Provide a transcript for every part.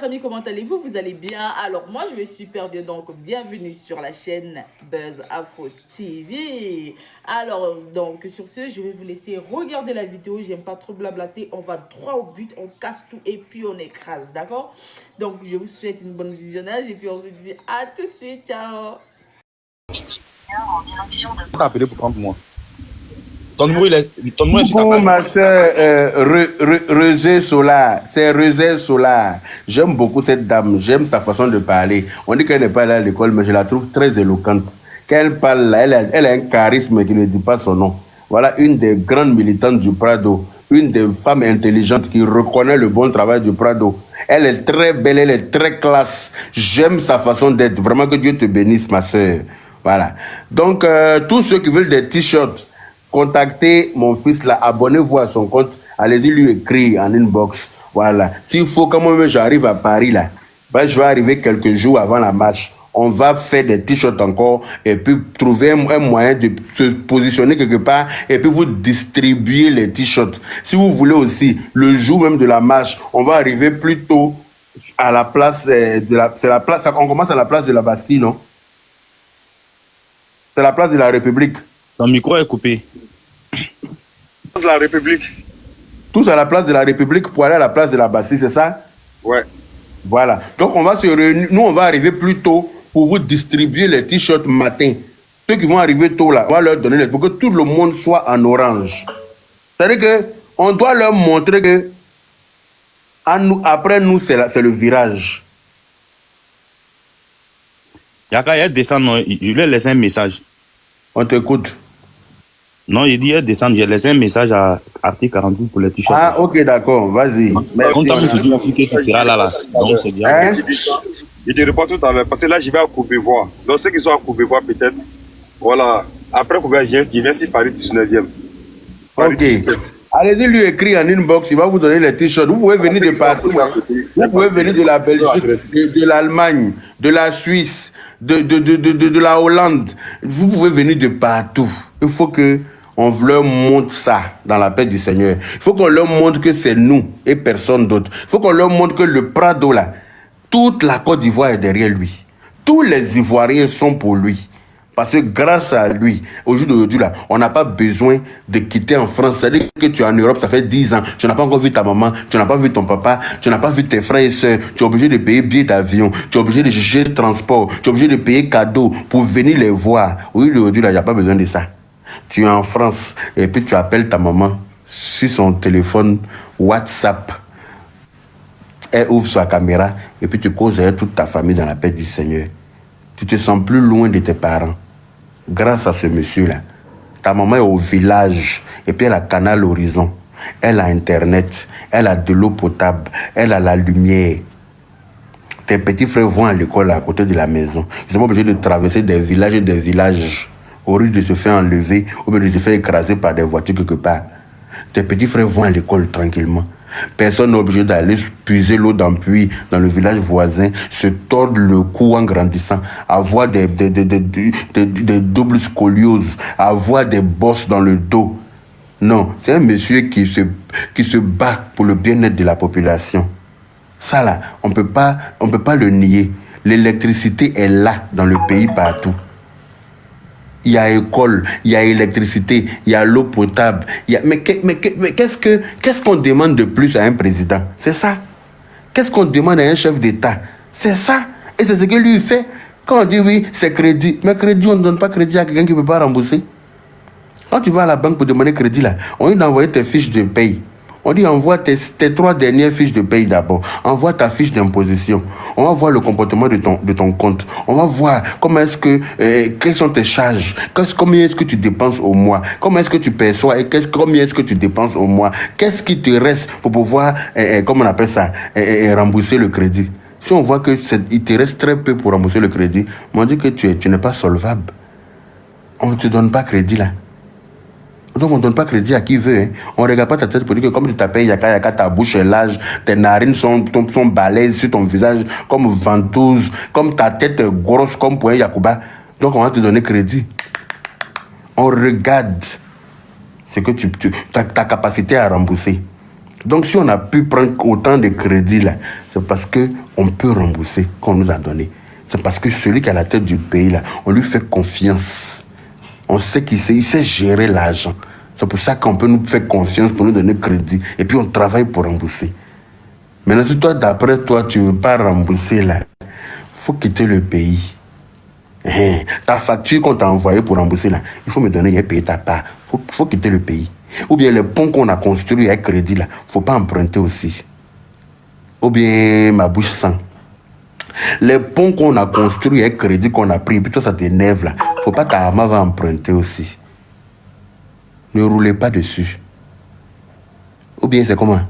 famille, comment allez-vous? Vous allez bien? Alors moi je vais super bien, donc bienvenue sur la chaîne Buzz Afro TV. Alors donc sur ce, je vais vous laisser regarder la vidéo, j'aime pas trop blablater, on va droit au but, on casse tout et puis on écrase, d'accord? Donc je vous souhaite une bonne visionnage et puis on se dit à tout de suite, ciao! T'as appelé pour prendre moi. Ton numéro, ton numéro est sur ta Pour page. ma soeur Rosé Solar, c'est Rosé Solar. J'aime beaucoup cette dame, j'aime sa façon de parler. On dit qu'elle n'est pas allée à l'école, mais je la trouve très éloquente. Qu'elle parle, là, elle a un charisme qui ne dit pas son nom. Voilà une des grandes militantes du Prado, une des femmes intelligentes qui reconnaît le bon travail du Prado. Elle est très belle, elle est très classe. J'aime sa façon d'être. Vraiment que Dieu te bénisse, ma soeur. Voilà. Donc, tous ceux qui veulent des t-shirts, contactez mon fils là, abonnez-vous à son compte, allez-y lui écrire en inbox. Voilà. S'il faut que moi-même j'arrive à Paris là, ben, je vais arriver quelques jours avant la marche. On va faire des t-shirts encore et puis trouver un moyen de se positionner quelque part et puis vous distribuer les t-shirts. Si vous voulez aussi, le jour même de la marche, on va arriver plus tôt à la place de la... C'est la place, on commence à la place de la Bastille, non? C'est la place de la République. Ton micro est coupé. La République. Tous à la place de la République pour aller à la place de la Bastille, c'est ça? Ouais. Voilà. Donc on va se réunir, nous on va arriver plus tôt pour vous distribuer les t-shirts matin. Ceux qui vont arriver tôt là, on va leur donner pour que tout le monde soit en orange. C'est-à-dire que on doit leur montrer que après nous c'est le virage. Yaka, il descend, je lui ai laissé un message. On t'écoute. Non, il dit il descend, j'ai laissé un message à Article 48 pour les t-shirts. Ah, ok, d'accord, vas-y. On t'a dit aussi que tu seras là. Donc c'est bien. Hein? Je te réponds tout à l'heure parce que là je vais à Courbevoie. Donc ceux qui sont à Courbevoie peut-être, voilà. Après Courbevoie, je viens sur Paris 19e. Paris Ok. 19e. Allez-y lui écrire en inbox, il va vous donner les t-shirts. Vous pouvez venir de partout. Vous pouvez venir de la Belgique, de l'Allemagne, de la Suisse, de la Hollande. Vous pouvez venir de partout. Il faut que on leur montre ça dans la paix du Seigneur. Il faut qu'on leur montre que c'est nous et personne d'autre. Il faut qu'on leur montre que le Prado là, toute la Côte d'Ivoire est derrière lui. Tous les Ivoiriens sont pour lui. Parce que grâce à lui, au jour d'aujourd'hui, là, on n'a pas besoin de quitter en France. C'est-à-dire que tu es en Europe, ça fait 10 ans. Tu n'as pas encore vu ta maman, tu n'as pas vu ton papa, tu n'as pas vu tes frères et sœurs. Tu es obligé de payer billets d'avion, tu es obligé de chercher le transport, tu es obligé de payer cadeaux pour venir les voir. Au jour d'aujourd'hui, là, il n'y a pas besoin de ça. Tu es en France et puis tu appelles ta maman sur son téléphone WhatsApp. Elle ouvre sa caméra et puis tu causes avec toute ta famille dans la paix du Seigneur. Tu te sens plus loin de tes parents. Grâce à ce monsieur-là, ta maman est au village et puis elle a Canal Horizon. Elle a Internet, elle a de l'eau potable, elle a la lumière. Tes petits frères vont à l'école à côté de la maison. Ils sont pas obligés de traverser des villages et des villages au risque de se faire enlever ou bien de se faire écraser par des voitures quelque part. Tes petits frères vont à l'école tranquillement. Personne n'est obligé d'aller puiser l'eau d'un puits dans le village voisin, se tordre le cou en grandissant, avoir des doubles scolioses, avoir des bosses dans le dos. Non, c'est un monsieur qui se bat pour le bien-être de la population. Ça là, on peut pas le nier. L'électricité est là dans le pays partout. Il y a école, il y a électricité, il y a l'eau potable. Mais qu'est-ce qu'on demande de plus à un président? C'est ça. Qu'est-ce qu'on demande à un chef d'État? C'est ça. Et c'est ce que lui fait. Quand on dit oui, c'est crédit. Mais crédit, on ne donne pas crédit à quelqu'un qui ne peut pas rembourser. Quand tu vas à la banque pour demander crédit, là, on dit d'envoyer tes fiches de paye. On dit envoie tes 3 dernières fiches de paye d'abord. Envoie ta fiche d'imposition. On va voir le comportement de ton compte. On va voir comment est-ce que quelles sont tes charges. Combien est-ce que tu dépenses au mois. Comment est-ce que tu perçois et combien est-ce que tu dépenses au mois. Qu'est-ce qui te reste pour pouvoir, comment on appelle ça, rembourser le crédit. Si on voit que il te reste très peu pour rembourser le crédit, on dit que tu n'es pas solvable. On ne te donne pas crédit là. Donc on ne donne pas crédit à qui veut. Hein. On ne regarde pas ta tête pour dire que comme tu t'appelles Yaka, ta bouche est large, tes narines sont balèzes sur ton visage comme ventouse, comme ta tête est grosse comme pour un Yakuba. Donc on va te donner crédit. On regarde ce que ta capacité à rembourser. Donc si on a pu prendre autant de crédits là, c'est parce qu'on peut rembourser qu'on nous a donné. C'est parce que celui qui est à la tête du pays là, on lui fait confiance. On sait qu'il sait gérer l'argent. C'est pour ça qu'on peut nous faire confiance pour nous donner crédit. Et puis on travaille pour rembourser. Maintenant, si toi, d'après toi, tu ne veux pas rembourser là, il faut quitter le pays. Ta facture qu'on t'a envoyée pour rembourser là, il faut me donner et payer ta part. Il faut quitter le pays. Ou bien les ponts qu'on a construits avec crédit là, il ne faut pas emprunter aussi. Ou bien ma bouche sent. Les ponts qu'on a construits avec crédit qu'on a pris, et puis toi ça t'énerve là, il ne faut pas ta maman va emprunter aussi. Ne roulez pas dessus. Ou bien c'est comment?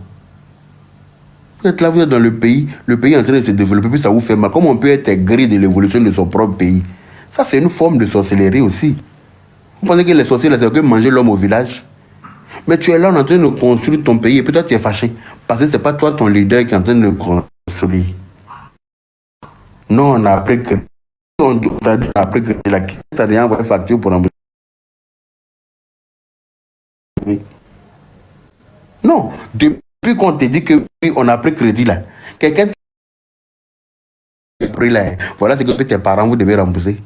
Vous êtes là, vous êtes dans le pays est en train de se développer, puis ça vous fait mal. Comment on peut être aigri de l'évolution de son propre pays? Ça, c'est une forme de sorcellerie aussi. Vous pensez que les sorciers, c'est que manger l'homme au village? Mais tu es là en train de construire ton pays, et puis toi, tu es fâché. Parce que ce n'est pas toi, ton leader, qui est en train de construire. Non, on a appris que... On a appris que la tu n'as rien envoyé facture pour rembourser. Non, depuis qu'on te dit que oui, on a pris crédit là, quelqu'un t'a pris là, voilà ce que tes parents vous devez rembourser.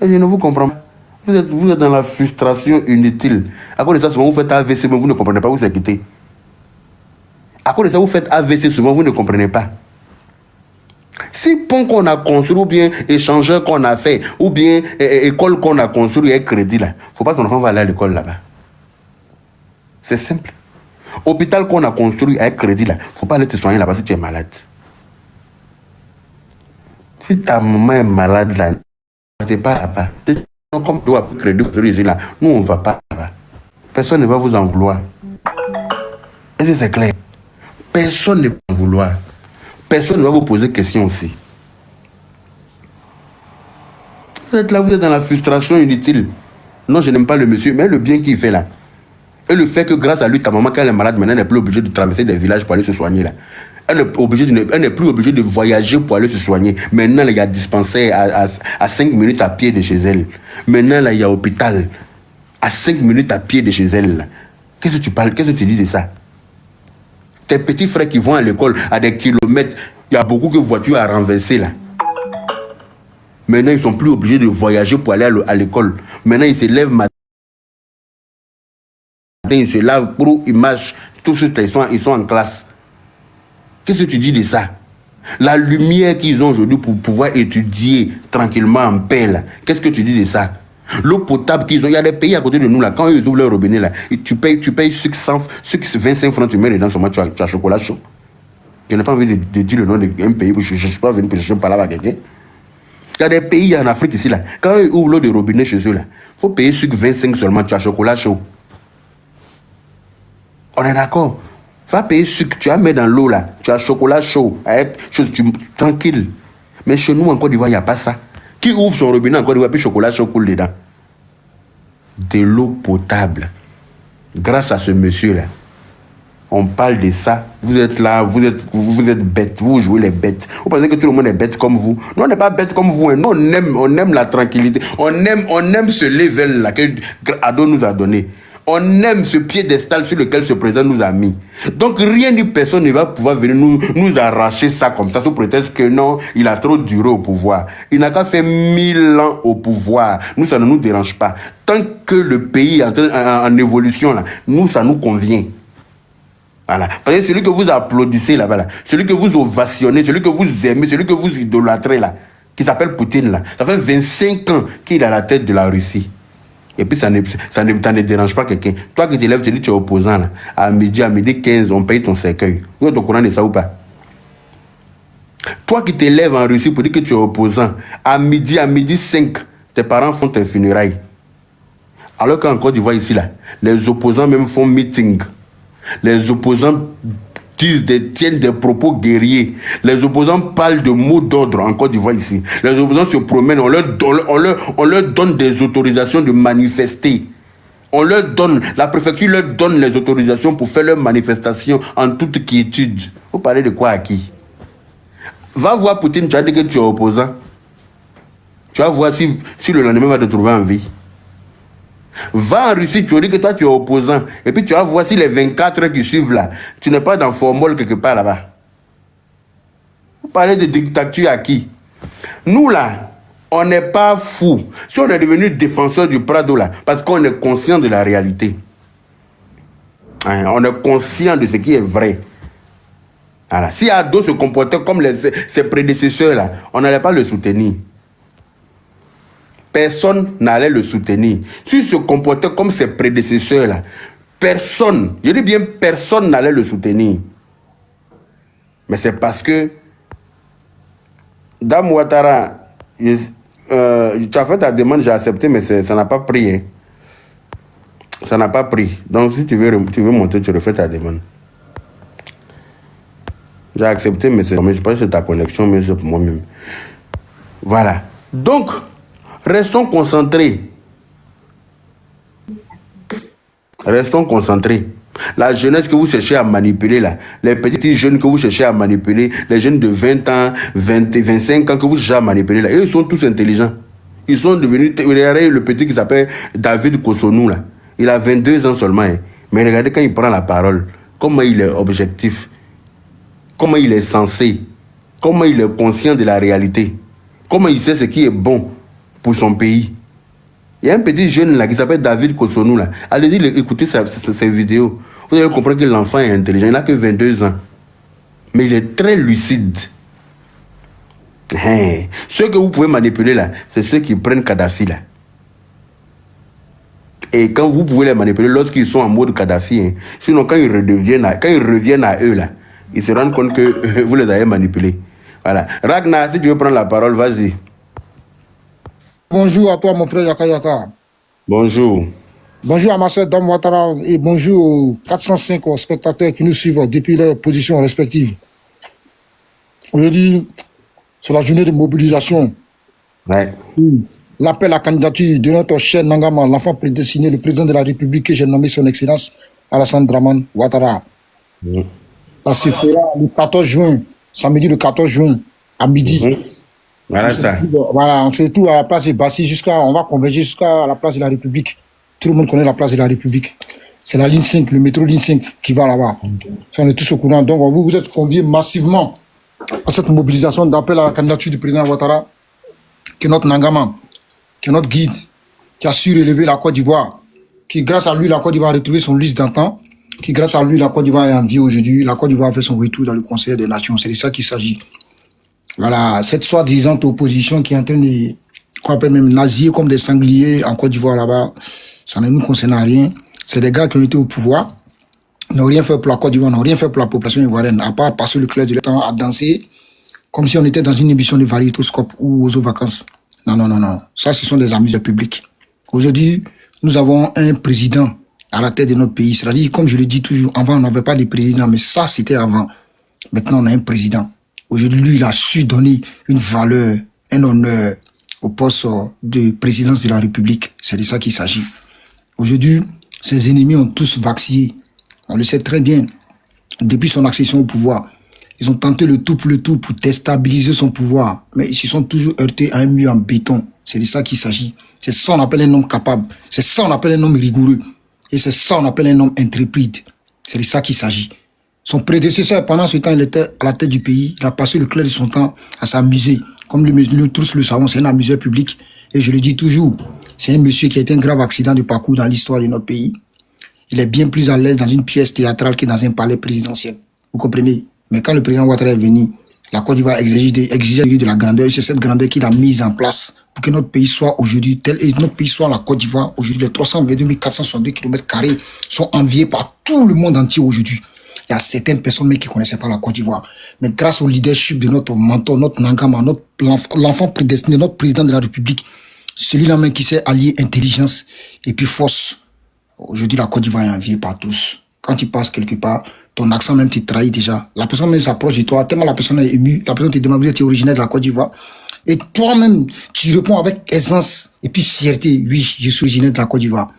Et je ne vous comprends pas. Vous êtes dans la frustration inutile. À cause de ça, souvent vous faites AVC, mais vous ne comprenez pas où c'est quitté. À cause de ça, vous faites AVC, souvent vous ne comprenez pas. Si pont qu'on a construit, ou bien échangeur qu'on a fait, ou bien école qu'on a construit avec crédit là, il ne faut pas que ton enfant va aller à l'école là-bas. C'est simple. Hôpital qu'on a construit avec crédit là, il ne faut pas aller te soigner là-bas si tu es malade. Si ta maman est malade là, tu n'es pas là-bas. Comme tu as crédit là, nous on ne va pas là-bas. Personne ne va vous en vouloir. Est-ce que c'est clair? Personne ne va en vouloir. Personne ne va vous poser question aussi. Vous êtes là, vous êtes dans la frustration inutile. Non, je n'aime pas le monsieur, mais le bien qu'il fait là. Et le fait que grâce à lui, ta maman, quand elle est malade, maintenant, elle n'est plus obligée de traverser des villages pour aller se soigner là. Elle n'est plus obligée de voyager pour aller se soigner. Maintenant, là, il y a dispensaire à 5 minutes à pied de chez elle. Maintenant, là, il y a hôpital à 5 minutes à pied de chez elle. Là. Qu'est-ce que tu parles? Qu'est-ce que tu dis de ça? Tes petits frères qui vont à l'école à des kilomètres, il y a beaucoup de voitures à renverser là. Maintenant, ils ne sont plus obligés de voyager pour aller à l'école. Maintenant, ils se lèvent matin, ils se lavent, ils marchent, tous ceux ils sont en classe. Qu'est-ce que tu dis de ça? La lumière qu'ils ont aujourd'hui pour pouvoir étudier tranquillement en paix là. Qu'est-ce que tu dis de ça? L'eau potable qu'ils ont, il y a des pays à côté de nous là, quand ils ouvrent leur robinet là, tu payes sucre 25 francs, tu mets dedans, seulement tu as chocolat chaud. Je n'ai pas envie de dire le nom d'un pays, je ne suis pas venu pour chercher par là à quelqu'un. Il y a des pays en Afrique ici là, quand ils ouvrent l'eau de robinet chez eux là, il faut payer sucre 25 seulement, tu as chocolat chaud. On est d'accord? Va payer sucre, tu as mis dans l'eau là, tu as chocolat chaud, tranquille. Mais chez nous en Côte d'Ivoire, il n'y a pas ça. Qui ouvre son robinet en Côte d'Ivoire, puis chocolat chaud coule dedans? De l'eau potable. Grâce à ce monsieur-là. On parle de ça. Vous êtes là, vous êtes bêtes, vous jouez les bêtes. Vous pensez que tout le monde est bête comme vous? Nous, on n'est pas bête comme vous. Hein. Nous, on aime la tranquillité. On aime ce level-là que Ado nous a donné. On aime ce piédestal sur lequel ce président nous a mis. Donc rien ni personne ne va pouvoir venir nous arracher ça comme ça sous prétexte que non, il a trop duré au pouvoir. Il n'a qu'à faire 1000 ans au pouvoir. Nous, ça ne nous dérange pas. Tant que le pays est en évolution, là, nous, ça nous convient. Voilà. Parce que celui que vous applaudissez là-bas, là, celui que vous ovationnez, celui que vous aimez, celui que vous idolâtrez là, qui s'appelle Poutine là, ça fait 25 ans qu'il est à la tête de la Russie. Et puis ça ne dérange pas quelqu'un. Toi qui te lèves, tu dis que tu es opposant là. À midi 15, on paye ton cercueil. Vous êtes au courant de ça ou pas? Toi qui te lèves en Russie pour dire que tu es opposant, à midi 5, tes parents font tes funérailles. Alors qu'en Côte d'Ivoire ici là, les opposants même font meeting. Les opposants tiennent des propos guerriers. Les opposants parlent de mots d'ordre en Côte d'Ivoire ici. Les opposants se promènent, on leur donne des autorisations de manifester. La préfecture leur donne les autorisations pour faire leurs manifestations en toute quiétude. Vous parlez de quoi à qui? Va voir Poutine, tu as dit que tu es opposant. Tu vas voir si le lendemain va te trouver en vie. Va en Russie, tu dis que toi tu es opposant. Et puis tu vas voir si les 24 qui suivent là, tu n'es pas dans formol quelque part là-bas. Vous parlez de dictature à qui? Nous là, on n'est pas fous. Si on est devenu défenseur du Prado là, parce qu'on est conscient de la réalité. Hein, on est conscient de ce qui est vrai. Voilà. Si Ado se comportait comme ses prédécesseurs là, on n'allait pas le soutenir. Personne n'allait le soutenir. S'il se comportait comme ses prédécesseurs là, personne, je dis bien personne n'allait le soutenir. Mais c'est parce que Dame Ouattara, tu as fait ta demande, j'ai accepté, mais ça n'a pas pris. Hein. Ça n'a pas pris. Donc si tu veux monter, tu refais ta demande. J'ai accepté, mais je pense que c'est ta connexion, mais c'est pour moi-même. Voilà. Donc, restons concentrés. Restons concentrés. La jeunesse que vous cherchez à manipuler, là, les petits jeunes que vous cherchez à manipuler, les jeunes de 20 ans, 25 ans que vous cherchez à manipuler, là, ils sont tous intelligents. Ils sont devenus... Regardez le petit qui s'appelle David Kosonou, là. Il a 22 ans seulement. Hein. Mais regardez quand il prend la parole, comment il est objectif. Comment il est sensé, comment il est conscient de la réalité, comment il sait ce qui est bon pour son pays. Il y a un petit jeune là qui s'appelle David Kosonou là. Allez-y écoutez ses vidéos. Vous allez comprendre que l'enfant est intelligent. Il n'a que 22 ans. Mais il est très lucide. Hein. Ceux que vous pouvez manipuler là, c'est ceux qui prennent Kadhafi là. Et quand vous pouvez les manipuler lorsqu'ils sont en mode Kadhafi, hein. Sinon quand ils reviennent à eux là, ils se rendent compte que vous les avez manipulés. Voilà. Ragnar, si tu veux prendre la parole, vas-y. Bonjour à toi, mon frère Yaka Yaka. Bonjour. Bonjour à ma soeur Dame Ouattara et bonjour aux 405 spectateurs qui nous suivent depuis leurs positions respectives. Aujourd'hui, c'est la journée de mobilisation. Ouais. L'appel à candidature de notre cher Nangama, l'enfant prédestiné, le président de la République que j'ai nommé son excellence Alassane Dramane Ouattara. Ça se fera le 14 juin, samedi le 14 juin, à midi. Voilà ça. Voilà, on fait tout à la place de Bassi on va converger jusqu'à la place de la République. Tout le monde connaît la place de la République. C'est la ligne 5, le métro ligne 5 qui va là-bas. On est tous au courant. Donc, vous êtes conviés massivement à cette mobilisation d'appel à la candidature du président Ouattara, qui est notre Nangama, qui est notre guide, qui a su relever la Côte d'Ivoire, qui, grâce à lui, la Côte d'Ivoire a retrouvé son liste d'antan, qui, grâce à lui, la Côte d'Ivoire est en vie aujourd'hui. La Côte d'Ivoire a fait son retour dans le Conseil des Nations. C'est de ça qu'il s'agit. Voilà, cette soi-disant opposition qui est en train de, qu'on appelle même nazier comme des sangliers en Côte d'Ivoire là-bas, ça ne nous concerne à rien. C'est des gars qui ont été au pouvoir, n'ont rien fait pour la Côte d'Ivoire, n'ont rien fait pour la population ivoirienne, à part passer le clair du temps à danser, comme si on était dans une émission de variétoscope ou aux vacances. Non, non, non, non. Ça, ce sont des amusements publics. Aujourd'hui, nous avons un président à la tête de notre pays. C'est-à-dire, comme je le dis toujours, avant, on n'avait pas de président, mais ça, c'était avant. Maintenant, on a un président. Aujourd'hui, lui, il a su donner une valeur, un honneur au poste de présidence de la République. C'est de ça qu'il s'agit. Aujourd'hui, ses ennemis ont tous vacillé. On le sait très bien. Depuis son accession au pouvoir, ils ont tenté le tout pour déstabiliser son pouvoir. Mais ils se sont toujours heurtés à un mur en béton. C'est de ça qu'il s'agit. C'est ça qu'on appelle un homme capable. C'est ça qu'on appelle un homme rigoureux. Et c'est ça qu'on appelle un homme intrépide. C'est de ça qu'il s'agit. Son prédécesseur, pendant ce temps, il était à la tête du pays. Il a passé le clair de son temps à s'amuser. Comme nous tous le savons, c'est un amuseur public. Et je le dis toujours, c'est un monsieur qui a été un grave accident de parcours dans l'histoire de notre pays. Il est bien plus à l'aise dans une pièce théâtrale que dans un palais présidentiel. Vous comprenez? Mais quand le président Ouattara est venu, la Côte d'Ivoire exigeait de la grandeur. Et c'est cette grandeur qu'il a mise en place pour que notre pays soit aujourd'hui tel. Et notre pays soit la Côte d'Ivoire. Aujourd'hui, les 322 462 km² sont enviés par tout le monde entier aujourd'hui. Il y a certaines personnes mais qui ne connaissaient pas la Côte d'Ivoire. Mais grâce au leadership de notre mentor, notre Nangama, l'enfant prédestiné, notre président de la République, celui-là même qui s'est allié intelligence et puis force. Aujourd'hui, la Côte d'Ivoire est enviée par tous. Quand tu passes quelque part, ton accent même te trahit déjà. La personne même s'approche de toi, tellement la personne est émue, la personne te demande, vous êtes originaire de la Côte d'Ivoire. Et toi-même, tu réponds avec aisance et puis fierté, oui, je suis originaire de la Côte d'Ivoire.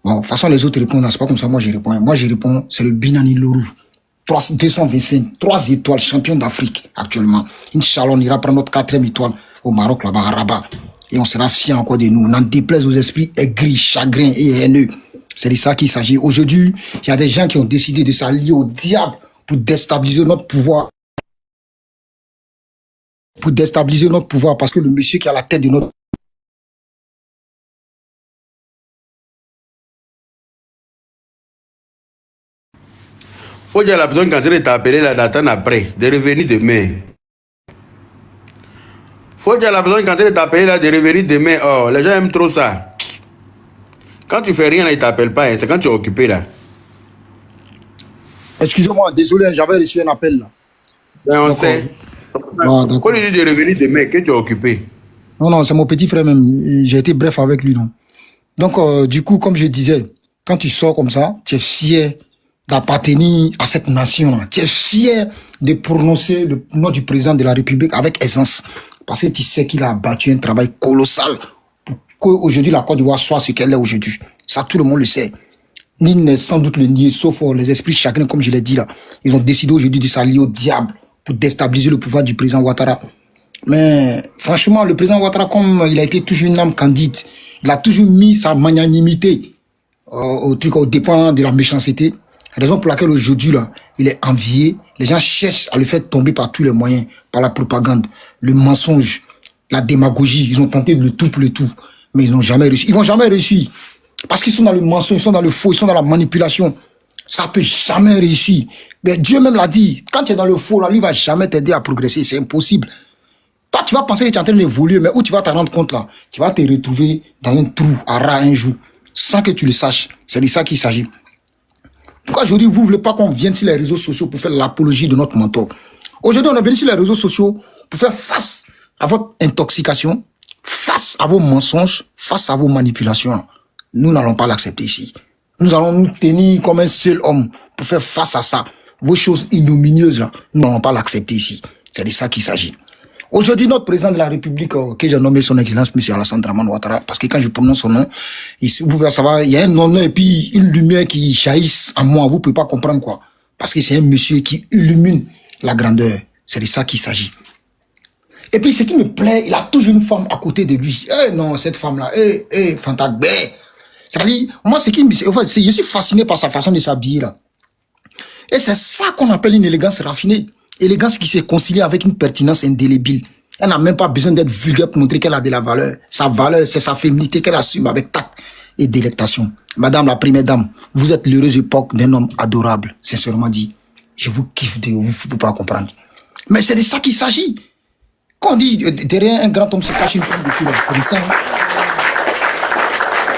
Bon, de toute façon, les autres répondent, c'est pas comme ça, moi je réponds. Moi je réponds, c'est le Binani Lorou. 225, 3 étoiles, champion d'Afrique actuellement. Inch'Allah, on ira prendre notre 4e étoile au Maroc, là-bas, à Rabat. Et on sera fiers encore de nous. N'en déplaise aux esprits aigris, chagrins et haineux. C'est de ça qu'il s'agit. Aujourd'hui, il y a des gens qui ont décidé de s'allier au diable pour déstabiliser notre pouvoir. Pour déstabiliser notre pouvoir, parce que le monsieur qui est à la tête de notre... Faut dire à la personne qui est en train de t'appeler là, d'attendre après, de revenir demain. Faut dire à la personne qui est en train de t'appeler là, de revenir demain. Oh, les gens aiment trop ça. Quand tu fais rien, là, ils ne t'appellent pas. Hein. C'est quand tu es occupé là. Excusez-moi, désolé, j'avais reçu un appel là. Ben, on sait. Faut lui dire de revenir demain, que tu es occupé. Non, c'est mon petit frère même. J'ai été bref avec lui, non. Donc, du coup, comme je disais, quand tu sors comme ça, tu es fier d'appartenir à cette nation-là. Tu es fier de prononcer le nom du président de la République avec aisance. Parce que tu sais qu'il a abattu un travail colossal pour qu'aujourd'hui la Côte d'Ivoire soit ce qu'elle est aujourd'hui. Ça, tout le monde le sait. Ni n'est sans doute le nier, sauf les esprits chagrins, comme je l'ai dit là. Ils ont décidé aujourd'hui de s'allier au diable pour déstabiliser le pouvoir du président Ouattara. Mais franchement, le président Ouattara, comme il a été toujours une âme candide, il a toujours mis sa magnanimité au truc, au dépend de la méchanceté. Raison pour laquelle aujourd'hui, là, il est envié. Les gens cherchent à le faire tomber par tous les moyens, par la propagande, le mensonge, la démagogie. Ils ont tenté le tout pour le tout, mais ils n'ont jamais réussi. Ils vont jamais réussir. Parce qu'ils sont dans le mensonge, ils sont dans le faux, ils sont dans la manipulation. Ça peut jamais réussir. Mais Dieu même l'a dit. Quand tu es dans le faux, là, lui va jamais t'aider à progresser. C'est impossible. Toi, tu vas penser que tu es en train d'évoluer, mais où tu vas te rendre compte là? Tu vas te retrouver dans un trou à ras un jour, sans que tu le saches. C'est de ça qu'il s'agit. Pourquoi aujourd'hui, vous ne voulez pas qu'on vienne sur les réseaux sociaux pour faire l'apologie de notre mentor? Aujourd'hui, on est venu sur les réseaux sociaux pour faire face à votre intoxication, face à vos mensonges, face à vos manipulations. Nous n'allons pas l'accepter ici. Nous allons nous tenir comme un seul homme pour faire face à ça. Vos choses ignominieuses, là, nous n'allons pas l'accepter ici. C'est de ça qu'il s'agit. Aujourd'hui, notre président de la République, que j'ai nommé son Excellence, M. Alassane Dramane Ouattara, parce que quand je prononce son nom, vous pouvez savoir, il y a un honneur et puis une lumière qui jaillisse en moi. Vous ne pouvez pas comprendre quoi. Parce que c'est un monsieur qui illumine la grandeur. C'est de ça qu'il s'agit. Et puis, ce qui me plaît, il a toujours une femme à côté de lui. Eh non, cette femme-là, Fantagbe. C'est-à-dire, moi, je suis fasciné par sa façon de s'habiller là. Et c'est ça qu'on appelle une élégance raffinée. Élégance qui s'est conciliée avec une pertinence indélébile. Elle n'a même pas besoin d'être vulgaire pour montrer qu'elle a de la valeur. Sa valeur, c'est sa féminité qu'elle assume avec tact et délectation. Madame la première dame, vous êtes l'heureuse époque d'un homme adorable, sincèrement dit. Je vous kiffe de vous, vous ne pouvez pas comprendre. Mais c'est de ça qu'il s'agit. Quand on dit derrière un grand homme se cache une femme de fille, c'est de ça.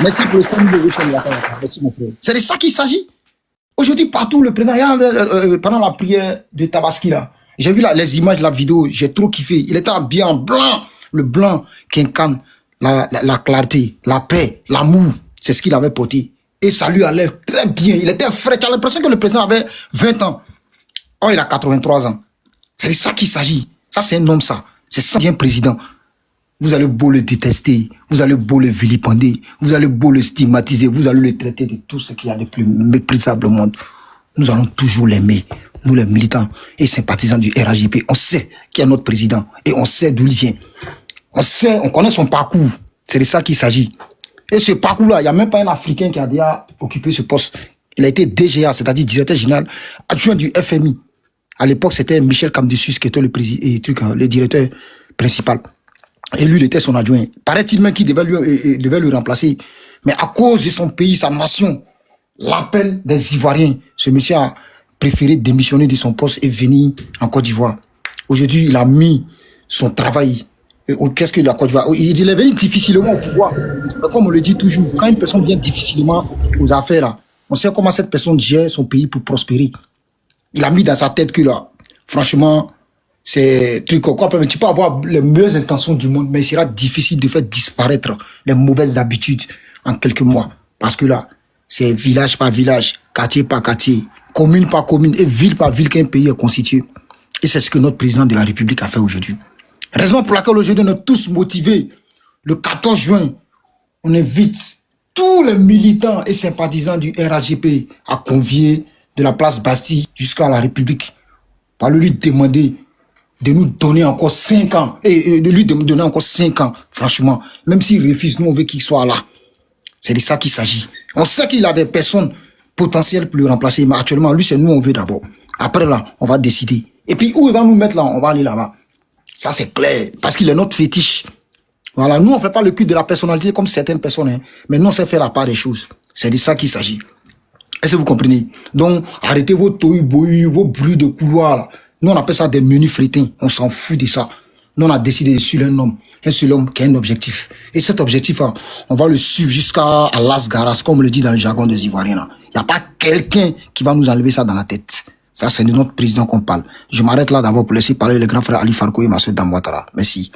Merci pour le stand de merci mon frère. C'est de ça qu'il s'agit. Aujourd'hui, partout, le président, pendant la prière de Tabaski, là, j'ai vu les images, la vidéo, j'ai trop kiffé. Il était habillé en blanc, le blanc qui incarne la clarté, la paix, l'amour. C'est ce qu'il avait porté. Et ça lui allait très bien. Il était frais. Tu as l'impression que le président avait 20 ans. Oh, il a 83 ans. C'est de ça qu'il s'agit. Ça, c'est un homme, ça. C'est ça qui est un président. Vous allez beau le détester, vous allez beau le vilipender, vous allez beau le stigmatiser, vous allez le traiter de tout ce qu'il y a de plus méprisable au monde. Nous allons toujours l'aimer, nous les militants et sympathisants du RAJP. On sait qui est notre président et on sait d'où il vient. On sait, on connaît son parcours. C'est de ça qu'il s'agit. Et ce parcours-là, il n'y a même pas un Africain qui a déjà occupé ce poste. Il a été DGA, c'est-à-dire directeur général adjoint du FMI. À l'époque, c'était Michel Camdessus qui était le directeur principal. Et lui, il était son adjoint. Paraît-il même qu'il devait le remplacer. Mais à cause de son pays, sa nation, l'appel des Ivoiriens, ce monsieur a préféré démissionner de son poste et venir en Côte d'Ivoire. Aujourd'hui, il a mis son travail. Qu'est-ce que la Côte d'Ivoire? Il est venu difficilement au pouvoir. Mais comme on le dit toujours, quand une personne vient difficilement aux affaires, là, on sait comment cette personne gère son pays pour prospérer. Il a mis dans sa tête que là, franchement, c'est truc quoi, tu peux avoir les meilleures intentions du monde, mais il sera difficile de faire disparaître les mauvaises habitudes en quelques mois. Parce que là, c'est village par village, quartier par quartier, commune par commune et ville par ville qu'un pays est constitué. Et c'est ce que notre président de la République a fait aujourd'hui. Raison pour laquelle aujourd'hui on est tous motivés. Le 14 juin, on invite tous les militants et sympathisants du RAJP à convier de la place Bastille jusqu'à la République. Par lui demander de nous donner encore 5 ans, et de lui donner encore 5 ans, franchement. Même s'il refuse, nous on veut qu'il soit là. C'est de ça qu'il s'agit. On sait qu'il a des personnes potentielles pour le remplacer, mais actuellement, lui, c'est nous on veut d'abord. Après là, on va décider. Et puis où il va nous mettre là, on va aller là-bas. Ça c'est clair, parce qu'il est notre fétiche. Voilà, nous on fait pas le culte de la personnalité comme certaines personnes, hein, mais nous on sait faire la part des choses. C'est de ça qu'il s'agit. Est-ce que vous comprenez? Donc, arrêtez vos tohu-bohu, vos bruits de couloir là. Nous on appelle ça des menus frétins, on s'en fout de ça. Nous on a décidé de suivre un seul homme qui a un objectif. Et cet objectif, là, on va le suivre jusqu'à Las Garas, comme on le dit dans le jargon des Ivoiriens. Il n'y a pas quelqu'un qui va nous enlever ça dans la tête. Ça, c'est de notre président qu'on parle. Je m'arrête là d'abord pour laisser parler le grand frère Ali Farko et ma soeur Dame Ouattara. Merci.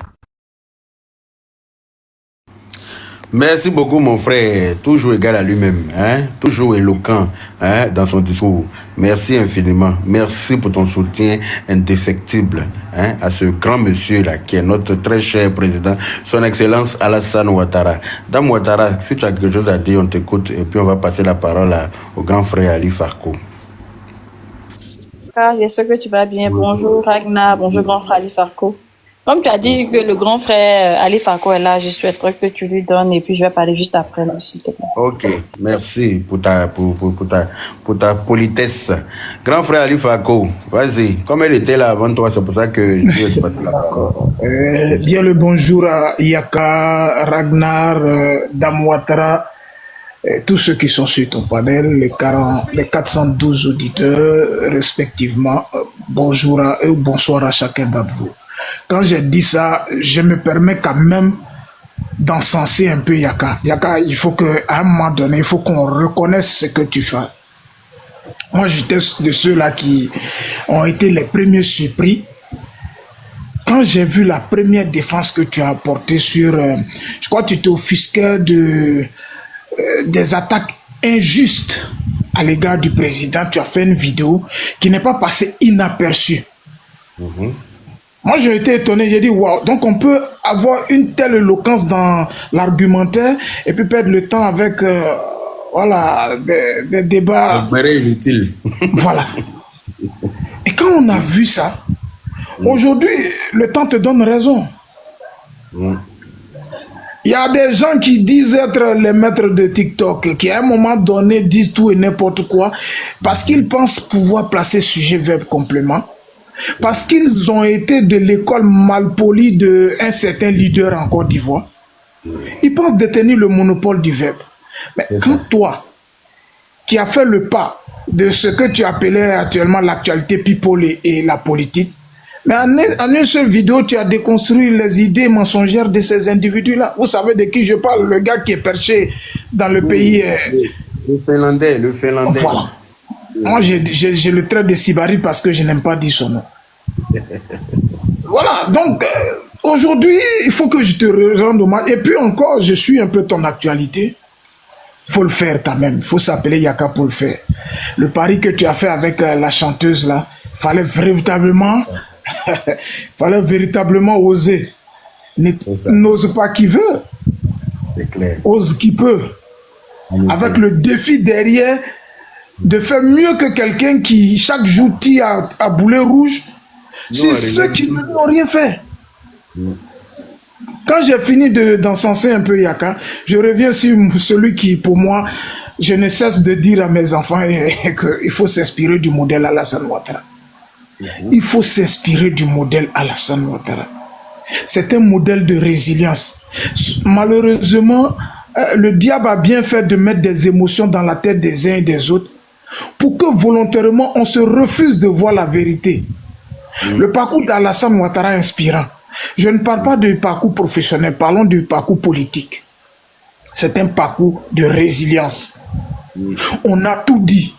Merci beaucoup, mon frère. Toujours égal à lui-même, hein? Toujours éloquent, hein, dans son discours. Merci infiniment. Merci pour ton soutien indéfectible, hein, à ce grand monsieur-là, qui est notre très cher président, son Excellence Alassane Ouattara. Dame Ouattara, si tu as quelque chose à dire, on t'écoute, et puis on va passer la parole au grand frère Ali Farko. J'espère que tu vas bien. Bonjour Ragnar, bonjour grand frère Ali Farko. Comme tu as dit que le grand frère Ali Farko est là, je souhaiterais que tu lui donnes et puis je vais parler juste après, s'il te plaît. Ok, merci pour ta politesse. Grand frère Ali Farko, vas-y. Comme elle était là avant toi, c'est pour ça que je vais passer la parole. Bien le bonjour à Yaka, Ragnar, Dame Ouattara, tous ceux qui sont sur ton panel, les 412 auditeurs respectivement. Bonjour à eux, bonsoir à chacun d'entre vous. Quand j'ai dit ça, je me permets quand même d'encenser un peu Yaka. Yaka, il faut qu'à un moment donné, il faut qu'on reconnaisse ce que tu fais. Moi, j'étais de ceux-là qui ont été les premiers surpris. Quand j'ai vu la première défense que tu as apportée sur... je crois que tu t'offusquais des attaques injustes à l'égard du président. Tu as fait une vidéo qui n'est pas passée inaperçue. Moi, j'ai été étonné, j'ai dit, waouh, donc on peut avoir une telle éloquence dans l'argumentaire et puis perdre le temps avec, voilà, des débats. Inutile. Voilà. Et quand on a vu ça, aujourd'hui, le temps te donne raison. Il y a des gens qui disent être les maîtres de TikTok, qui à un moment donné disent tout et n'importe quoi, parce qu'ils pensent pouvoir placer sujet, verbe, complément. Parce qu'ils ont été de l'école malpolie d'un certain leader en Côte d'Ivoire. Ils pensent détenir le monopole du verbe. Mais quand toi, qui as fait le pas de ce que tu appelais actuellement l'actualité people et la politique, mais en une seule vidéo, tu as déconstruit les idées mensongères de ces individus-là. Vous savez de qui je parle? Le gars qui est perché dans le pays... Le Finlandais. Voilà. Moi, j'ai le trait de Sibari parce que je n'aime pas dire son nom. Voilà, donc aujourd'hui, il faut que je te rende hommage. Et puis encore, je suis un peu ton actualité. Il faut le faire quand même. Il faut s'appeler Yaka pour le faire. Le pari que tu as fait avec la chanteuse là, fallait véritablement oser. N'ose pas qui veut. C'est clair. Ose qui peut. Avec le défi derrière de faire mieux que quelqu'un qui chaque jour tire à boulet rouge sur ceux qui n'ont rien fait. Quand j'ai fini d'encenser un peu Yaka, je reviens sur celui qui, pour moi, je ne cesse de dire à mes enfants qu'il faut s'inspirer du modèle Alassane Ouattara. Il faut s'inspirer du modèle Alassane Ouattara. C'est un modèle de résilience. Malheureusement, le diable a bien fait de mettre des émotions dans la tête des uns et des autres pour que volontairement on se refuse de voir la vérité. Le parcours d'Alassane Ouattara est inspirant. Je ne parle pas du parcours professionnel, parlons du parcours politique. C'est un parcours de résilience. On a tout dit,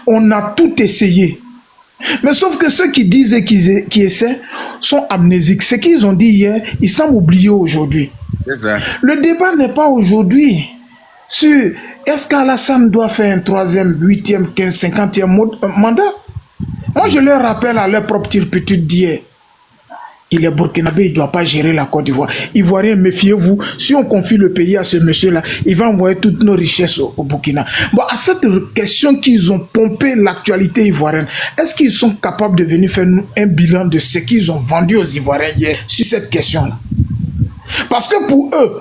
on a tout essayé. Mais sauf que ceux qui disent et qui essaient sont amnésiques. Ce qu'ils ont dit hier, ils semblent oublier aujourd'hui. Le débat n'est pas aujourd'hui sur est-ce qu'Alassane doit faire un 3e, 8e, 15, 50e mandat. Moi, je leur rappelle à leur propre turpitude d'hier. il est burkinabé, il ne doit pas gérer la Côte d'Ivoire. Ivoiriens, méfiez-vous, si on confie le pays à ce monsieur-là, il va envoyer toutes nos richesses au Burkina. Bon, à cette question qu'ils ont pompé l'actualité ivoirienne, est-ce qu'ils sont capables de venir faire un bilan de ce qu'ils ont vendu aux Ivoiriens hier sur cette question-là? Parce que pour eux,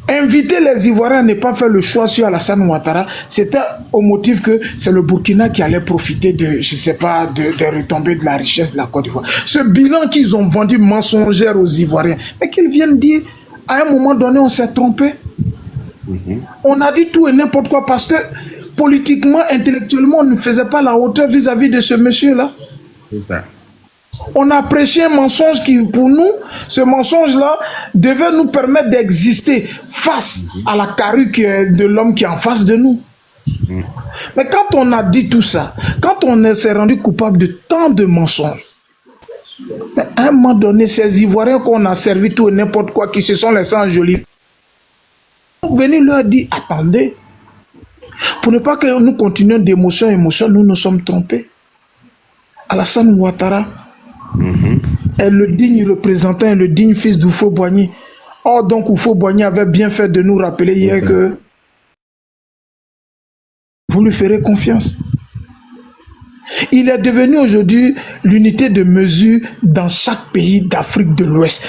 inviter les Ivoiriens à ne pas faire le choix sur Alassane Ouattara, c'était au motif que c'est le Burkina qui allait profiter de, je sais pas, de retombées de la richesse de la Côte d'Ivoire. Ce bilan qu'ils ont vendu mensongère aux Ivoiriens, mais qu'ils viennent dire, à un moment donné, on s'est trompé. On a dit tout et n'importe quoi parce que politiquement, intellectuellement, on ne faisait pas la hauteur vis-à-vis de ce monsieur-là. C'est ça. On a prêché un mensonge qui, pour nous, ce mensonge-là devait nous permettre d'exister face à la caruque de l'homme qui est en face de nous. Mais quand on a dit tout ça, quand on s'est rendu coupable de tant de mensonges, à un moment donné, ces Ivoiriens qu'on a servi tout et n'importe quoi, qui se sont laissés enjoliver, on est venu leur dire, attendez, pour ne pas que nous continuions d'émotion en émotion, nous nous sommes trompés. Alassane Ouattara est le digne représentant et le digne fils d'Oufo-Boigny. Or, donc, Oufo-Boigny avait bien fait de nous rappeler hier que vous lui ferez confiance. Il est devenu aujourd'hui l'unité de mesure dans chaque pays d'Afrique de l'Ouest.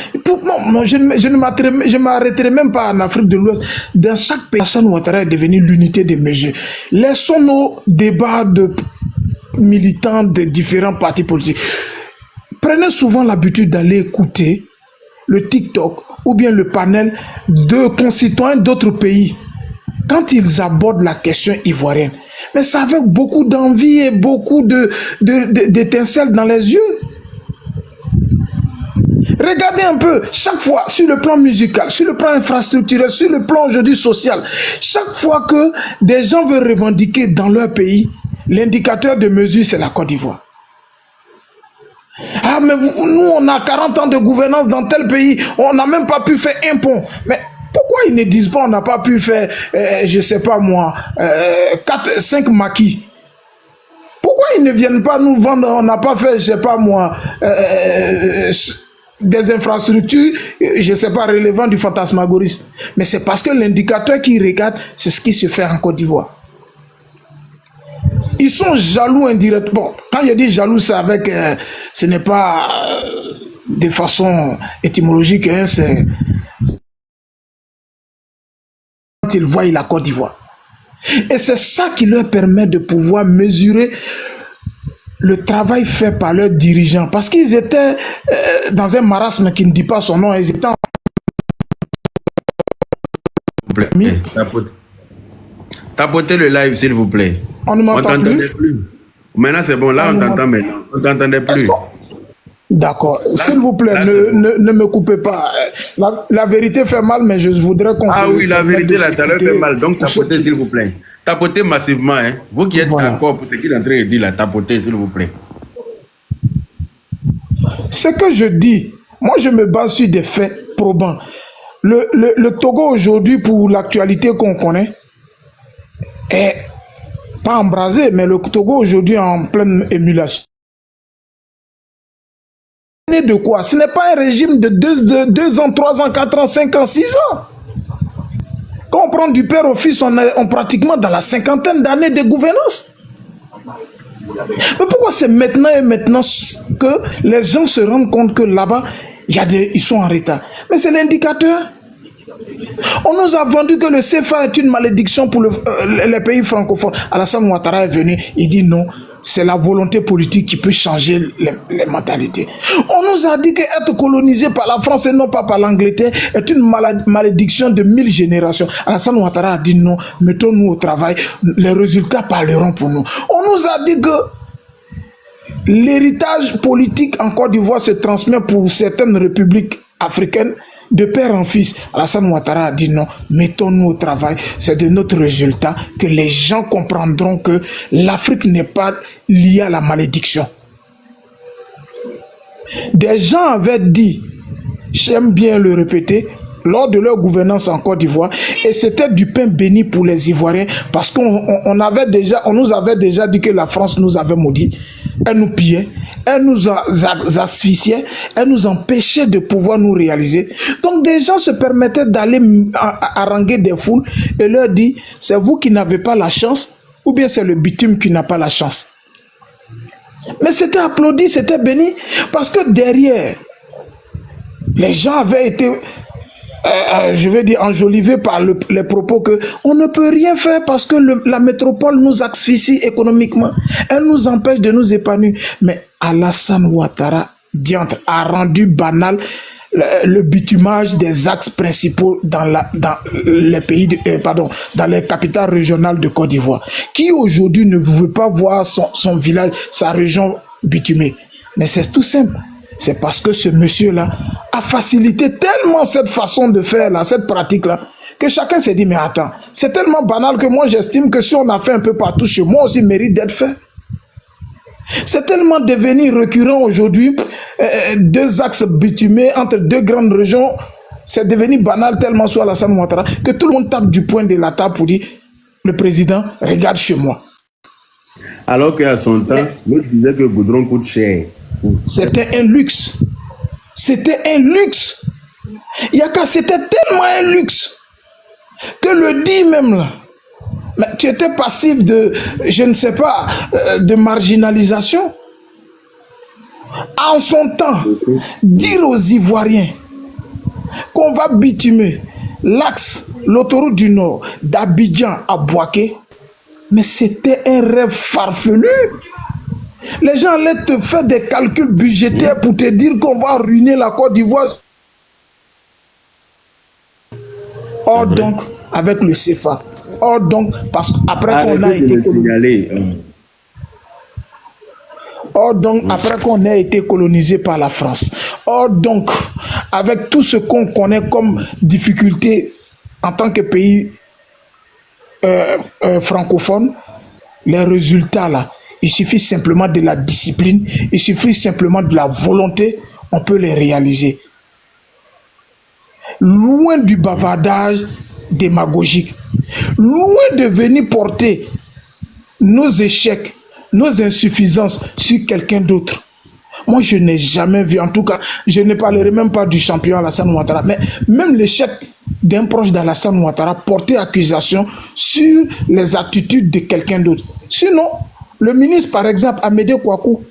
Non, je ne m'arrêterai même pas en Afrique de l'Ouest. Dans chaque pays, Alassane Ouattara est devenu l'unité de mesure. Laissons nos débats de militants de différents partis politiques. Prenez souvent l'habitude d'aller écouter le TikTok ou bien le panel de concitoyens d'autres pays quand ils abordent la question ivoirienne. Mais c'est avec beaucoup d'envie et beaucoup d'étincelles dans les yeux. Regardez un peu, chaque fois, sur le plan musical, sur le plan infrastructurel, sur le plan aujourd'hui social, chaque fois que des gens veulent revendiquer dans leur pays, l'indicateur de mesure, c'est la Côte d'Ivoire. Ah, mais nous, on a 40 ans de gouvernance dans tel pays, on n'a même pas pu faire un pont. Mais pourquoi ils ne disent pas on n'a pas pu faire, je ne sais pas moi, 5 maquis? Pourquoi ils ne viennent pas nous vendre, on n'a pas fait, je ne sais pas moi, des infrastructures, je ne sais pas, relevant du fantasmagorisme? Mais c'est parce que l'indicateur qu'ils regardent, c'est ce qui se fait en Côte d'Ivoire. Ils sont jaloux indirectement. Bon, quand je dis jaloux, c'est avec, ce n'est pas de façon étymologique, hein, c'est quand ils voient la Côte d'Ivoire. Et c'est ça qui leur permet de pouvoir mesurer le travail fait par leurs dirigeants. Parce qu'ils étaient dans un marasme qui ne dit pas son nom. Ils étaient Tapotez le live, s'il vous plaît. On ne m'entend plus. Maintenant, c'est bon. Là, on t'entend maintenant. On ne t'entendait plus. D'accord. S'il vous plaît, ne me coupez pas. La vérité fait mal, mais je voudrais qu'on Ah oui, la vérité, la talent fait mal. Donc, tapotez, s'il vous plaît. Tapotez massivement. Hein. Vous qui êtes d'accord pour ce qu'il est en train de dire, là, tapotez, s'il vous plaît. Ce que je dis, moi, je me base sur des faits probants. Le Togo aujourd'hui, pour l'actualité qu'on connaît, est pas embrasé, mais le Togo aujourd'hui est en pleine émulation. De quoi? Ce n'est pas un régime de 2 ans, 3 ans, 4 ans, 5 ans, 6 ans. Quand on prend du père au fils, on est pratiquement dans la cinquantaine d'années de gouvernance. Mais pourquoi c'est maintenant et maintenant que les gens se rendent compte que là-bas, ils sont en retard? Mais c'est l'indicateur. On nous a vendu que le CFA est une malédiction pour les pays francophones. Alassane Ouattara est venu, il dit non, c'est la volonté politique qui peut changer les mentalités. On nous a dit qu'être colonisé par la France et non pas par l'Angleterre est une malédiction de 1000 générations. Alassane Ouattara a dit non, mettons-nous au travail, les résultats parleront pour nous. On nous a dit que l'héritage politique en Côte d'Ivoire se transmet pour certaines républiques africaines de père en fils. Alassane Ouattara a dit non, mettons-nous au travail. C'est de notre résultat que les gens comprendront que l'Afrique n'est pas liée à la malédiction. Des gens avaient dit, j'aime bien le répéter, lors de leur gouvernance en Côte d'Ivoire, et c'était du pain béni pour les Ivoiriens, parce qu'on nous avait déjà dit que la France nous avait maudit. elle nous pillait, elle nous asphyxiait, elle nous empêchait de pouvoir nous réaliser. Donc des gens se permettaient d'aller haranguer des foules et leur dire, c'est vous qui n'avez pas la chance, ou bien c'est le bitume qui n'a pas la chance. Mais c'était applaudi, c'était béni, parce que derrière, les gens avaient été, je vais dire, enjolivés par les propos que on ne peut rien faire parce que la métropole nous asphyxie économiquement. Elle nous empêche de nous épanouir. Mais Alassane Ouattara, diantre, a rendu banal le bitumage des axes principaux dans les pays, dans les capitales régionales de Côte d'Ivoire. Qui aujourd'hui ne veut pas voir son village, sa région bitumée? Mais c'est tout simple. C'est parce que ce monsieur-là a facilité tellement cette façon de faire, là, cette pratique-là, que chacun s'est dit, mais attends, c'est tellement banal que moi j'estime que si on a fait un peu partout chez moi aussi, mérite d'être fait. C'est tellement devenu récurrent aujourd'hui, deux axes bitumés entre deux grandes régions, c'est devenu banal tellement sur Alassane Ouattara que tout le monde tape du poing de la table pour dire, le président, regarde chez moi. Alors qu'à son temps, l'autre disait que le goudron coûte cher. C'était un luxe. C'était un luxe. Yaka, c'était tellement un luxe que le dit même là, mais tu étais passif de, je ne sais pas, de marginalisation. En son temps, dire aux Ivoiriens qu'on va bitumer l'axe, l'autoroute du Nord, d'Abidjan à Bouaké, mais c'était un rêve farfelu. Les gens allaient te faire des calculs budgétaires pour te dire qu'on va ruiner la Côte d'Ivoire. Or donc, avec le CFA. Or donc, parce qu'après qu'on a été colonisé. Or donc, après qu'on ait été colonisé par la France. Or donc, avec tout ce qu'on connaît comme difficulté en tant que pays francophone, les résultats là, il suffit simplement de la discipline, il suffit simplement de la volonté, on peut les réaliser. Loin du bavardage démagogique, loin de venir porter nos échecs, nos insuffisances sur quelqu'un d'autre. Moi, je n'ai jamais vu, en tout cas, je ne parlerai même pas du champion Alassane Ouattara, mais même l'échec d'un proche d'Alassane Ouattara porter accusation sur les attitudes de quelqu'un d'autre. Sinon, le ministre, par exemple, Amédée Kouakou,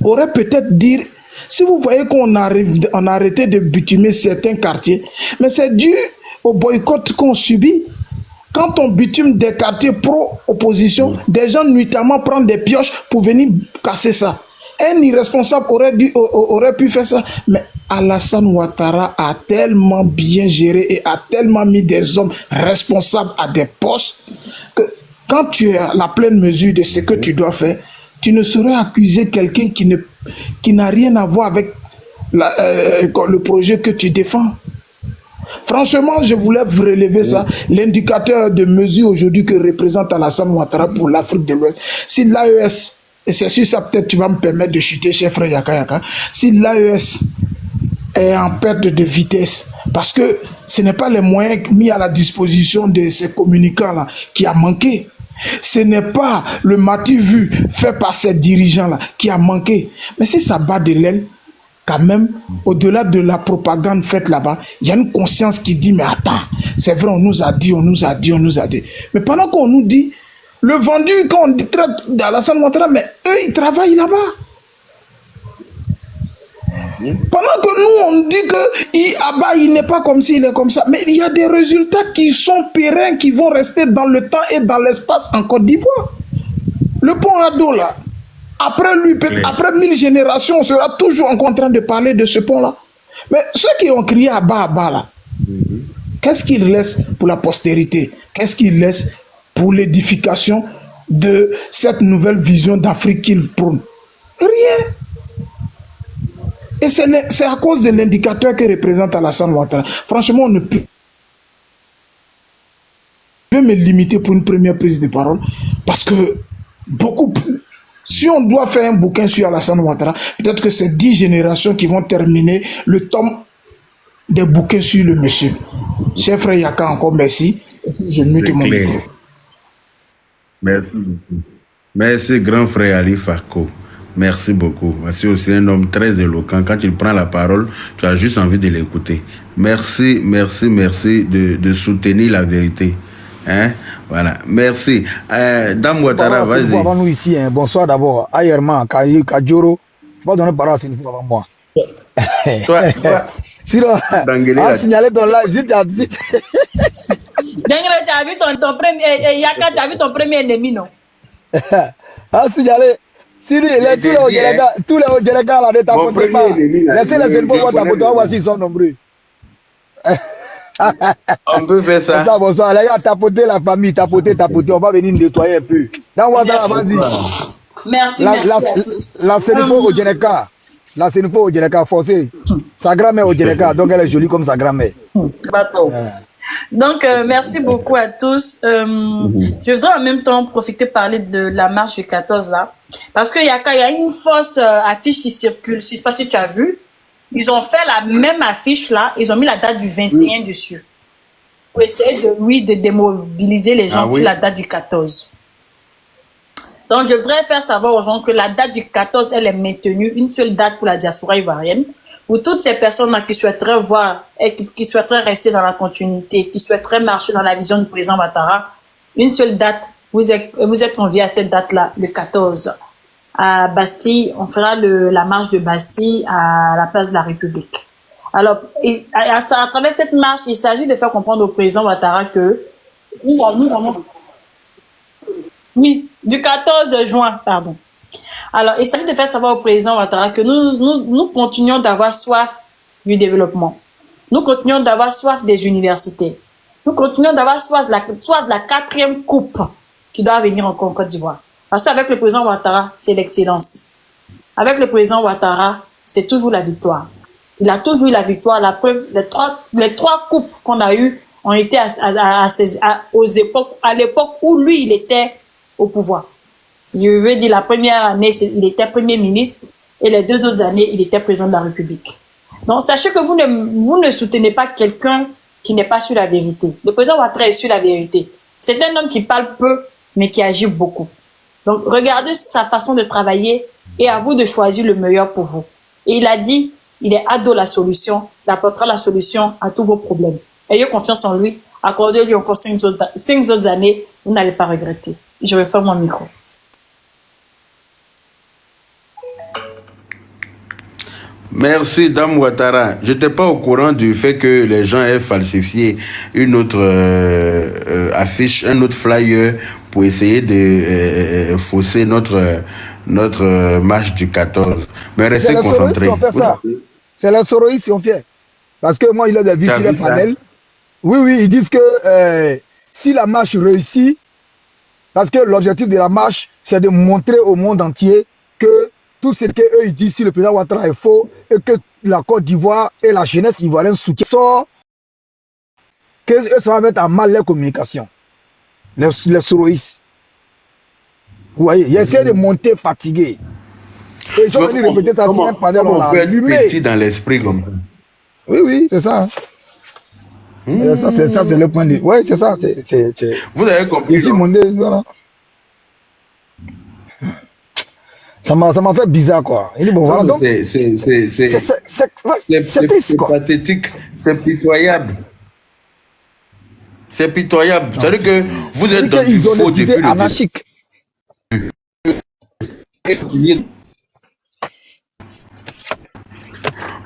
aurait peut-être dit, si vous voyez qu'on a arrêté de bitumer certains quartiers, mais c'est dû au boycott qu'on subit. Quand on bitume des quartiers pro-opposition, des gens nuitamment prennent des pioches pour venir casser ça. Un irresponsable aurait pu faire ça. Mais Alassane Ouattara a tellement bien géré et a tellement mis des hommes responsables à des postes que quand tu as la pleine mesure de ce que tu dois faire, tu ne saurais accuser quelqu'un qui n'a rien à voir avec le projet que tu défends. Franchement, je voulais relever ça, l'indicateur de mesure aujourd'hui que représente Alassane Ouattara pour l'Afrique de l'Ouest. Si l'AES, et c'est sur ça peut-être tu vas me permettre de chuter, cher frère Yaka, si l'AES est en perte de vitesse, parce que ce n'est pas les moyens mis à la disposition de ces communicants-là qui a manqué. Ce n'est pas le mati vu fait par ces dirigeants-là qui a manqué. Mais si ça bat de l'aile, quand même, au-delà de la propagande faite là-bas, il y a une conscience qui dit, mais attends, c'est vrai, on nous a dit. Mais pendant qu'on nous dit, le vendu, quand on traite d'Alassane Ouattara, mais eux, ils travaillent là-bas. Pendant que nous, on dit que il n'est pas comme ci, il est comme ça. Mais il y a des résultats qui sont pérennes, qui vont rester dans le temps et dans l'espace en Côte d'Ivoire. Le pont Ado, là, après 1000 générations, on sera toujours en train de parler de ce pont-là. Mais ceux qui ont crié à bas, là, qu'est-ce qu'ils laissent pour la postérité? Qu'est-ce qu'ils laissent pour l'édification de cette nouvelle vision d'Afrique qu'ils prônent? Rien. Et c'est à cause de l'indicateur que représente Alassane Ouattara. Franchement, on ne peut me limiter pour une première prise de parole parce que beaucoup plus. Si on doit faire un bouquin sur Alassane Ouattara, peut-être que c'est 10 générations qui vont terminer le tome des bouquins sur le monsieur. Cher frère Yaka, encore merci. Je mute mon micro. Merci beaucoup. Merci, grand frère Ali Farko. Merci beaucoup. C'est aussi un homme très éloquent. Quand il prend la parole, tu as juste envie de l'écouter. Merci, merci, merci de soutenir la vérité. Hein? Voilà, merci. Dame Ouattara, vas-y. Avant nous ici, hein. Bonsoir d'abord. Ailleurs, Kajoro, faut pas donner parole à Sénifou avant moi. Toi, Sinon, à signaler ton live, si tu as dit. Dengele, tu as vu ton premier, Yaka, tu as vu ton premier ennemi, non? À signaler. Si lui, tous les Odjeleka là, ne tapotent pas. Laissez les Sénifou voir tapoter, on va voir s'ils sont nombreux. On peut faire ça. Bonsoir, bonsoir. Les gars, tapoter la famille, tapoter. On va venir nettoyer un peu. Dans Ouattara, vas-y. Merci, merci à tous. La Sénifou Odjeleka. La Sénifou Odjeleka, forcé. Sa grand-mère Odjeleka, donc elle est jolie comme sa grand-mère. Bateau. Donc, merci beaucoup à tous. Je voudrais en même temps profiter de parler de la marche du 14 là. Parce qu'il y a une fausse affiche qui circule. Je ne sais pas si tu as vu. Ils ont fait la même affiche là. Ils ont mis la date du 21 dessus. Pour essayer de démobiliser les gens sur la date du 14. Donc, je voudrais faire savoir aux gens que la date du 14, elle est maintenue. Une seule date pour la diaspora ivoirienne. Pour toutes ces personnes-là qui souhaiteraient voir et qui souhaiteraient rester dans la continuité, qui souhaiteraient marcher dans la vision du président Ouattara, une seule date, vous êtes conviés à cette date-là, le 14. À Bastille, on fera la marche de Bastille à la place de la République. Alors, à travers cette marche, il s'agit de faire comprendre au président Ouattara que nous avons... Oui, du 14 juin, pardon. Alors, il s'agit de faire savoir au président Ouattara que nous continuons d'avoir soif du développement. Nous continuons d'avoir soif des universités. Nous continuons d'avoir soif de la 4e coupe qui doit venir en Côte d'Ivoire. Parce qu'avec le président Ouattara, c'est l'excellence. Avec le président Ouattara, c'est toujours la victoire. Il a toujours eu la victoire. La preuve, les trois coupes qu'on a eues ont été à l'époque où lui, il était au pouvoir. Je veux dire, la première année, il était premier ministre et les 2 autres années, il était président de la République. Donc, sachez que vous ne soutenez pas quelqu'un qui n'est pas sur la vérité. Le président Ouattara est sur la vérité. C'est un homme qui parle peu, mais qui agit beaucoup. Donc, regardez sa façon de travailler et à vous de choisir le meilleur pour vous. Et il a dit, il est ado la solution, il apportera la solution à tous vos problèmes. Ayez confiance en lui, accordez-lui encore 5 autres années, vous n'allez pas regretter. Je vais faire mon micro. Merci, Dame Ouattara. Je n'étais pas au courant du fait que les gens aient falsifié une autre affiche, un autre flyer pour essayer de fausser notre marche du 14. Mais restez concentrés. C'est les soroïstes qui ont fait. Parce que moi, il a des vues sur les panels. Oui, ils disent que si la marche réussit, parce que l'objectif de la marche, c'est de montrer au monde entier que tout ce qu'eux ils disent si le président Ouattara est faux et que la Côte d'Ivoire et la jeunesse ivoirienne soutiennent, sort que ça va mettre en mal les communications. Les soroïstes. Vous voyez, ils essaient de monter fatigués. Et ils sont venus répéter ça sur un panel. On peut être petit dans l'esprit comme ça. Oui, c'est ça. Ça, c'est le point de vue. Oui, c'est ça. Vous avez compris. Ici, voilà. Ça m'a fait bizarre, quoi. Il dit, bon, voilà, donc. C'est pathétique. C'est pitoyable. C'est pitoyable. C'est-à-dire que vous êtes dans du faux depuis le anarchique.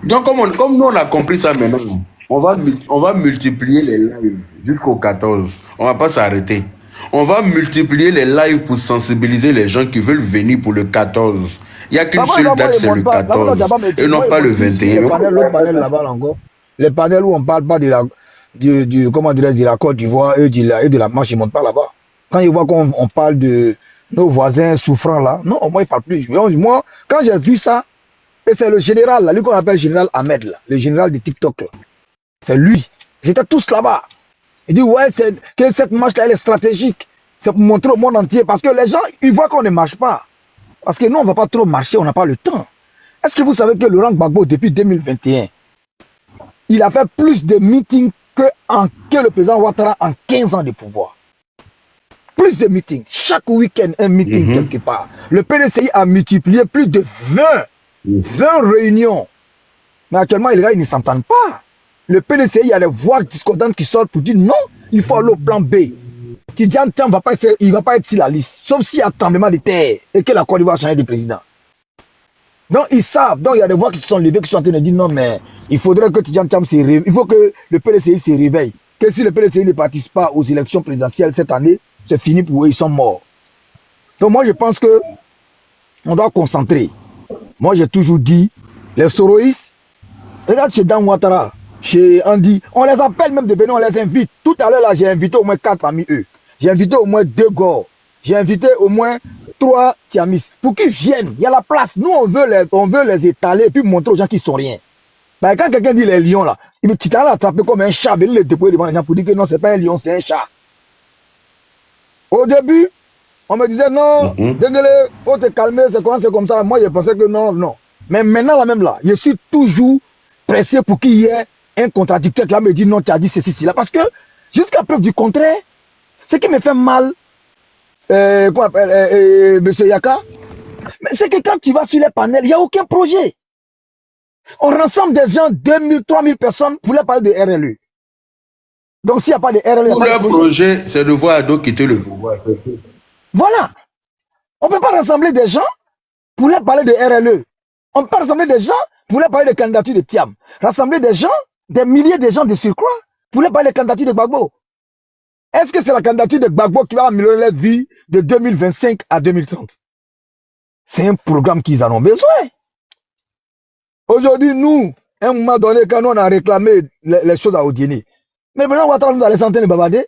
Donc, comme nous, on a compris ça maintenant, on va multiplier les lives jusqu'au 14. On va pas s'arrêter. On va multiplier les lives pour sensibiliser les gens qui veulent venir pour le 14. Il n'y a qu'une seule date, c'est le 14. Et non pas le 21. L'autre panel là-bas encore. Les panels où on ne parle pas de la Côte d'Ivoire et de la marche, ils ne montent pas là-bas. Quand ils voient qu'on parle de nos voisins souffrants là, non, moi, ils ne parlent plus. Moi, quand j'ai vu ça, et c'est le général, là, lui qu'on appelle général Ahmed, là, le général de TikTok, là. C'est lui. Ils étaient tous là-bas. Il dit, ouais, que cette marche-là, elle est stratégique. C'est pour montrer au monde entier. Parce que les gens, ils voient qu'on ne marche pas. Parce que nous, on ne va pas trop marcher, on n'a pas le temps. Est-ce que vous savez que Laurent Gbagbo, depuis 2021, il a fait plus de meetings que le président Ouattara en 15 ans de pouvoir. plus de meetings. Chaque week-end, un meeting quelque part. Le PDCI a multiplié plus de 20 réunions. Mais actuellement, les gars, ils ne s'entendent pas. Le PDCI, il y a des voix discordantes qui sortent pour dire non, il faut aller au plan B. Tidiane Thiam il ne va pas être sur la liste, sauf s'il y a tremblement de terre et que la Côte d'Ivoire change de président. Donc, ils savent. Donc, il y a des voix qui se sont levées, qui sont en train de dire non, mais il faudrait que Tidiane Thiam se réveille. Il faut que le PDCI se réveille. Que si le PDCI ne participe pas aux élections présidentielles cette année, c'est fini pour eux, ils sont morts. Donc, moi, je pense que on doit concentrer. Moi, j'ai toujours dit, les Soroïs, regarde chez Dan Ouattara, chez Andy, on les appelle même de Bénin, on les invite. Tout à l'heure, là, j'ai invité au moins 4 parmi eux. J'ai invité au moins 2 Gors. J'ai invité au moins 3 Tiamis. Pour qu'ils viennent, il y a la place. Nous, on veut les étaler et puis montrer aux gens qu'ils sont rien. Ben, quand quelqu'un dit les lions, là, tu t'as attrapé comme un chat, venir les déployer devant les gens pour dire que non, c'est pas un lion, c'est un chat. Au début, on me disait non, désolé, faut te calmer, c'est comme ça. Moi, je pensais que non, non. Mais maintenant, là même là, je suis toujours pressé pour qu'il y ait un contradicteur qui va me dire non, tu as dit ceci, cela. Parce que, jusqu'à preuve du contraire, ce qui me fait mal, M. Yaka, c'est que quand tu vas sur les panels, il n'y a aucun projet. On rassemble des gens, 2000, 3000 personnes pour leur parler de RLE. Donc s'il n'y a pas de RLE... Tout leur projet, c'est de voir d'autres quitter le pouvoir. Voilà. On ne peut pas rassembler des gens pour leur parler de RLE. On ne peut pas rassembler des gens pour leur parler de candidature de Thiam. Rassembler des gens, des milliers de gens de surcroît, pour leur parler de candidature de Gbagbo. Est-ce que c'est la candidature de Gbagbo qui va améliorer leur vie de 2025 à 2030? C'est un programme qu'ils en ont besoin. Aujourd'hui, nous, à un moment donné, quand on a réclamé les choses à Odiéné, mais maintenant, on va attendre dans les centaines de bavarder.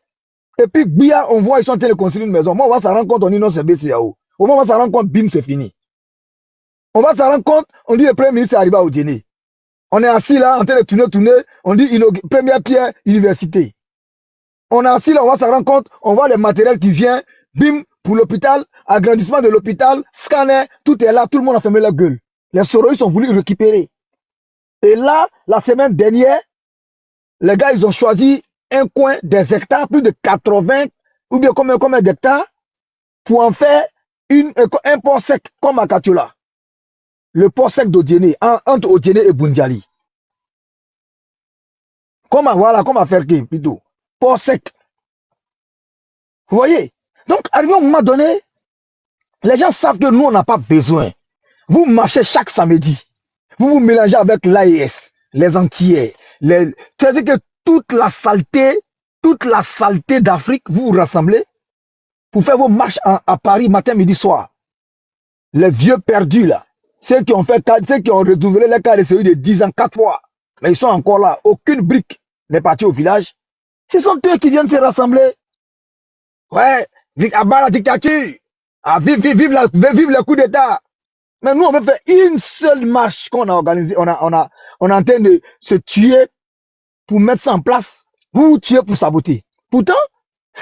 Et puis, Bia, on voit, ils sont en train de construire une maison. Moi, on va s'en rendre compte, on dit non, c'est BCAO. Au moment où on va s'en rendre compte, bim, c'est fini. On va s'en rendre compte, on dit le premier ministre est arrivé à Odiéné. On est assis là, en train de tourner, on dit première pierre, université. On est assis là, on va s'en rendre compte, on voit les matériels qui viennent, bim, pour l'hôpital, agrandissement de l'hôpital, scanner, tout est là, tout le monde a fermé la gueule. Les Soroïs ont voulu récupérer. Et là, la semaine dernière, les gars, ils ont choisi un coin des hectares, plus de 80, ou bien combien d'hectares, pour en faire un port sec, comme à Katiola. Le port sec d'Odiéné, entre Odiéné et Bundiali. Comment faire qui, plutôt? Port sec. Vous voyez? Donc, arrivé au moment donné, les gens savent que nous, on n'a pas besoin. Vous marchez chaque samedi. Vous vous mélangez avec l'AES, les Antillais. C'est-à-dire que toute la saleté d'Afrique, vous vous rassemblez pour faire vos marches à Paris matin, midi, soir. Les vieux perdus, là. Ceux qui ont renouvelé les cas de celui de 10 ans 4 fois. Mais ils sont encore là. Aucune brique n'est partie au village. Ce sont eux qui viennent se rassembler. Ouais, à bas la dictature. Vive le coup d'État. Mais nous, on veut faire une seule marche qu'on a organisée. On est en train de se tuer pour mettre ça en place. Vous tuez pour saboter. Pourtant,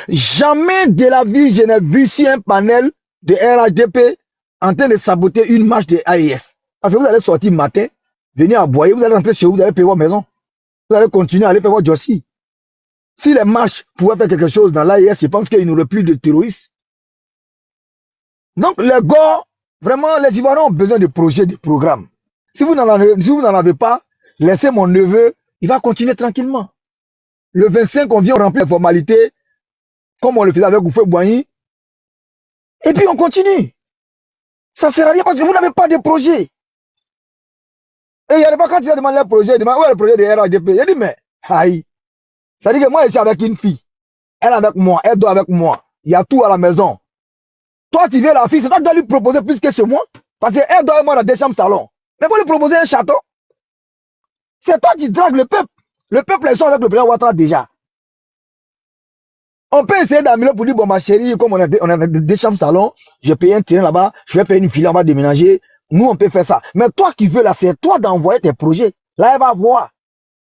jamais de la vie, je n'ai vu sur un panel de RHDP en train de saboter une marche de AES. Parce que vous allez sortir matin, venir à Boyer, vous allez rentrer chez vous, vous allez payer votre maison. Vous allez continuer à aller faire votre jossi. Si les marches pouvaient faire quelque chose dans l'AES, je pense qu'il n'y aurait plus de terroristes. Donc, les gars, vraiment, les Ivoiriens ont besoin de projets, de programmes. Si vous n'en avez pas, laissez mon neveu, il va continuer tranquillement. Le 25, on vient remplir les formalités, comme on le faisait avec Oufé Boigny. Et puis, on continue. Ça ne sert à rien parce que vous n'avez pas de projet. Et il n'y a pas quand tu as demandé le projet, il demande où est le projet de RADP. Il dit, mais, aïe. Ça dit que moi, je suis avec une fille. Elle est avec moi, elle dort avec moi. Il y a tout à la maison. Toi, tu viens la fille, c'est toi qui dois lui proposer plus que chez moi. Parce qu'elle dort avec moi dans 2 chambres salon. Mais vous lui proposer un château. C'est toi qui dragues le peuple. Le peuple, ils sont avec le président Ouattara déjà. On peut essayer d'amener pour dire, bon, ma chérie, comme on a 2 chambres salon, je paye un terrain là-bas, je vais faire une fille, on va déménager. Nous, on peut faire ça. Mais toi qui veux là, c'est toi d'envoyer tes projets. Là, elle va voir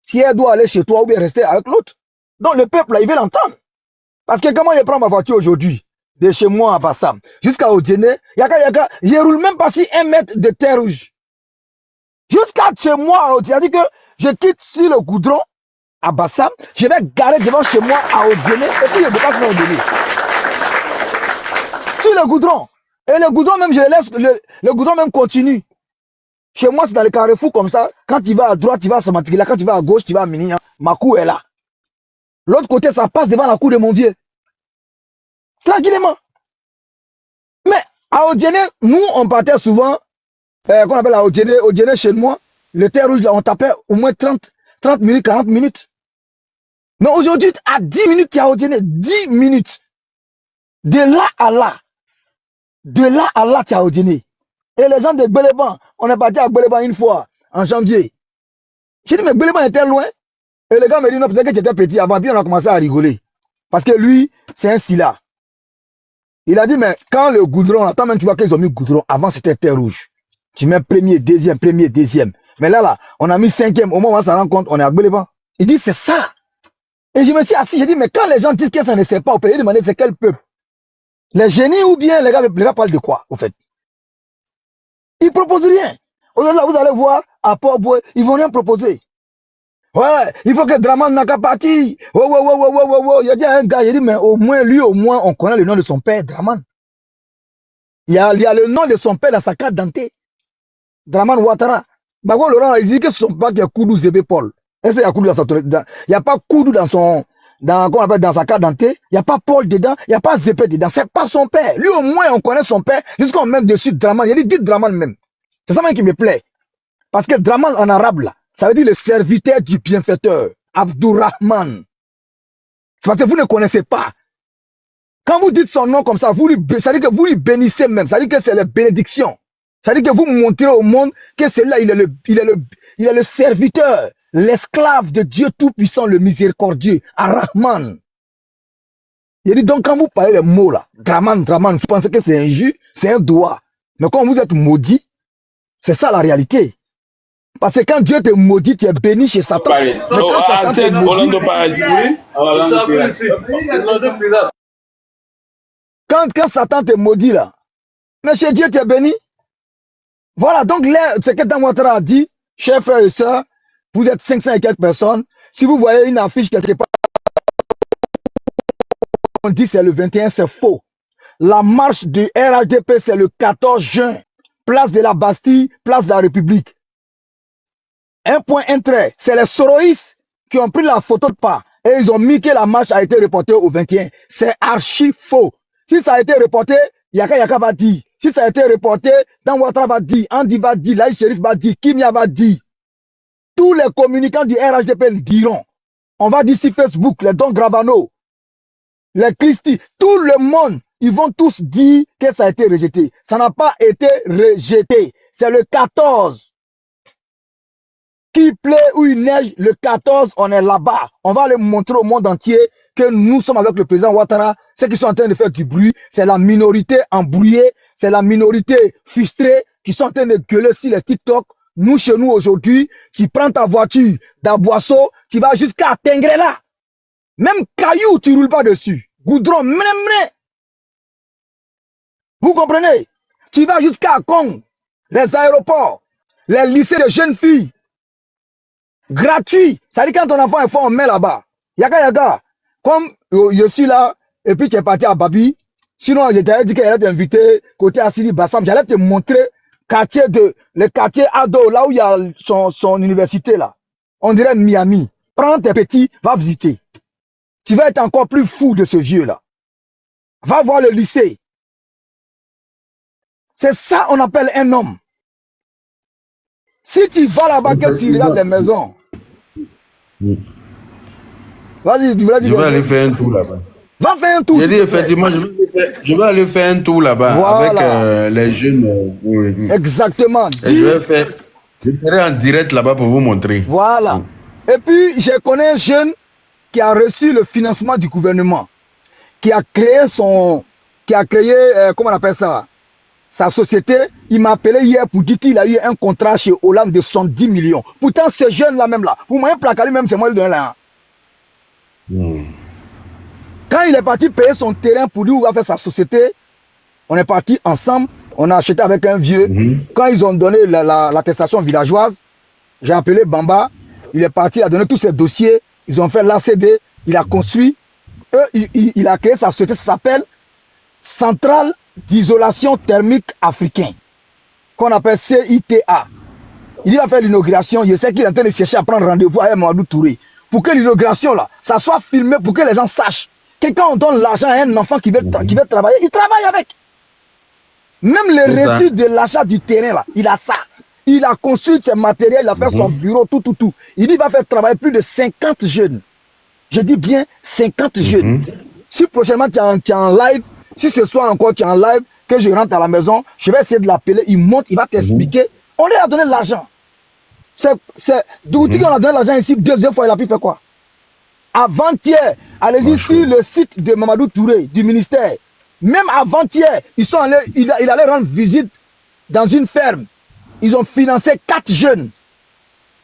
si elle doit aller chez toi ou bien rester avec l'autre. Donc, le peuple, là, il veut l'entendre. Parce que comment je prends ma voiture aujourd'hui, de chez moi à Bassam, jusqu'à Odiéné, je roule même pas si 1 mètre de terre rouge. Jusqu'à chez moi à Odiéné, c'est-à-dire que je quitte sur le goudron à Bassam, je vais garer devant chez moi à Odiéné, et puis je dépasse mon Odiéné. sur le goudron. Et le goudron même, je laisse, le goudron même continue. Chez moi, c'est dans le carrefour comme ça. Quand tu vas à droite, tu vas à Samatikila. Quand tu vas à gauche, tu vas à Minia. Ma cour est là. L'autre côté, ça passe devant la cour de mon vieux. Tranquillement. Mais à Odiene, nous, on partait souvent, qu'on appelle à Odiene chez moi, le terre rouge, là, on tapait au moins 30 minutes, 40 minutes. Mais aujourd'hui, à 10 minutes, tu es à Odiene, 10 minutes. De là à là, tu es à Odiene. Et les gens de Gbeleban, on est parti à Gbeleban une fois, en janvier. J'ai dit, mais Gbeleban était loin. Et le gars me dit, non, peut-être que j'étais petit avant, puis on a commencé à rigoler. Parce que lui, c'est un scylla. Il a dit, mais quand le goudron, attends même tu vois qu'ils ont mis goudron, avant c'était terre rouge. Tu mets premier, deuxième. Mais là, on a mis 5e. Au moment où on s'en rend compte, on est à Gbeleban. Il dit, c'est ça. Et je me suis assis, j'ai dit, mais quand les gens disent que ça ne sait pas, on peut demander c'est quel peuple. Les génies ou bien les gars parlent de quoi, au fait? Ils proposent rien. Aujourd'hui, là, vous allez voir, à Port-Boué, ils vont rien proposer. Ouais, il faut que Draman n'a qu'à partir. Ouais. Il y a dit à un gars, il a dit, mais au moins, on connaît le nom de son père, Draman. Il y a le nom de son père dans sa carte d'identité. Draman Ouattara. Bah, Laurent, il dit que son père qui a Koudou Zébé Paul. Est-ce qu'il y a Koudou il n'y a pas Koudou dans sa carte d'identité. Il n'y a pas Paul dedans. Il n'y a pas Zébé dedans. C'est pas son père. Lui, au moins, on connaît son père. Jusqu'on met dessus Draman. Il a dit, dites Draman même. C'est ça même qui me plaît. Parce que Draman en arabe, là, ça veut dire le serviteur du bienfaiteur. Abdourahman. C'est parce que vous ne connaissez pas. Quand vous dites son nom comme ça, ça veut dire que vous lui bénissez même. Ça veut dire que c'est la bénédiction. Ça veut dire que vous montrez au monde que celui-là, il est le serviteur, l'esclave de Dieu Tout-Puissant, le miséricordieux, Ar-Rahman. Il dit donc quand vous parlez les mots là, Draman, vous pensez que c'est un jus, c'est un doigt. Mais quand vous êtes maudit, c'est ça la réalité. Parce que quand Dieu te maudit, tu es béni chez Satan. Mais quand Satan te maudit, quand Satan te maudit là, mais chez Dieu tu es béni. Voilà, donc ce que Dan Ouattara a dit, chers frères et sœurs, vous êtes 500 et quelques personnes. Si vous voyez une affiche quelque part, on dit c'est le 21, c'est faux. La marche du RHDP, c'est le 14 juin. Place de la Bastille, place de la République. Un point, un trait. C'est les Soroïs qui ont pris la photo de pas. Et ils ont mis que la marche a été reportée au 21. C'est archi faux. Si ça a été reporté, Yaka va dire. Si ça a été reporté, Dan Ouattara va dire, Andy va dire, Laï Sherif va dire, Kimia va dire. Tous les communicants du RHDP diront. On va dire sur Facebook, les Don Gravano, les Christi, tout le monde, ils vont tous dire que ça a été rejeté. Ça n'a pas été rejeté. C'est le 14. Qu'il plaît ou il neige, le 14, on est là-bas. On va aller montrer au monde entier que nous sommes avec le président Ouattara. Ceux qui sont en train de faire du bruit, c'est la minorité embrouillée, c'est la minorité frustrée qui sont en train de gueuler sur les TikTok. Nous, chez nous, aujourd'hui, tu prends ta voiture d'Aboisseau, tu vas jusqu'à Tengrela. Même caillou, tu roules pas dessus. Goudron, mne. Vous comprenez? Tu vas jusqu'à Kong, les aéroports, les lycées de jeunes filles. Gratuit. Ça dit quand ton enfant est fort, on met là-bas. Yaga. Comme je suis là, et puis tu es parti à Babi, sinon je t'avais dit qu'elle allait t'inviter côté Assili Bassam, j'allais te montrer le quartier Ado, là où il y a son université là. On dirait Miami. Prends tes petits, va visiter. Tu vas être encore plus fou de ce vieux là. Va voir le lycée. C'est ça on appelle un homme. Si tu vas là-bas, que tu regardes les maisons. Vas-y, tu vas dire. Je vais aller faire un tour là-bas. Va faire un tour. J'ai dit effectivement, je vais aller faire un tour là-bas voilà. Avec les jeunes. Oui. Exactement. Et je serai en direct là-bas pour vous montrer. Voilà. Et puis, je connais un jeune qui a reçu le financement du gouvernement, qui a créé comment on appelle ça? Sa société, il m'a appelé hier pour dire qu'il a eu un contrat chez Hollande de 110 millions. Pourtant, ce jeune-là même là, vous m'avez plaqué même, c'est moi le donner là. Quand il est parti payer son terrain pour lui où il va faire sa société, on est parti ensemble, on a acheté avec un vieux. Quand ils ont donné l'attestation villageoise, j'ai appelé Bamba, il est parti, il a donné tous ses dossiers, ils ont fait l'ACD, il a construit, il a créé sa société, ça s'appelle Centrale d'isolation thermique africain, qu'on appelle CITA. Il va faire l'inauguration. Je sais qu'il est en train de chercher à prendre rendez-vous avec Mamadou Touré. Pour que l'inauguration, là, ça soit filmé pour que les gens sachent que quand on donne l'argent à un enfant qui veut travailler, il travaille avec. Même le reçu de l'achat du terrain, là, il a ça. Il a construit ses matériels, il a fait son bureau, tout. Il dit qu'il va faire travailler plus de 50 jeunes. Je dis bien 50 jeunes. Si prochainement tu es en live, si ce soir encore tu es en live, que je rentre à la maison, je vais essayer de l'appeler, il monte, il va t'expliquer. On lui a donné de l'argent. D'où qu'on a donné l'argent ici, deux fois, il a pu faire quoi? Avant-hier, allez-y sur le site de Mamadou Touré, du ministère. Même avant-hier, ils sont allés, il allait rendre visite dans une ferme. Ils ont financé 4 jeunes.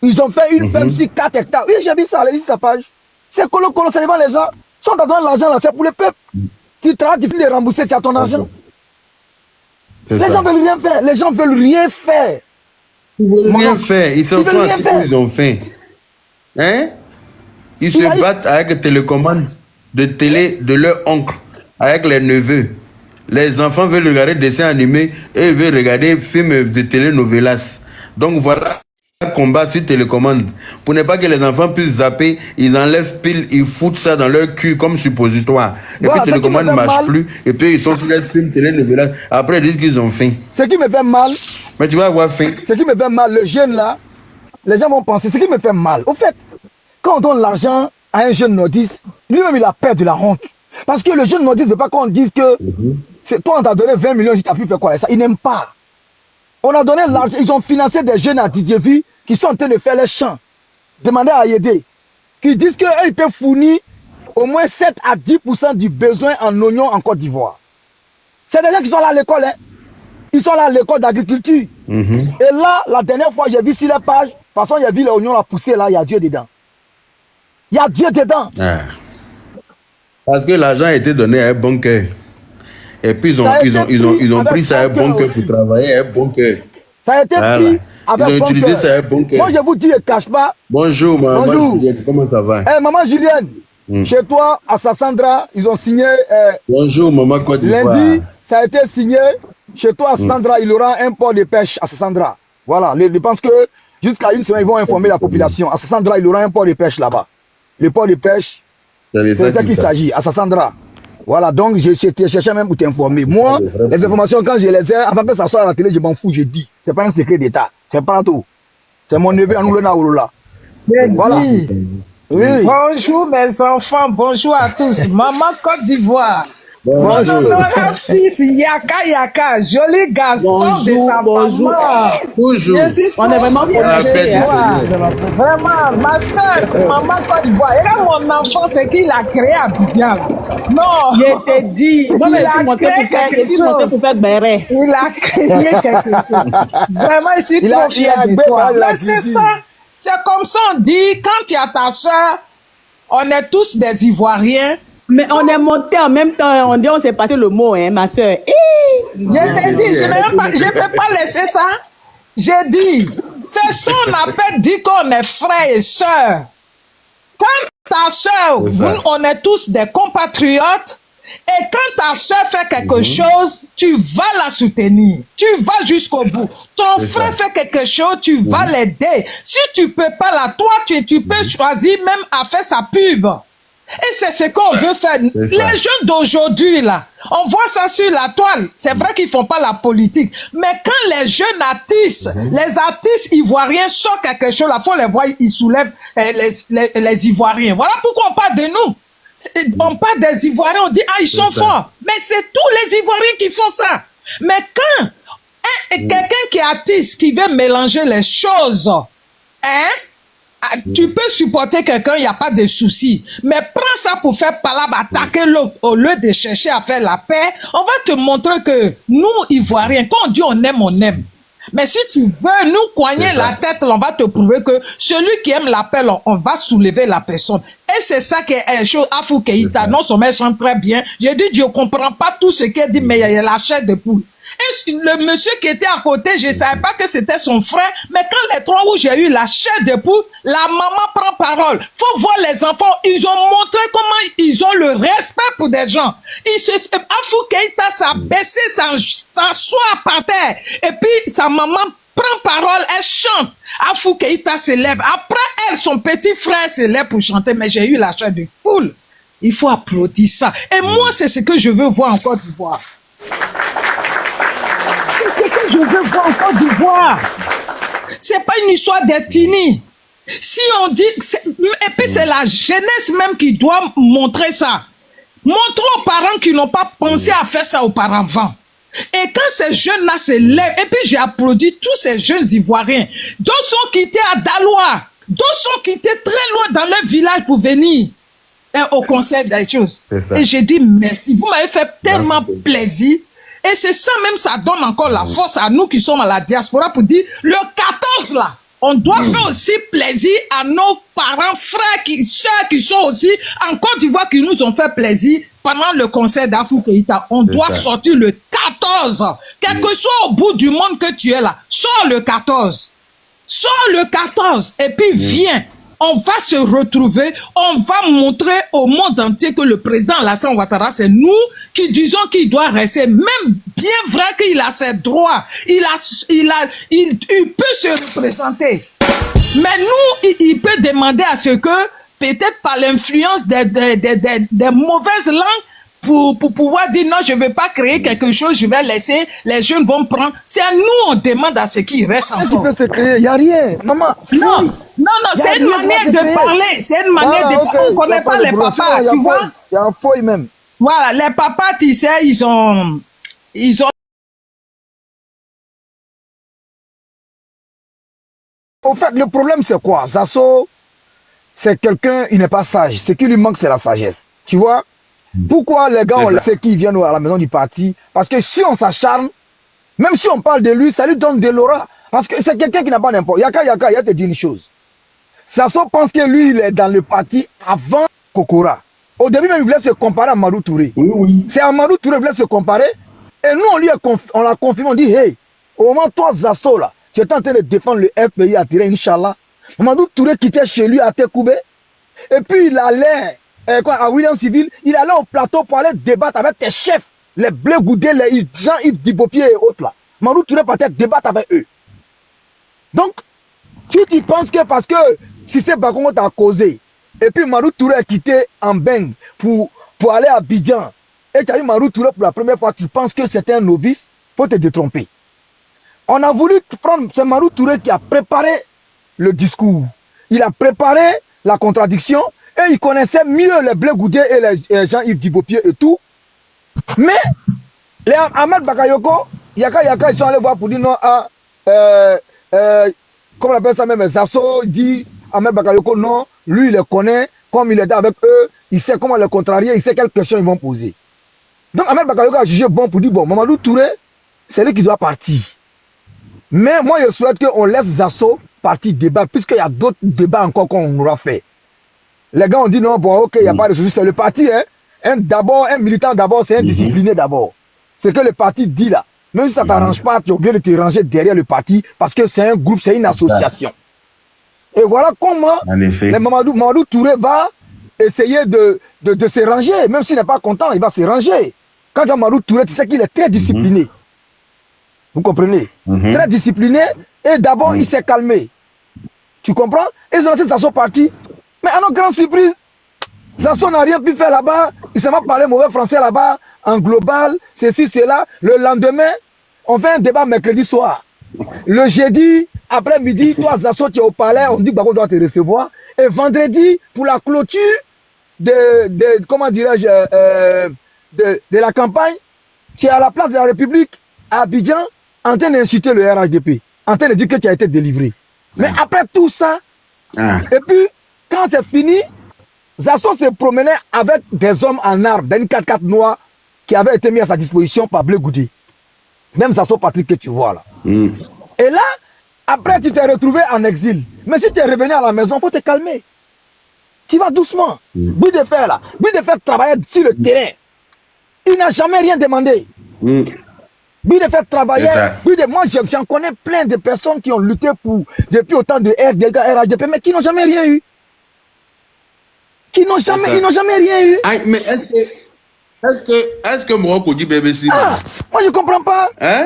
Ils ont fait une ferme sur 4 hectares. Oui, j'ai vu ça, allez-y sa page. C'est colo, ça dépend les gens. Si on t'a donné l'argent là, c'est pour le peuple. Tu travailles, tu finis de rembourser, tu as ton argent. Les gens veulent rien faire. Les gens veulent rien faire. Ils veulent rien faire. Ils sont ils ont faim. Hein? Ils se battent avec télécommande de télé de leur oncle, avec les neveux. Les enfants veulent regarder des dessins animés et ils veulent regarder films de télénovelas. Donc voilà un combat sur télécommande. Pour ne pas que les enfants puissent zapper, ils enlèvent pile, ils foutent ça dans leur cul comme suppositoire. Et puis télécommande ne marche plus. Et puis ils sont sur les films télénovelas. Après ils disent qu'ils ont faim. Ce qui me fait mal. Mais tu vas avoir faim. Ce qui me fait mal, le jeune là, les gens vont penser, ce qui me fait mal. Au fait, quand on donne l'argent à un jeune nordiste, lui-même il a peur de la honte. Parce que le jeune nordiste ne veut pas qu'on dise que toi on t'a donné 20 millions, si tu as pu faire quoi avec ça. Il n'aime pas. On a donné l'argent, ils ont financé des jeunes à Didier qui sont en train de faire les champs. Demandez à Yédé. Qui disent qu'ils peuvent fournir au moins 7 à 10% du besoin en oignons en Côte d'Ivoire. C'est des gens qui sont là à l'école. Hein. Ils sont là à l'école d'agriculture. Et là, la dernière fois, j'ai vu sur la page, de toute façon, il y a vu les oignons là pousser là, il y a Dieu dedans. Il y a Dieu dedans. Ah. Parce que l'argent a été donné à un bon cœur. Et puis ils ont pris ça à un bon cœur pour travailler à un bon cœur. Ça a été pris avec ils ont utilisé ça à un bon cœur. Moi, je vous dis, je ne cache pas. Bonjour, maman Julienne, comment ça va? Maman Julienne, chez toi, à Sassandra, ils ont signé. Bonjour, maman Côte d'Ivoire. Lundi, ça a été signé. Chez toi, à Sassandra, il y aura un port de pêche à Sassandra. Voilà, je pense que jusqu'à une semaine, ils vont informer la population. À Sassandra, il y aura un port de pêche là-bas. Le port de pêche, c'est de ça qu'il s'agit, à Sassandra. Voilà, donc je cherchais même pour t'informer. Moi, les informations, quand je les ai, avant que ça soit à la télé, je m'en fous, je dis. C'est pas un secret d'État, c'est pas tout. C'est mon neveu Anoulé Naouloula. Voilà. Oui. Bonjour mes enfants, bonjour à tous. Maman Côte d'Ivoire. Bonjour. Mon fils Yaka, joli garçon de sa maman. Bonjour. On est vraiment Vraiment, ma soeur, maman Côte d'Ivoire. Et là, mon enfant, c'est qu'il a créé Abidjan. Non. Je t'ai dit. Il a créé quelque chose. Il a créé quelque chose. Vraiment, je suis trop fier de toi. Mais c'est ça. C'est comme ça, on dit, quand tu as ta soeur, on est tous des Ivoiriens. Mais on est monté en même temps, on s'est passé le mot, hein, ma soeur. Je t'ai dit, je ne peux pas laisser ça. J'ai dit, c'est ça on appelle dire qu'on est frères et sœurs. Quand ta soeur, on est tous des compatriotes, et quand ta soeur fait quelque chose, tu vas la soutenir. Tu vas jusqu'au bout. Ton frère fait quelque chose, tu vas l'aider. Si tu peux pas là, toi, tu peux choisir même à faire sa pub. Et c'est ce qu'on veut faire. Les jeunes d'aujourd'hui, là, on voit ça sur la toile. C'est vrai qu'ils font pas la politique. Mais quand les jeunes artistes, les artistes ivoiriens sortent quelque chose, là, faut les voir, ils soulèvent les Ivoiriens. Voilà pourquoi on parle de nous. On parle des Ivoiriens, on dit, ah, ils sont forts. Mais c'est tous les Ivoiriens qui font ça. Mais quand quelqu'un qui est artiste, qui veut mélanger les choses, hein, tu peux supporter quelqu'un, il n'y a pas de souci. Mais prends ça pour faire palabre, attaquer l'autre. Au lieu de chercher à faire la paix, on va te montrer que nous, Ivoiriens, quand on dit on aime, on aime. Mais si tu veux nous coigner la tête, on va te prouver que celui qui aime la paix, on va soulever la personne. Et c'est ça qui est un chose. Afou Keïta, non, son mec chante très bien. J'ai dit, je ne comprends pas tout ce qu'elle dit, mais il y a la chair de poule. Et le monsieur qui était à côté, je ne savais pas que c'était son frère, mais quand les trois où j'ai eu la chair de poule, la maman prend parole. Faut voir les enfants, ils ont montré comment ils ont le respect pour des gens. Afou Keïta s'est baissé, s'assoit par terre, et puis sa maman prend parole, elle chante. Afou Keïta se lève. Après elle, son petit frère se lève pour chanter, mais j'ai eu la chair de poule. Il faut applaudir ça. Et moi, c'est ce que je veux voir en Côte d'Ivoire. C'est ce que je veux voir en Côte d'Ivoire. C'est pas une histoire d'ethnie. Si on dit... Et puis c'est la jeunesse même qui doit montrer ça. Montrons aux parents qui n'ont pas pensé à faire ça auparavant. Et quand ces jeunes-là se lèvent, et puis j'ai applaudi tous ces jeunes Ivoiriens, d'autres sont quittés à Daloa, d'autres sont quittés très loin dans leur village pour venir au concert des choses. Et j'ai dit merci, vous m'avez fait tellement plaisir. Et c'est ça même, ça donne encore la force à nous qui sommes à la diaspora pour dire, le 14 là, on doit faire aussi plaisir à nos parents, frères, sœurs qui sont aussi en Côte d'Ivoire qui nous ont fait plaisir pendant le concert d'Afou Keïta. On doit sortir le 14. Quel que soit au bout du monde que tu es là, sors le 14. Sors le 14 et puis viens. On va se retrouver, on va montrer au monde entier que le président Alassane Ouattara, c'est nous qui disons qu'il doit rester, même bien vrai qu'il a ses droits, il peut se représenter. Mais nous, il peut demander à ce que, peut-être par l'influence des mauvaises langues, pour pouvoir dire non, je ne vais pas créer quelque chose, je vais laisser, les jeunes vont prendre. C'est à nous, on demande à ce qui reste encore. Qui peut se créer? Il n'y a rien. Maman. Non, c'est une manière de parler. C'est une manière de parler. On ne connaît pas les papas, tu vois. Il y a un feuille même. Voilà, les papas, tu sais, ils ont... Au fait, le problème, c'est quoi? Zasso, c'est quelqu'un, il n'est pas sage. Ce qui lui manque, c'est la sagesse. Tu vois? Pourquoi les gars, on laisse qu'ils viennent à la maison du parti? Parce que si on s'acharne, même si on parle de lui, ça lui donne de l'aura. Parce que c'est quelqu'un qui n'a pas n'importe. Yaka, il va te dire une chose. Sasso pense que lui, il est dans le parti avant Kokora. Au début, même, il voulait se comparer à Madou Touré. Oui. C'est à Madou Touré qu'il voulait se comparer. Et nous, on l'a confirmé, on dit, hey, au moment toi, Zasso, là, tu étais en train de défendre le FPI à tirer, Inch'Allah. Madou Touré quittait chez lui à Tekoubé. Et puis, il allait... à William Civil, il allait au plateau pour aller débattre avec tes chefs, les Blé Goudé, les Jean-Yves Dibopier et autres là. Marou Touré partait débattre avec eux. Donc, tu penses que parce que si c'est Bakongo t'a causé, et puis Marou Touré a quitté Ambeng pour aller à Abidjan, et tu as eu Marou Touré pour la première fois, tu penses que c'était un novice, faut te détromper. On a voulu prendre, c'est Marou Touré qui a préparé le discours. Il a préparé la contradiction. Et ils connaissaient mieux les Blé Goudé et les Jean-Yves Dibopier et tout. Mais, les Ahmed Bakayoko, Yaka, ils sont allés voir pour dire non à, comment on appelle ça même, Zasso dit, Ahmed Bakayoko, non, lui il les connaît, comme il est avec eux, il sait comment les contrarier, il sait quelles questions ils vont poser. Donc Ahmed Bakayoko a jugé bon pour dire, bon, Mamadou Touré, c'est lui qui doit partir. Mais moi je souhaite qu'on laisse Zasso partir débattre, puisqu'il y a d'autres débats encore qu'on aura fait. Les gars ont dit non, bon, ok, il n'y a pas de souci, c'est le parti, hein. D'abord, un militant d'abord, c'est un discipliné d'abord. C'est que le parti dit là. Même si ça ne t'arrange pas, tu es obligé de te ranger derrière le parti parce que c'est un groupe, c'est une association. Et voilà comment Mamadou Touré va essayer de se ranger. Même s'il n'est pas content, il va se ranger. Quand tu as Mamadou Touré, tu sais qu'il est très discipliné. Vous comprenez? Très discipliné. Et d'abord, il s'est calmé. Tu comprends? Et ils ont laissé Zasso partir. Mais à notre grande surprise, Zasso n'a rien pu faire là-bas. Il s'est pas parlé mauvais français là-bas, en global, ceci, cela. Le lendemain, on fait un débat mercredi soir. Le jeudi, après-midi, toi, Zasso, tu es au palais, on dit que Bako doit te recevoir. Et vendredi, pour la clôture comment dirais-je, de la campagne, tu es à la place de la République, à Abidjan, en train d'inciter le RHDP, en train de dire que tu as été délivré. Mais après tout ça, et puis, quand c'est fini, Zasso se promenait avec des hommes en armes, d'un 4x4 noir qui avait été mis à sa disposition par Blé Goudé. Même Zasso Patrick que tu vois là. Et là, après tu t'es retrouvé en exil. Mais si tu es revenu à la maison, il faut te calmer. Tu vas doucement. Bout de fer là. Bout de fer travaillait sur le terrain. Il n'a jamais rien demandé. But de faire travailler, Exact. moi j'en connais plein de personnes qui ont lutté depuis autant de RDG, RHDP, mais qui n'ont jamais rien eu. Ils n'ont jamais rien eu. Ah, mais est-ce que Morocco dit BBC? Ah, moi je comprends pas. Hein?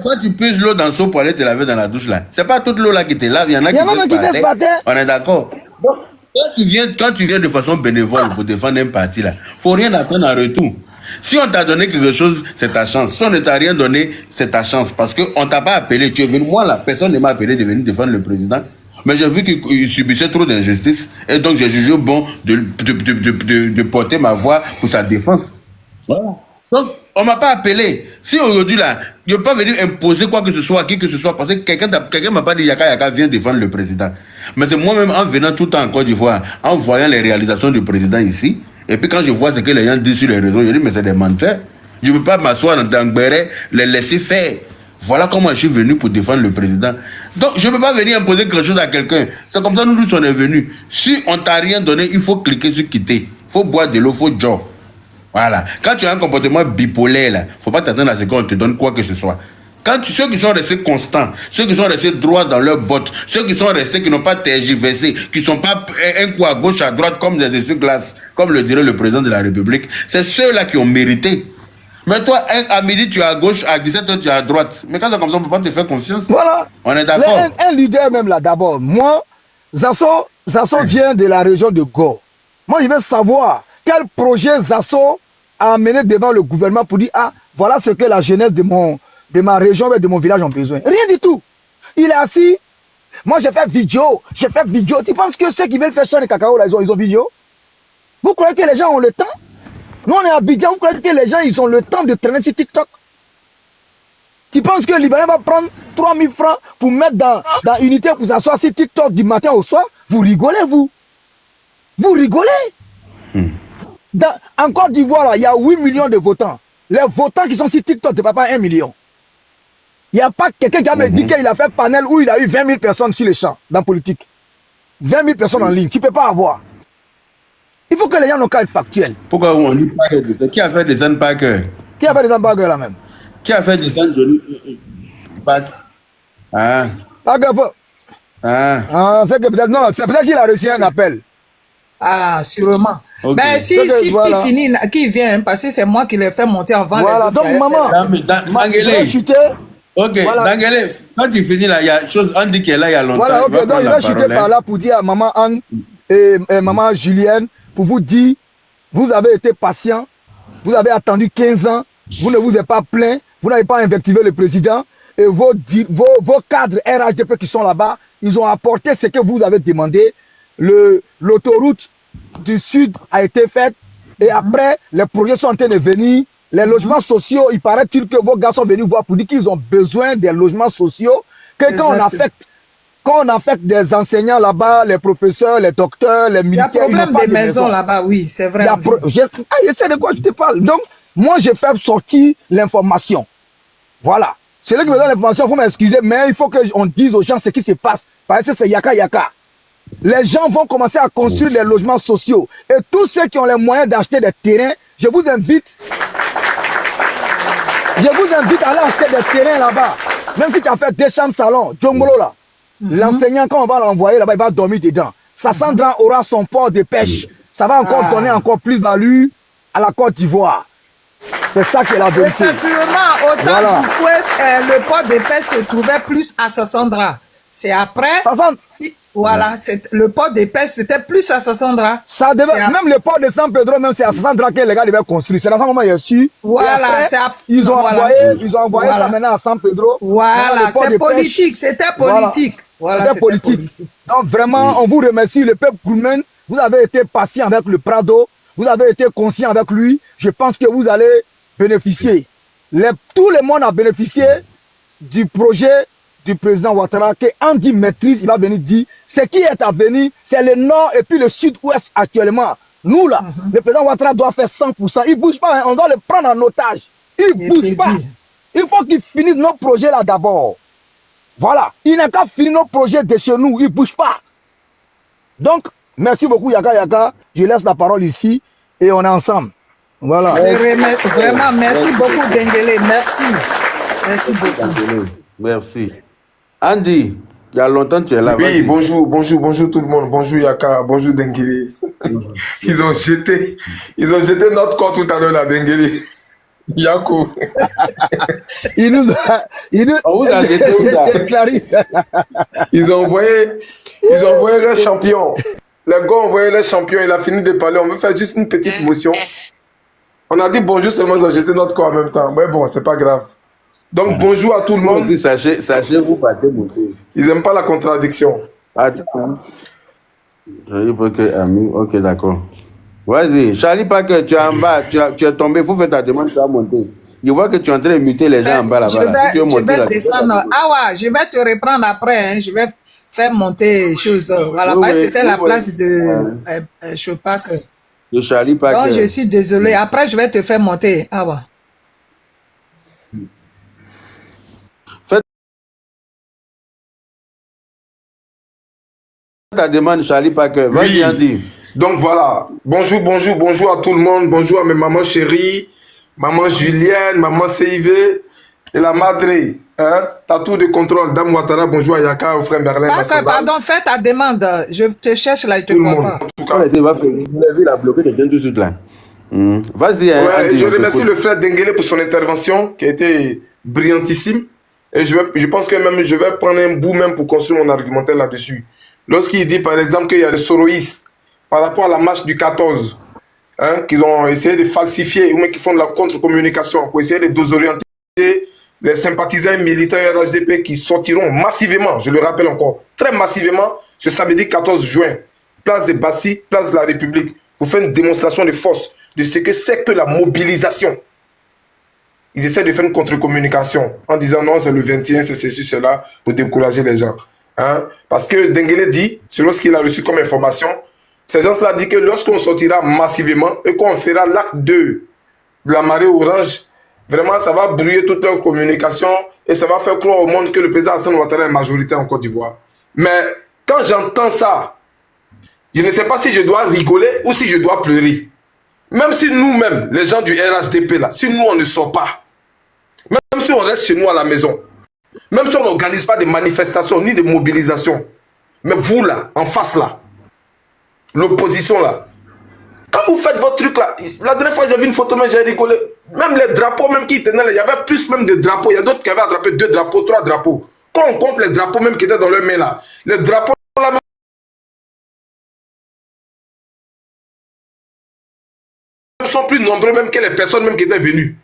Quand tu puises l'eau dans le seau pour aller te laver dans la douche là, c'est pas toute l'eau là qui te lave, il y en a qui se battent. On est d'accord. Donc, quand tu viens de façon bénévole pour défendre un parti là, faut rien attendre en retour. Si on t'a donné quelque chose, c'est ta chance. Si on ne t'a rien donné, c'est ta chance. Parce qu'on t'a pas appelé. Tu es venu, moi là, personne ne m'a appelé de venir défendre le président. Mais j'ai vu qu'il subissait trop d'injustice. Et donc j'ai jugé bon de porter ma voix pour sa défense. Voilà. Donc, on ne m'a pas appelé. Si aujourd'hui, là, je ne peux pas venir imposer quoi que ce soit à qui que ce soit, parce que quelqu'un ne m'a pas dit Yaka Yaka vient défendre le président. Mais c'est moi-même, en venant tout le temps en Côte d'Ivoire, en voyant les réalisations du président ici, et puis quand je vois ce que les gens disent sur les réseaux, je dis, mais c'est des menteurs. Je ne peux pas m'asseoir dans Béret, les laisser faire. Voilà comment je suis venu pour défendre le président. Donc, je ne peux pas venir imposer quelque chose à quelqu'un. C'est comme ça que nous on est venus. Si on ne t'a rien donné, il faut cliquer sur quitter. Il faut boire de l'eau, il faut job. Voilà. Quand tu as un comportement bipolaire, il ne faut pas t'attendre à ce qu'on te donne quoi que ce soit. Ceux qui sont restés constants, ceux qui sont restés droits dans leurs bottes, ceux qui sont restés, qui n'ont pas tergiversé, qui ne sont pas un coup à gauche, à droite, comme des essuie-glaces, comme le dirait le président de la République, c'est ceux-là qui ont mérité. Mais toi, à midi, tu es à gauche, à 17h, tu es à droite. Mais quand c'est comme ça, on ne peut pas te faire confiance. Voilà. On est d'accord. Un leader même là, d'abord. Moi, Zasso vient de la région de Go. Moi, je veux savoir quel projet Zasso a amené devant le gouvernement pour dire, ah, voilà ce que la jeunesse de ma région et de mon village ont besoin. Rien du tout. Il est assis. Moi, j'ai fait vidéo. Tu penses que ceux qui veulent faire chaîne cacao, là, ils ont vidéo? Vous croyez que les gens ont le temps? Nous, on est à Abidjan, vous croyez que les gens, ils ont le temps de traîner sur TikTok? Tu penses que le Libanais va prendre 3000 francs pour mettre dans unité pour s'asseoir sur TikTok du matin au soir? Vous rigolez, vous? Vous rigolez? En Côte d'Ivoire, il y a 8 millions de votants. Les votants qui sont sur TikTok, c'est pas 1 million. Il n'y a pas quelqu'un qui a me dit qu'il a fait panel où il a eu 20 000 personnes sur les champs, dans la politique. 20 000 personnes en ligne, tu ne peux pas avoir. Il faut que les gens n'ont qu'à être factuels. Pourquoi on dit pas que qui a fait des Sandpackers? Qui a fait des hamburgers là même? Qui a fait des Sandjohnny? Ah. C'est que peut-être, non, c'est peut-être qu'il a reçu un appel. Ah, sûrement. Okay. Ben, si voilà. Qui vient, parce que c'est moi qui l'ai fait monter avant. Voilà, donc maman, je vais chuter. Ok, voilà. Dangele, quand tu finis là, il y a chose, on dit qu'elle est là il y a longtemps. Voilà, ok, donc je vais chuter par là pour dire à maman Anne et maman Julienne, pour vous dire, vous avez été patient, vous avez attendu 15 ans, vous ne vous êtes pas plaint, vous n'avez pas invectivé le président, et vos cadres RHDP qui sont là-bas, ils ont apporté ce que vous avez demandé. L'autoroute du Sud a été faite, et après, les projets sont en train de venir. Les logements sociaux, il paraît-il que vos gars sont venus voir pour dire qu'ils ont besoin des logements sociaux, que quand on affecte des enseignants là-bas, les professeurs, les docteurs, les militaires... Il y a problème des maisons là-bas, oui, c'est vrai. Je sais de quoi je te parle. Donc, moi, j'ai fait sortir l'information. Voilà. C'est là qui me donne l'information, il faut m'excuser, mais il faut qu'on dise aux gens ce qui se passe. Parce que c'est Yaka Yaka. Les gens vont commencer à construire des logements sociaux. Et tous ceux qui ont les moyens d'acheter des terrains, je vous invite à aller acheter des terrains là-bas. Même si tu as fait 2 chambres salon, Djongolo là. L'enseignant, quand on va l'envoyer là-bas, il va dormir dedans. Sassandra aura son port de pêche. Ça va encore donner encore plus de value à la Côte d'Ivoire. C'est ça qui est la vérité. Effectivement, autant du fouet, le port de pêche se trouvait plus à Sassandra. C'est après... Voilà, le port de pêche, c'était plus à Sassandra. Même le port de San Pedro, même c'est à Sassandra que les gars devaient construire. C'est dans ce moment il y a su. Voilà, ils ont envoyé ça maintenant à San Pedro. Voilà, c'est politique, c'était politique. Voilà, c'était politique. Donc vraiment, on vous remercie, le peuple gourmand. Vous avez été patient avec le Prado. Vous avez été conscient avec lui. Je pense que vous allez bénéficier. Tout le monde a bénéficié du projet du président Ouattara, que Andy maîtrise, il va venir dire, ce qui est à venir, c'est le nord et puis le sud-ouest actuellement. Nous là, le président Ouattara doit faire 100%. Il ne bouge pas, hein, on doit le prendre en otage. Il ne bouge pas. Il faut qu'il finisse nos projets là d'abord. Voilà. Il n'a qu'à finir nos projets de chez nous, il ne bouge pas. Donc, merci beaucoup Yaka Yaka. Je laisse la parole ici et on est ensemble. Voilà. Vraiment, merci beaucoup, Dengele. Merci. Merci beaucoup. Merci. Andy, il y a longtemps que tu es là. Oui, bonjour tout le monde. Bonjour Yaka, bonjour Dengele. Ils ont jeté notre corps tout à l'heure là, Dengele. Yako. On vous a jeté où ça? Ils ont envoyé leur champion. Les gars ont envoyé leur champion, il a fini de parler. On veut faire juste une petite motion. On a dit bonjour seulement, ils ont jeté notre corps en même temps. Mais bon, c'est pas grave. Donc bonjour à tout le monde. Sachez, vous battez monter. Ils n'aiment pas la contradiction. Attends. Ok, d'accord. Vas-y, Charlie Parker, tu es en bas, tu es tombé, il faut faire ta demande, tu vas monter. Je vois que tu es en train de muter les gens en bas là-bas. Je vais descendre. Ah ouais, je vais te reprendre après. Hein. Je vais faire monter les choses. Voilà, c'était la place de Chopak. De Charlie Parker. Donc je suis désolé. Après, je vais te faire monter. Ah ouais. Fais ta demande, Charlie Parker. Vas-y, Andy. Donc voilà, bonjour à tout le monde, bonjour à mes mamans chéries, maman Julienne, maman CIV et la madre, hein, la tour de contrôle, Dame Ouattara, bonjour à Yaka, au frère Merlin. Pardon, fais ta demande, je te cherche là, je te vois pas. En tout cas, vous avez vu la bloquer quelqu'un tout de suite là. Vas-y. Ouais, je remercie le frère Dengele pour son intervention qui a été brillantissime et je pense que même je vais prendre un bout même pour construire mon argumentaire là-dessus. Lorsqu'il dit par exemple qu'il y a des soroïstes par rapport à la marche du 14, hein, qu'ils ont essayé de falsifier ou même qui font de la contre-communication pour essayer de désorienter les sympathisants militants RHDP qui sortiront massivement, je le rappelle encore, très massivement, ce samedi 14 juin, place de Bastille, place de la République, pour faire une démonstration de force de ce que c'est que la mobilisation. Ils essaient de faire une contre-communication en disant non, c'est le 21, c'est ceci, cela, pour décourager les gens. Hein? Parce que Dengele dit, selon ce qu'il a reçu comme information, ces gens-là disent que lorsqu'on sortira massivement et qu'on fera l'acte 2 de la marée orange, vraiment ça va brouiller toute leur communication et ça va faire croire au monde que le président Alassane Ouattara est majoritaire en Côte d'Ivoire. Mais quand j'entends ça, je ne sais pas si je dois rigoler ou si je dois pleurer. Même si nous-mêmes, les gens du RHDP là, si nous on ne sort pas, même si on reste chez nous à la maison, même si on n'organise pas de manifestations ni de mobilisations, mais vous là, en face là, l'opposition là, quand vous faites votre truc là, la dernière fois j'ai vu une photo, mais j'ai rigolé, même les drapeaux même qui tenaient là, il y avait plus même de drapeaux, il y a d'autres qui avaient attrapé 2 drapeaux, 3 drapeaux. Quand on compte les drapeaux même qui étaient dans leurs mains là, les drapeaux là même sont plus nombreux même que les personnes même qui étaient venues.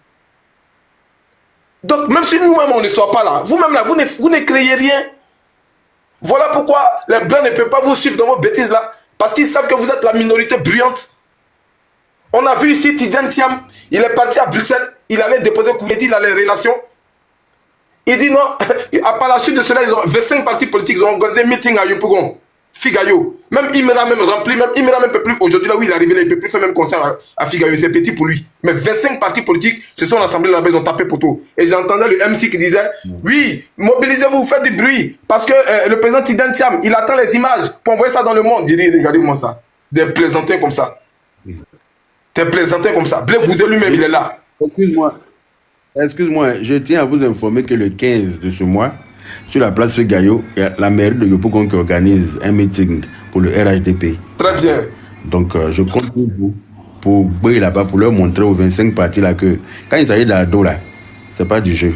Donc même si nous-mêmes on ne sort pas là, vous-même là, vous ne créez rien. Voilà pourquoi les blancs ne peuvent pas vous suivre dans vos bêtises là. Parce qu'ils savent que vous êtes la minorité bruyante. On a vu ici Tidjane Thiam, il est parti à Bruxelles, il allait déposer courrier, il a les relations. Il dit non, par la suite de cela, ils ont 25 partis politiques, ils ont organisé un meeting à Yopougon, Figayo. Même Imera même rempli, même Imera même peut plus, aujourd'hui là où il est arrivé, là, il peut plus faire même concert à Figayo, c'est petit pour lui. Mais 25 partis politiques se sont rassemblés là-bas, ils ont tapé poteau. Et j'entendais le MC qui disait, oui, mobilisez-vous, faites du bruit, parce que le président Tidjane Thiam, il attend les images pour envoyer ça dans le monde. J'ai dit, regardez-moi ça, des plaisantins comme ça. Des plaisantins comme ça. Blé Goudé lui-même, il est là. Excuse-moi, je tiens à vous informer que le 15 de ce mois, sur la place Gaillot, il y a la mairie de Yopougon qui organise un meeting pour le RHDP. Très bien. Donc, je compte sur vous pour briller là-bas, pour leur montrer aux 25 partis là que quand il s'agit de la dos là, c'est pas du jeu.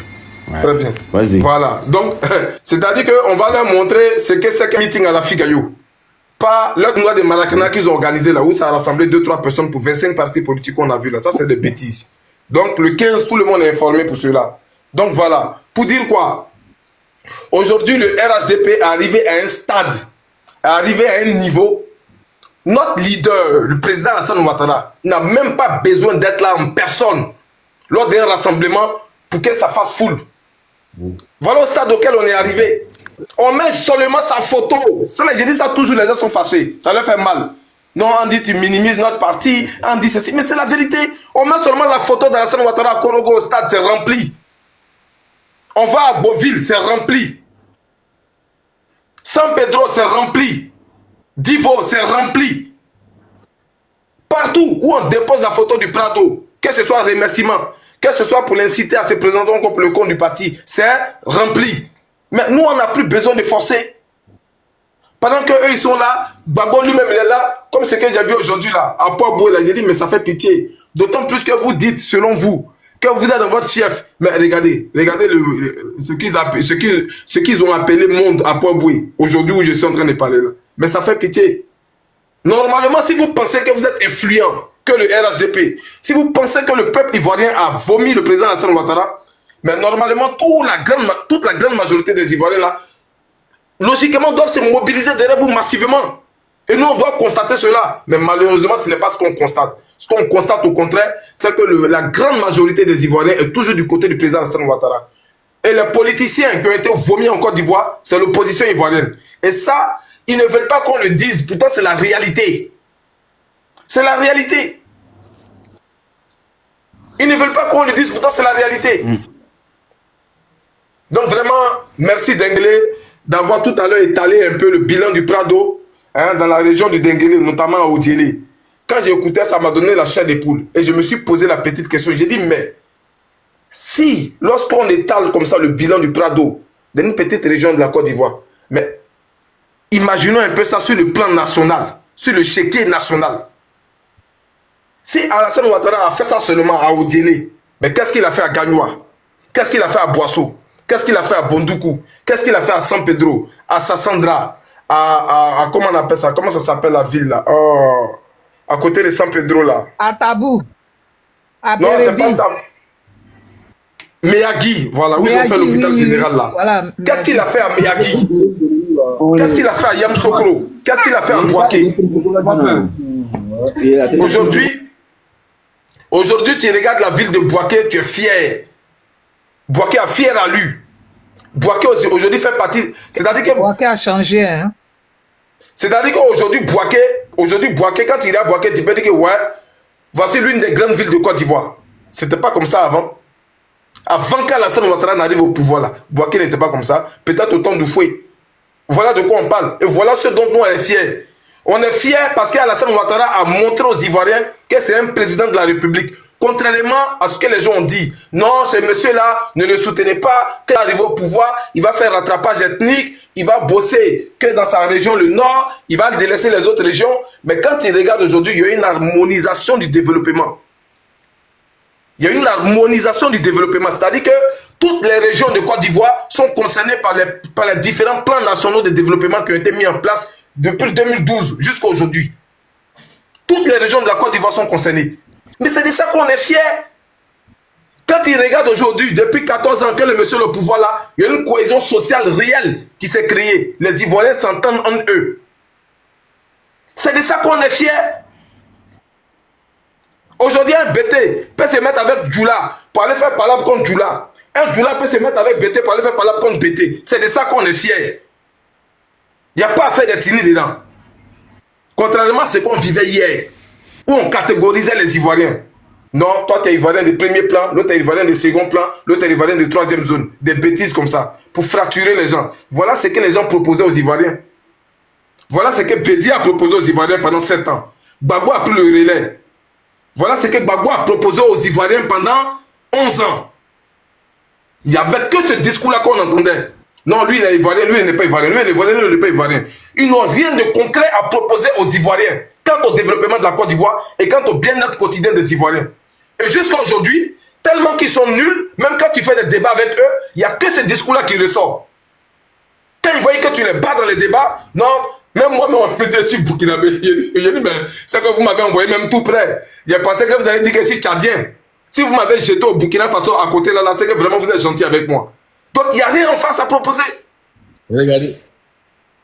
Ouais. Très bien. Vas-y. Voilà. Donc, c'est-à-dire qu'on va leur montrer ce que c'est qu'un meeting à la Figayo. Pas le tournoi de Maracana qu'ils ont organisé là, où ça a rassemblé 2-3 personnes pour 25 partis politiques qu'on a vu là. Ça, c'est des bêtises. Donc, le 15, tout le monde est informé pour cela. Donc, voilà. Pour dire quoi? Aujourd'hui, le RHDP est arrivé à un stade, est arrivé à un niveau. Notre leader, le président Alassane Ouattara, n'a même pas besoin d'être là en personne lors d'un rassemblement pour que ça fasse foule. Voilà au stade auquel on est arrivé. On met seulement sa photo. Ça, je dis ça toujours, les gens sont fâchés. Ça leur fait mal. Non, on dit tu minimises notre parti, on dit ceci. Mais c'est la vérité. On met seulement la photo d'Alassane Ouattara à Korogo au stade, c'est rempli. On va à Beauville, c'est rempli. San Pedro, c'est rempli. Divo, c'est rempli. Partout où on dépose la photo du Prado, que ce soit remerciement, que ce soit pour l'inciter à se présenter encore pour le compte du parti, c'est rempli. Mais nous, on n'a plus besoin de forcer. Pendant qu'eux, ils sont là, Gbagbo lui-même, il est là, comme ce que j'ai vu aujourd'hui là, à Port-Boué, là, j'ai dit, mais ça fait pitié. D'autant plus que vous dites, selon vous, que vous êtes dans votre chef. Mais regardez ce qu'ils ont appelé monde à Port-Boué, aujourd'hui où je suis en train de parler là. Mais ça fait pitié. Normalement, si vous pensez que vous êtes influent, que le RHDP, si vous pensez que le peuple ivoirien a vomi le président Alassane Ouattara, mais normalement, toute la grande majorité des Ivoiriens là, logiquement, doivent se mobiliser derrière vous massivement. Et nous, on doit constater cela. Mais malheureusement, ce n'est pas ce qu'on constate. Ce qu'on constate au contraire, c'est que la grande majorité des Ivoiriens est toujours du côté du président Alassane Ouattara. Et les politiciens qui ont été vomis en Côte d'Ivoire, c'est l'opposition ivoirienne. Et ça, ils ne veulent pas qu'on le dise. Pourtant, c'est la réalité. C'est la réalité. Ils ne veulent pas qu'on le dise. Pourtant, c'est la réalité. Donc, vraiment, merci Denguélé d'avoir tout à l'heure étalé un peu le bilan du Prado dans la région de Denguélé, notamment à Odiélé. Quand j'ai écouté, ça m'a donné la chair des poules. Et je me suis posé la petite question. J'ai dit, mais si, lorsqu'on étale comme ça le bilan du Prado, dans une petite région de la Côte d'Ivoire, mais imaginons un peu ça sur le plan national, sur le chéquier national. Si Alassane Ouattara a fait ça seulement à Odiélé, mais qu'est-ce qu'il a fait à Gagnoa? Qu'est-ce qu'il a fait à Boisseau? Qu'est-ce qu'il a fait à Bondoukou? Qu'est-ce qu'il a fait à San Pedro? À Sassandra? À comment on appelle ça? Comment ça s'appelle la ville là? Oh, à côté de San Pedro là. À Tabou. À non, c'est pas Tabou. Meyagui, voilà, où ils ont fait l'hôpital général là. Voilà, qu'est-ce qu'il a fait à Meyagui? Qu'est-ce qu'il a fait à Yamsokro? Qu'est-ce qu'il a fait à Bouaké? Aujourd'hui, tu regardes la ville de Bouaké, tu es fier. Bouaké a fier à lui. Bouaké aujourd'hui fait partie. C'est-à-dire que Bouaké a changé, hein. C'est-à-dire qu'aujourd'hui, Bouaké, quand il est à Bouaké, tu peux dire que ouais, voici l'une des grandes villes de Côte d'Ivoire. C'était pas comme ça avant. Avant qu'Alassane Ouattara n'arrive au pouvoir là, Bouaké n'était pas comme ça. Peut-être au temps du fouet. Voilà de quoi on parle. Et voilà ce dont nous on est fiers. On est fiers parce qu'Alassane Ouattara a montré aux Ivoiriens que c'est un président de la République. Contrairement à ce que les gens ont dit, non, ce monsieur-là, ne le soutenez pas, qu'il arrive au pouvoir, il va faire rattrapage ethnique, il va bosser que dans sa région, le Nord, il va délaisser les autres régions. Mais quand il regarde aujourd'hui, il y a une harmonisation du développement. Il y a une harmonisation du développement, c'est-à-dire que toutes les régions de Côte d'Ivoire sont concernées par les différents plans nationaux de développement qui ont été mis en place depuis 2012 jusqu'à aujourd'hui. Toutes les régions de la Côte d'Ivoire sont concernées. Mais c'est de ça qu'on est fiers. Quand il regarde aujourd'hui, depuis 14 ans que le monsieur est au pouvoir là, il y a une cohésion sociale réelle qui s'est créée. Les Ivoiriens s'entendent en eux. C'est de ça qu'on est fiers. Aujourd'hui, un BT peut se mettre avec Djoula pour aller faire palabre contre Djoula. Un Djoula peut se mettre avec BT pour aller faire palabre contre BT. C'est de ça qu'on est fiers. Il n'y a pas à faire d'ethnie dedans. Contrairement à ce qu'on vivait hier, où on catégorisait les Ivoiriens. Non, toi tu es Ivoirien de premier plan, l'autre est Ivoirien de second plan, l'autre est Ivoirien de troisième zone. Des bêtises comme ça, pour fracturer les gens. Voilà ce que les gens proposaient aux Ivoiriens. Voilà ce que Bédi a proposé aux Ivoiriens pendant 7 ans. Gbagbo a pris le relais. Voilà ce que Gbagbo a proposé aux Ivoiriens pendant 11 ans. Il n'y avait que ce discours-là qu'on entendait. Non, lui il est Ivoirien, lui il n'est pas Ivoirien, lui il est Ivoirien, lui il n'est pas Ivoirien. Ils n'ont rien de concret à proposer aux Ivoiriens quant au développement de la Côte d'Ivoire et quant au bien-être quotidien des Ivoiriens. Et jusqu'à aujourd'hui, tellement qu'ils sont nuls, même quand tu fais des débats avec eux, il n'y a que ce discours-là qui ressort. Quand ils voyaient que tu les bats dans les débats, non, même moi, on me dit sur Burkinabé, j'ai dit, mais c'est que vous m'avez envoyé même tout près. J'ai pensé que vous avez dit que je suis tchadien. Si vous m'avez jeté au Burkina Faso à côté là, c'est que vraiment vous êtes gentil avec moi. Donc il n'y a rien en face à proposer.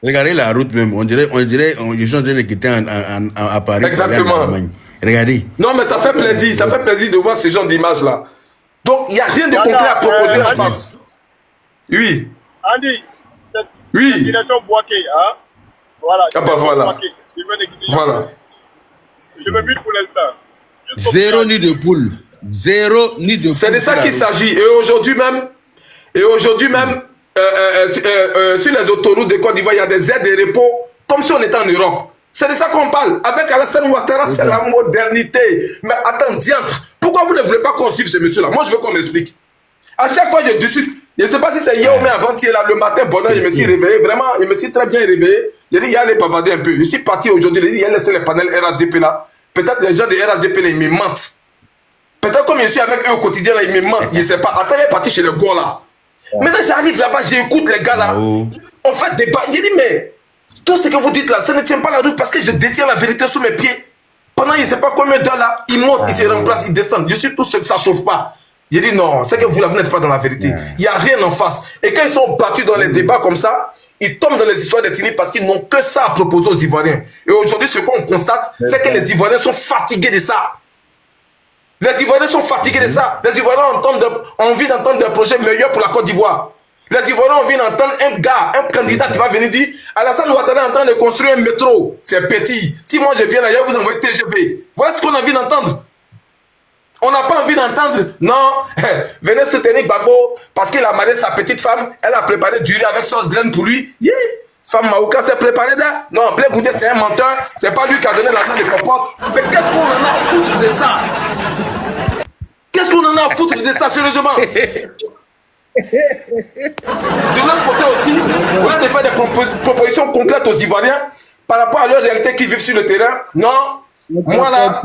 Regardez la route même, on dirait, je suis en train de quitter à Paris. Exactement. Regardez. Non mais ça fait plaisir de voir ces gens d'images là. Donc il n'y a rien de concret à proposer en face. Oui. Andy, oui. cette direction Bouaké, hein? Voilà. Ah bah voilà. Voilà. Je me mute pour l'instant. Zéro nid de poule. Zéro nid de poule. C'est de ça qu'il s'agit. Et aujourd'hui même, sur les autoroutes de Côte d'Ivoire, il y a des aides de repos, comme si on était en Europe. C'est de ça qu'on parle. Avec Alassane Ouattara, c'est la modernité. Mais attends, diantre, pourquoi vous ne voulez pas qu'on suive ce monsieur-là? Moi, je veux qu'on m'explique. À chaque fois, je discute. Je ne sais pas si c'est hier ou avant-hier, là, le matin, bonheur, je me suis réveillé. Vraiment, je me suis très bien réveillé. J'ai dit, il y a aller bavader un peu. Je suis parti aujourd'hui, il y a laissé les panels RHDP là. Peut-être les gens de RHDP là, ils me mentent. Peut-être comme je suis avec eux au quotidien là, ils me mentent. Je ne sais pas. Attends, il est parti chez le gars là. Maintenant, j'arrive là-bas, j'écoute les gars là. On fait débat. J'ai dit, mais tout ce que vous dites là, ça ne tient pas la route parce que je détiens la vérité sous mes pieds. Pendant je ne sais pas combien d'heures là, ils montent, ils se remplacent, ils descendent. Je suis tout ce que ça ne chauffe pas. J'ai dit non, c'est que vous là, vous n'êtes pas dans la vérité. Il n'y a rien en face. Et quand ils sont battus dans les débats comme ça, ils tombent dans les histoires d'ethnie parce qu'ils n'ont que ça à proposer aux Ivoiriens. Et aujourd'hui, ce qu'on constate, c'est que les Ivoiriens sont fatigués de ça. Les Ivoiriens sont fatigués de ça. Les Ivoiriens ont envie d'entendre des projets meilleurs pour la Côte d'Ivoire. Les Ivoiriens ont envie d'entendre un gars, un candidat qui va venir dire Alassane Ouattara est en train de construire un métro. C'est petit. Si moi je viens là, je vais vous envoyer TGV. Voilà ce qu'on a envie d'entendre. On n'a pas envie d'entendre, non, venez soutenir Gbagbo parce qu'il a marié sa petite femme, elle a préparé du riz avec sauce graine pour lui. Yeah. Femme Maouka s'est préparée là. Non, Blé Goudé c'est un menteur, c'est pas lui qui a donné l'argent de compote. Mais qu'est-ce qu'on en a à foutre de ça? Qu'est-ce qu'on en a à foutre de ça, sérieusement? De l'autre côté aussi, on a de faire des propositions concrètes aux Ivoiriens par rapport à leur réalité qui vivent sur le terrain. Non. Moi là,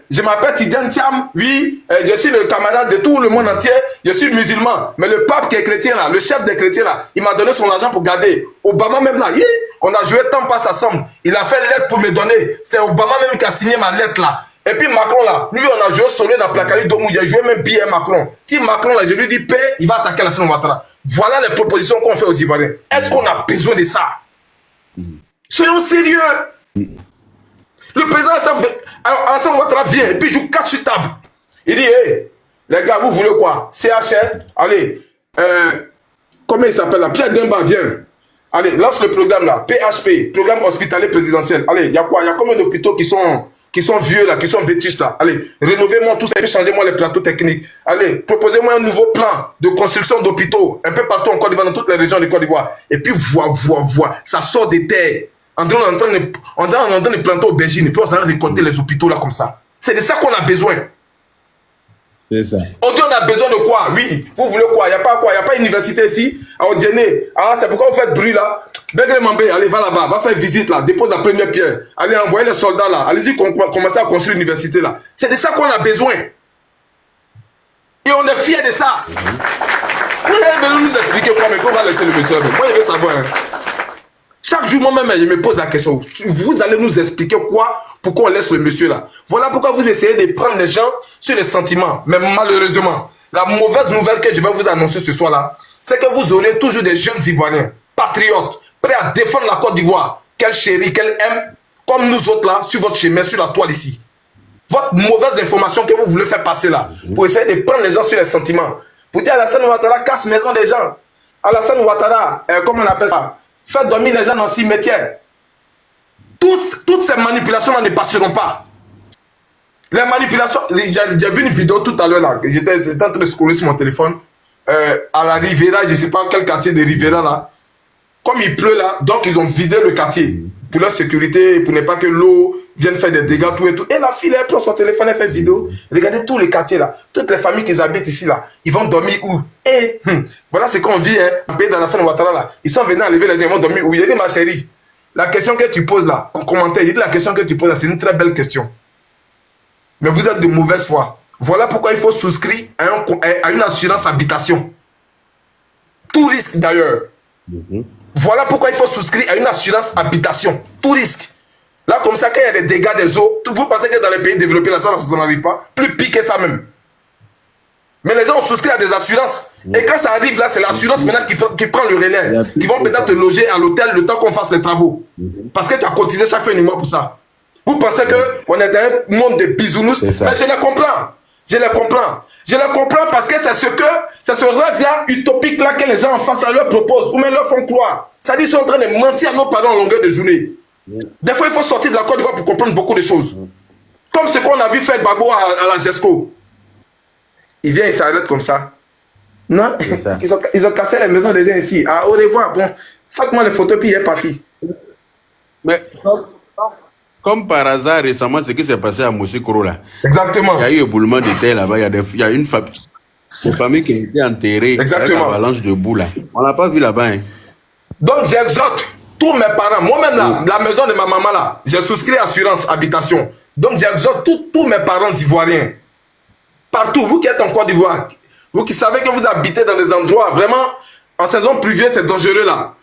je m'appelle Tidiane Thiam, oui, je suis le camarade de tout le monde entier, je suis musulman, mais le pape qui est chrétien là, le chef des chrétiens là, il m'a donné son argent pour garder. Obama même là, on a joué tant pas ensemble, il a fait lettre pour me donner, c'est Obama même qui a signé ma lettre là. Et puis Macron là, lui on a joué au soleil dans Placali Domou, il a joué même bien Macron. Si Macron là, je lui dis paix, il va attaquer Alassane Ouattara. Voilà les propositions qu'on fait aux Ivoiriens. Est-ce qu'on a besoin de ça? Soyons sérieux. Le président Alassane Ouattara vient et puis joue 4 sur table. Il dit, hey, les gars, vous voulez quoi? CHR, allez, comment il s'appelle là? Pierre Demba, viens. Allez, lance le programme là, PHP, programme hospitalier présidentiel. Allez, il y a quoi? Il y a combien d'hôpitaux qui sont vieux là, qui sont vétustes là? Allez, rénovez-moi tout ça et puis changez-moi les plateaux techniques. Allez, proposez-moi un nouveau plan de construction d'hôpitaux un peu partout en Côte d'Ivoire, dans toutes les régions de Côte d'Ivoire. Et puis, ça sort des terres. On est en train de planter aubergines et puis on s'en va récolter les hôpitaux là comme ça. C'est de ça qu'on a besoin. C'est ça. Aujourd'hui, on a besoin de quoi? Oui, vous voulez quoi? Il n'y a pas quoi? Il n'y a pas université ici à Odiéné. Ah, c'est pourquoi vous faites bruit là? Begré Mambé, allez, va là-bas, va faire visite là, dépose la première pierre. Allez, envoyez les soldats là. Allez-y, commencez à construire l'université là. C'est de ça qu'on a besoin. Et on est fiers de ça. Vous allez venir nous expliquer quoi, mais on va laisser le monsieur. Moi, je veux savoir. Hein. Chaque jour, moi-même, je me pose la question. Vous allez nous expliquer quoi? Pourquoi on laisse le monsieur là? Voilà pourquoi vous essayez de prendre les gens sur les sentiments. Mais malheureusement, la mauvaise nouvelle que je vais vous annoncer ce soir là, c'est que vous aurez toujours des jeunes Ivoiriens, patriotes, prêts à défendre la Côte d'Ivoire, qu'elle chérit, qu'elle aime, comme nous autres là, sur votre chemin, sur la toile ici. Votre mauvaise information que vous voulez faire passer là, pour essayer de prendre les gens sur les sentiments. Pour dire Alassane Ouattara casse maison des gens. Alassane Ouattara, comment on appelle ça? Faire dormir les gens dans cimetière. Toutes ces manipulations-là ne passeront pas. Les manipulations, j'ai vu une vidéo tout à l'heure là, j'étais en train de scroller sur mon téléphone, à la Riviera, je ne sais pas quel quartier de Riviera là. Comme il pleut là, donc ils ont vidé le quartier pour leur sécurité, pour ne pas que l'eau vienne faire des dégâts, tout et tout. Et la fille, elle prend son téléphone, elle fait vidéo. Regardez tous les quartiers là, toutes les familles qui habitent ici là, ils vont dormir où? Et voilà ce qu'on vit, hein, en pays d'Alassane Ouattara là. Ils sont venus enlever les gens, ils vont dormir où? Il dit, ma chérie, la question que tu poses là, en commentaire, il dit la question que tu poses là, c'est une très belle question. Mais vous êtes de mauvaise foi. Voilà pourquoi il faut souscrire à une assurance habitation. Tout risque d'ailleurs. Voilà pourquoi il faut souscrire à une assurance habitation. Tout risque. Là, comme ça, quand il y a des dégâts des eaux, vous pensez que dans les pays développés, là, ça n'arrive pas. Plus pire que ça même. Mais les gens ont souscrit à des assurances. Et quand ça arrive là, c'est l'assurance maintenant qui prend le relais. Qui vont peut-être te loger à l'hôtel le temps qu'on fasse les travaux. Parce que tu as cotisé chaque fin du mois pour ça. Vous pensez qu'on est dans un monde de bisounours. Mais je les comprends. Je les comprends. Je les comprends parce que c'est ce rêve-là, utopique-là, que les gens en face à leur proposent ou même leur font croire. Ça dit qu'ils sont en train de mentir à nos parents en longueur de journée. Des fois, il faut sortir de la Côte d'Ivoire pour comprendre beaucoup de choses. Comme ce qu'on a vu faire Gbagbo à la GESCO. Il vient, il s'arrête comme ça. Non, ils ont cassé les maisons des gens ici. Ah, au revoir. Bon, faites-moi les photos, puis il est parti. Mais comme par hasard, récemment, ce qui s'est passé à Moussikoro, là, Exactement. il y a eu un éboulement de terre là-bas. Il y a une famille qui a été enterrée avec Exactement. avalanche de boue là. On l'a pas vu là-bas. Hein. Donc, j'exhorte tous mes parents. Moi-même, la maison de ma maman, là, j'ai souscrit assurance habitation. Donc, j'exhorte tous mes parents ivoiriens. Partout, vous qui êtes en Côte d'Ivoire, vous qui savez que vous habitez dans des endroits vraiment, en saison pluvieuse, c'est dangereux là.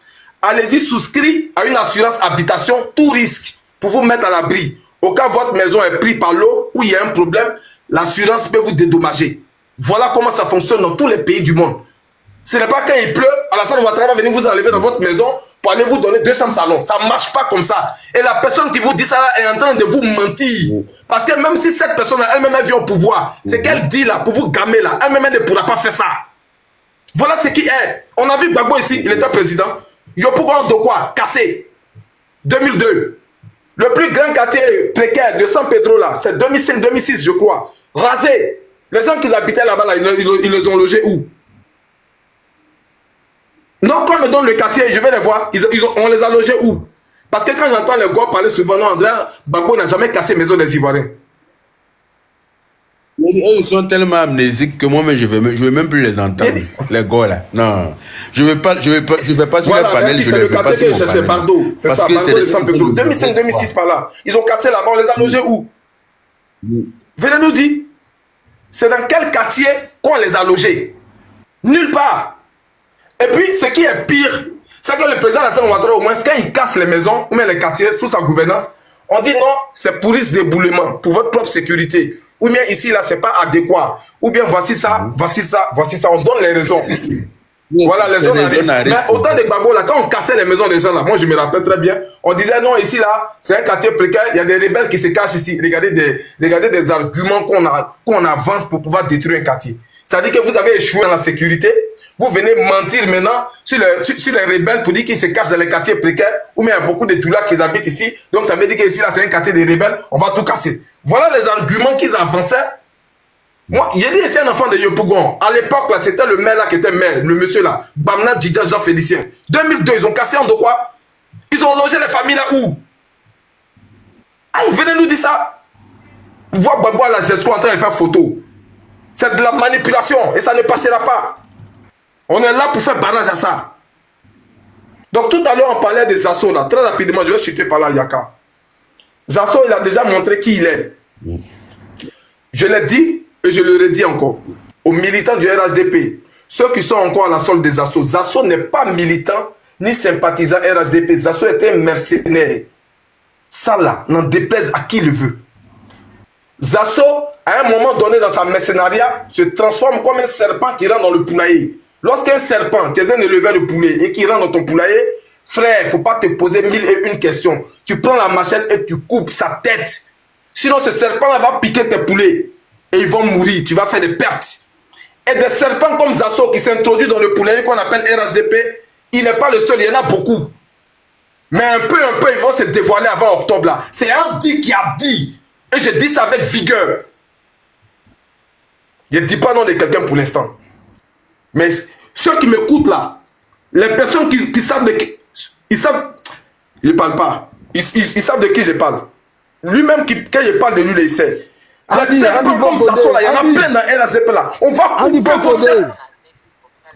Allez-y, souscrire à une assurance habitation, tout risque, pour vous mettre à l'abri. Au cas où votre maison est prise par l'eau, ou il y a un problème, l'assurance peut vous dédommager. Voilà comment ça fonctionne dans tous les pays du monde. Ce n'est pas quand il pleut, Alassane Ouattara va venir vous enlever dans votre maison pour aller vous donner 2 chambres salon. Ça ne marche pas comme ça. Et la personne qui vous dit ça là est en train de vous mentir. Parce que même si cette personne elle-même vient au pouvoir, c'est qu'elle dit là pour vous gamer là, elle-même ne pourra pas faire ça. Voilà ce qui est. On a vu Gbagbo ici, il était président. Yopougon de quoi? Cassé. 2002. Le plus grand quartier précaire de San Pedro là, c'est 2005-2006 je crois. Rasé. Les gens qui habitaient là-bas là, ils les ont logés où? Non, quand on me donne le quartier, je vais les voir. On les a logés où? Parce que quand j'entends les gars parler souvent, non, André Gbagbo n'a jamais cassé maison des Ivoiriens. Ils sont tellement amnésiques que moi-même, je vais même plus les entendre. Les gars là. Non. Je vais pas sur voilà, le panel. Merci, c'est le quartier que je cherchais, Bardo. C'est ça, Bardo de San Pedro. 2005-2006 par là. Ils ont cassé là-bas, on les a logés où? Venez nous dire. C'est dans quel quartier qu'on les a logés? Nulle part. Et puis, ce qui est pire, c'est que le président Alassane Ouattara, au moins, quand il casse les maisons ou même les quartiers sous sa gouvernance, on dit non, c'est pour risque d'éboulement, pour votre propre sécurité. Ou bien ici, là, c'est pas adéquat. Ou bien voici ça, voici ça, voici ça. On donne les raisons. Voilà, les zones à risque. Mais autant de Gbagbo, là, quand on cassait les maisons des gens, là, moi, je me rappelle très bien, on disait non, ici, là, c'est un quartier précaire, il y a des rebelles qui se cachent ici. Regardez des arguments qu'on avance pour pouvoir détruire un quartier. C'est-à-dire que vous avez échoué dans la sécurité. Vous venez mentir maintenant sur les rebelles pour dire qu'ils se cachent dans les quartiers précaires, ou bien il y a beaucoup de Tchoula qui habitent ici. Donc ça veut dire que ici, là, c'est un quartier des rebelles, on va tout casser. Voilà les arguments qu'ils avançaient. Moi, j'ai dit ici un enfant de Yopougon. À l'époque, là, c'était le maire là qui était maire, le monsieur là, Bamna Djidja Jean Félicien. 2002, ils ont cassé en de quoi? Ils ont logé les familles là où? Ah, ils venaient nous dire ça. Vous voyez Gbagbo à la gestion en train de faire photo. C'est de la manipulation et ça ne passera pas. On est là pour faire barrage à ça. Donc tout à l'heure, on parlait des Zasso là. Très rapidement, je vais chuter par là, Yaka. Zasso, il a déjà montré qui il est. Je l'ai dit et je le redis encore. Aux militants du RHDP, ceux qui sont encore à la solde des Zasso. Zasso n'est pas militant ni sympathisant RHDP. Zasso était un mercenaire. Ça là, n'en déplaise à qui le veut. Zasso, à un moment donné dans sa mercenariat, se transforme comme un serpent qui rentre dans le poulailler. Lorsqu'un serpent, tu es un éleveur de poulet et qui rentre dans ton poulailler, frère, il ne faut pas te poser 1001 questions. Tu prends la machette et tu coupes sa tête. Sinon, ce serpent-là va piquer tes poulets et ils vont mourir. Tu vas faire des pertes. Et des serpents comme Zasso qui s'introduisent dans le poulailler qu'on appelle RHDP, il n'est pas le seul, il y en a beaucoup. Mais un peu, ils vont se dévoiler avant octobre là. C'est Andy qui a dit. Et je dis ça avec vigueur. Je ne dis pas non de quelqu'un pour l'instant. Mais ceux qui m'écoutent là, les personnes qui savent de qui... Ils savent... Ils ne parlent pas. Ils savent de qui je parle. Lui-même, quand je parle de lui, il sait. Les serpents comme Zasso là, il y en a plein dans RHDP là. On va couper vos têtes.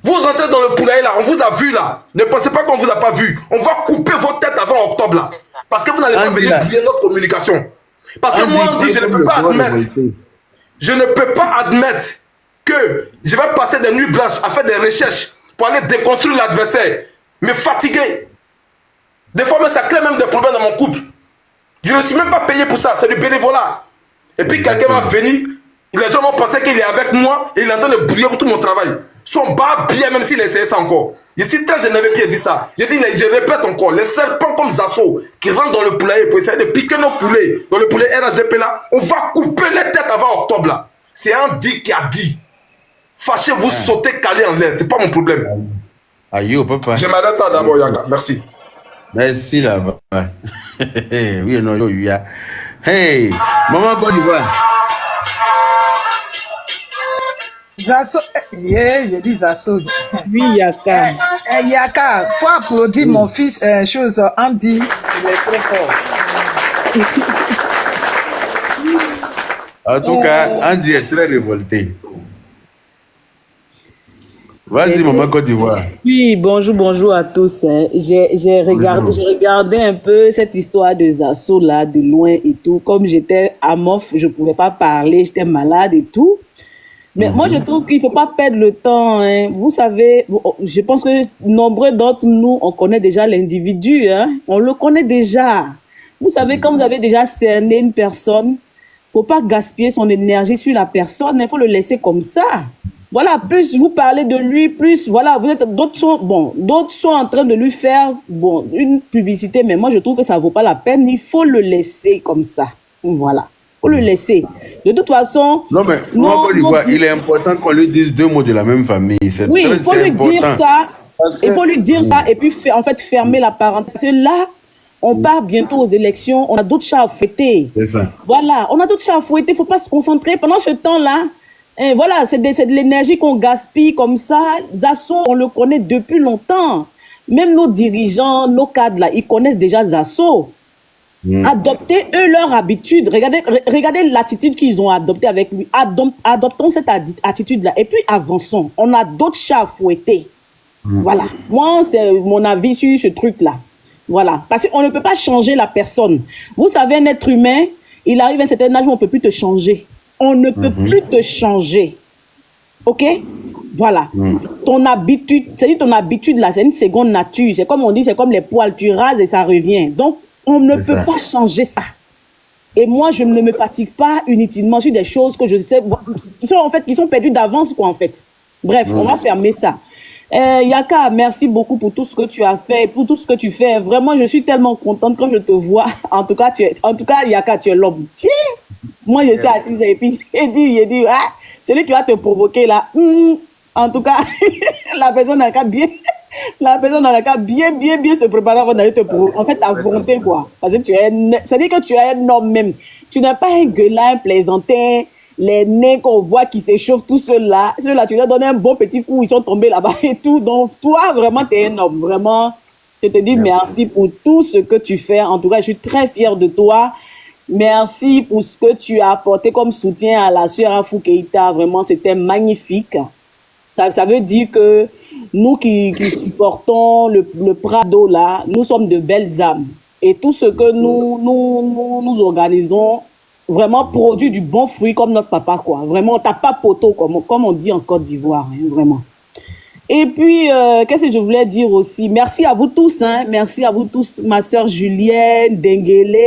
Vous rentrez dans le poulailler là, on vous a vu là. Ne pensez pas qu'on ne vous a pas vu. On va couper vos têtes avant octobre là. Parce que vous n'allez pas venir briller notre communication. Parce que moi, on dit, je ne peux pas admettre. Je ne peux pas admettre que je vais passer des nuits blanches à faire des recherches pour aller déconstruire l'adversaire, me fatiguer. Des fois, mais ça crée même des problèmes dans mon couple. Je ne suis même pas payé pour ça, c'est du bénévolat. Et puis quelqu'un va venir, les gens vont penser qu'il est avec moi et il est en train de brouiller tout mon travail. Son bas bien, même s'il essayait ça encore. Je suis très énervé puis il dit ça. Je répète encore, les serpents comme Zasso qui rentrent dans le poulailler pour essayer de piquer nos poulets, dans le poulet RHDP là, on va couper les têtes avant octobre là. C'est Andy qui a dit. Fâchez-vous, sautez, calez en l'air, c'est pas mon problème. Aïe, papa. Je m'arrête là d'abord, Yaka. Merci. Merci là-bas. Oui, non, yo, ya. Hey, maman Côte d'Ivoire. Zasso, j'ai dit Zasso. Oui, Yaka. Yaka, faut applaudir mon fils, chose, Andy, il est très fort. En tout cas, Andy est très révolté. Vas-y, maman Côte d'Ivoire. Oui, bonjour à tous. Hein. J'ai regardé un peu cette histoire de Zasso là, de loin et tout. Comme j'étais à Mof, je ne pouvais pas parler, j'étais malade et tout. Mais moi, je trouve qu'il ne faut pas perdre le temps. Hein. Vous savez, je pense que nombreux d'entre nous, on connaît déjà l'individu. Hein. On le connaît déjà. Vous savez, quand vous avez déjà cerné une personne, il ne faut pas gaspiller son énergie sur la personne. Il faut le laisser comme ça. Voilà, plus vous parlez de lui, plus, voilà, d'autres sont en train de lui faire, une publicité, mais moi, je trouve que ça ne vaut pas la peine. Il faut le laisser comme ça. Voilà. Il faut le laisser. De toute façon... Non, mais il est important qu'on lui dise deux mots de la même famille. Oui, il faut lui dire ça. Il faut lui dire ça et puis, en fait, fermer la parenthèse. Parce que là, on part bientôt aux élections. On a d'autres chats à fouetter. C'est ça. Voilà, on a d'autres chats à fouetter. Il ne faut pas se concentrer. Pendant ce temps-là, et voilà, c'est de l'énergie qu'on gaspille comme ça. Zasso, on le connaît depuis longtemps. Même nos dirigeants, nos cadres, là, ils connaissent déjà Zasso. Adoptez eux leur habitude. Regardez l'attitude qu'ils ont adoptée avec lui. Adoptons cette attitude-là. Et puis avançons. On a d'autres chats à fouetter. Voilà. Moi, c'est mon avis sur ce truc-là. Voilà. Parce qu'on ne peut pas changer la personne. Vous savez, un être humain, il arrive à un certain âge où on ne peut plus te changer. On ne peut plus te changer. OK? Voilà. Ton habitude, c'est-à-dire ton habitude là, c'est une seconde nature. C'est comme on dit, c'est comme les poils, tu rases et ça revient. Donc, on ne peut pas changer ça. Et moi, je ne me fatigue pas inutilement sur des choses que je sais, qui sont perdues d'avance, quoi, en fait. Bref, on va fermer ça. Yaka, merci beaucoup pour tout ce que tu as fait, pour tout ce que tu fais. Vraiment, je suis tellement contente quand je te vois. En tout cas, Yaka, tu es l'homme. Tiens! Moi, je suis assise et puis j'ai dit, ah, celui qui va te provoquer là, en tout cas, la personne n'a qu'à bien se préparer avant d'aller te provoquer. En fait, ta volonté, quoi. Parce que ça dit que tu es un homme même. Tu n'es pas un gueulin, un plaisantin, les nez qu'on voit qui s'échauffent, tout ceux-là, tu leur donnes un bon petit coup, ils sont tombés là-bas et tout. Donc, toi, vraiment, tu es un homme. Vraiment, je te dis merci pour tout ce que tu fais. En tout cas, je suis très fière de toi. Merci pour ce que tu as apporté comme soutien à la sœur Afou Keïta. Vraiment, c'était magnifique. Ça veut dire que nous qui supportons le Prado, là, nous sommes de belles âmes. Et tout ce que nous organisons, vraiment produit du bon fruit comme notre papa, quoi. Vraiment, t'as pas poteau, comme on dit en Côte d'Ivoire, hein, vraiment. Et puis, qu'est-ce que je voulais dire aussi? Merci à vous tous, hein. Merci à vous tous, ma sœur Julienne, Denguele,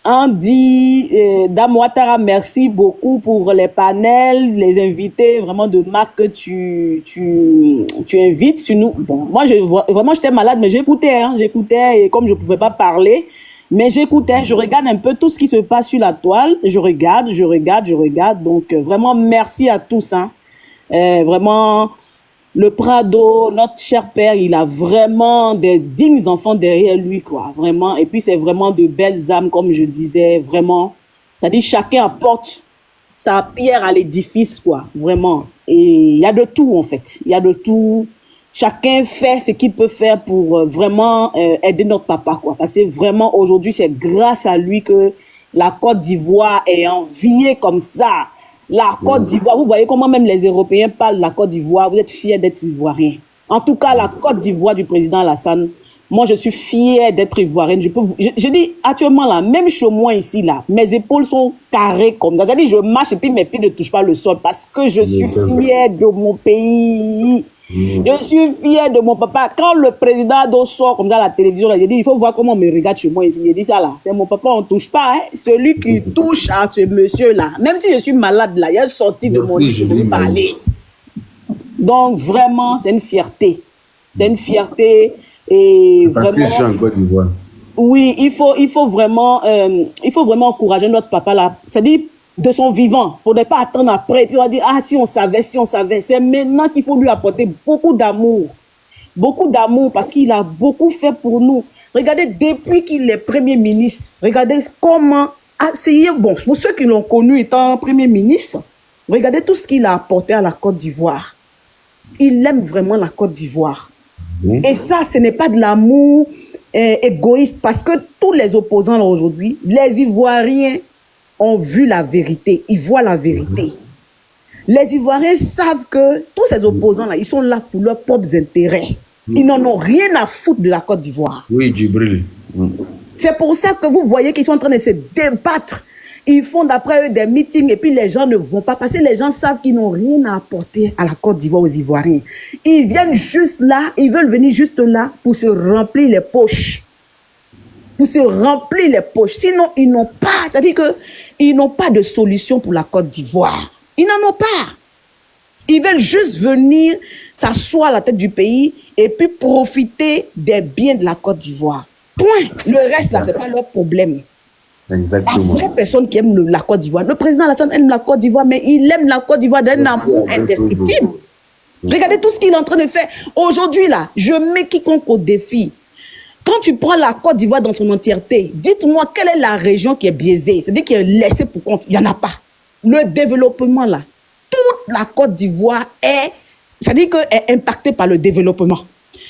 Andy, Dame Ouattara, merci beaucoup pour les panels, les invités vraiment de marque que tu invites sur nous. Bon, moi, vraiment, j'étais malade, mais j'écoutais, et comme je ne pouvais pas parler, mais j'écoutais, je regarde un peu tout ce qui se passe sur la toile, je regarde. Donc, vraiment, merci à tous, hein. Vraiment... Le Prado, notre cher père, il a vraiment des dignes enfants derrière lui, quoi, vraiment. Et puis, c'est vraiment de belles âmes, comme je disais, vraiment. C'est-à-dire, chacun apporte sa pierre à l'édifice, quoi, vraiment. Et il y a de tout, en fait. Il y a de tout. Chacun fait ce qu'il peut faire pour vraiment aider notre papa, quoi. Parce que vraiment, aujourd'hui, c'est grâce à lui que la Côte d'Ivoire est enviée comme ça. La Côte d'Ivoire, vous voyez comment même les Européens parlent de la Côte d'Ivoire, vous êtes fiers d'être Ivoirien. En tout cas, la Côte d'Ivoire du président Alassane, moi je suis fier d'être Ivoirienne. Je dis actuellement là, même chez moi ici là, mes épaules sont carrées comme ça. C'est-à-dire je marche et puis mes pieds ne touchent pas le sol parce que je suis fier de mon pays. Je suis fier de mon papa. Quand le président sort comme ça à la télévision, là, j'ai dit, il faut voir comment on me regarde chez moi ici. J'ai dit ça là, c'est mon papa, on ne touche pas. Hein. Celui qui touche à ce monsieur-là, même si je suis malade là, il est sorti de mon lit, je vais parler. Donc vraiment, c'est une fierté. C'est une fierté. Et vraiment, je suis en Côte d'Ivoire. Oui, il faut vraiment encourager notre papa là. C'est-à-dire, de son vivant. Il ne faudrait pas attendre après. Et puis on va dire, ah, si on savait. C'est maintenant qu'il faut lui apporter beaucoup d'amour. Beaucoup d'amour parce qu'il a beaucoup fait pour nous. Regardez, depuis qu'il est Premier ministre, regardez comment... Bon, pour ceux qui l'ont connu étant Premier ministre, Regardez tout ce qu'il a apporté à la Côte d'Ivoire. Il aime vraiment la Côte d'Ivoire. Et ça, ce n'est pas de l'amour égoïste, parce que tous les opposants là aujourd'hui, les Ivoiriens ont vu la vérité, ils voient la vérité. Les Ivoiriens savent que tous ces opposants là, ils sont là pour leurs propres intérêts. Ils n'en ont rien à foutre de la Côte d'Ivoire. Oui, Djibril. C'est pour ça que vous voyez qu'ils sont en train de se débattre. Ils font d'après eux des meetings et puis les gens ne vont pas, parce que les gens savent qu'ils n'ont rien à apporter à la Côte d'Ivoire, aux Ivoiriens. Ils viennent juste là, ils veulent venir juste là pour se remplir les poches. Pour se remplir les poches. Sinon, ils n'ont pas, c'est-à-dire qu'ils n'ont pas de solution pour la Côte d'Ivoire. Ils n'en ont pas. Ils veulent juste venir s'asseoir à la tête du pays et puis profiter des biens de la Côte d'Ivoire. Point. Le reste, là, ce n'est pas leur problème. Exactement. La vraie personne qui aime la Côte d'Ivoire. Le président Alassane aime la Côte d'Ivoire, mais il aime la Côte d'Ivoire d'un amour indescriptible. Regardez tout ce qu'il est en train de faire. Aujourd'hui, là, je mets quiconque au défi. Quand tu prends la Côte d'Ivoire dans son entièreté, dites-moi quelle est la région qui est biaisée, c'est-à-dire qui est laissée pour compte. Il n'y en a pas. Le développement, là, toute la Côte d'Ivoire est, c'est-à-dire qu'elle est impactée par le développement.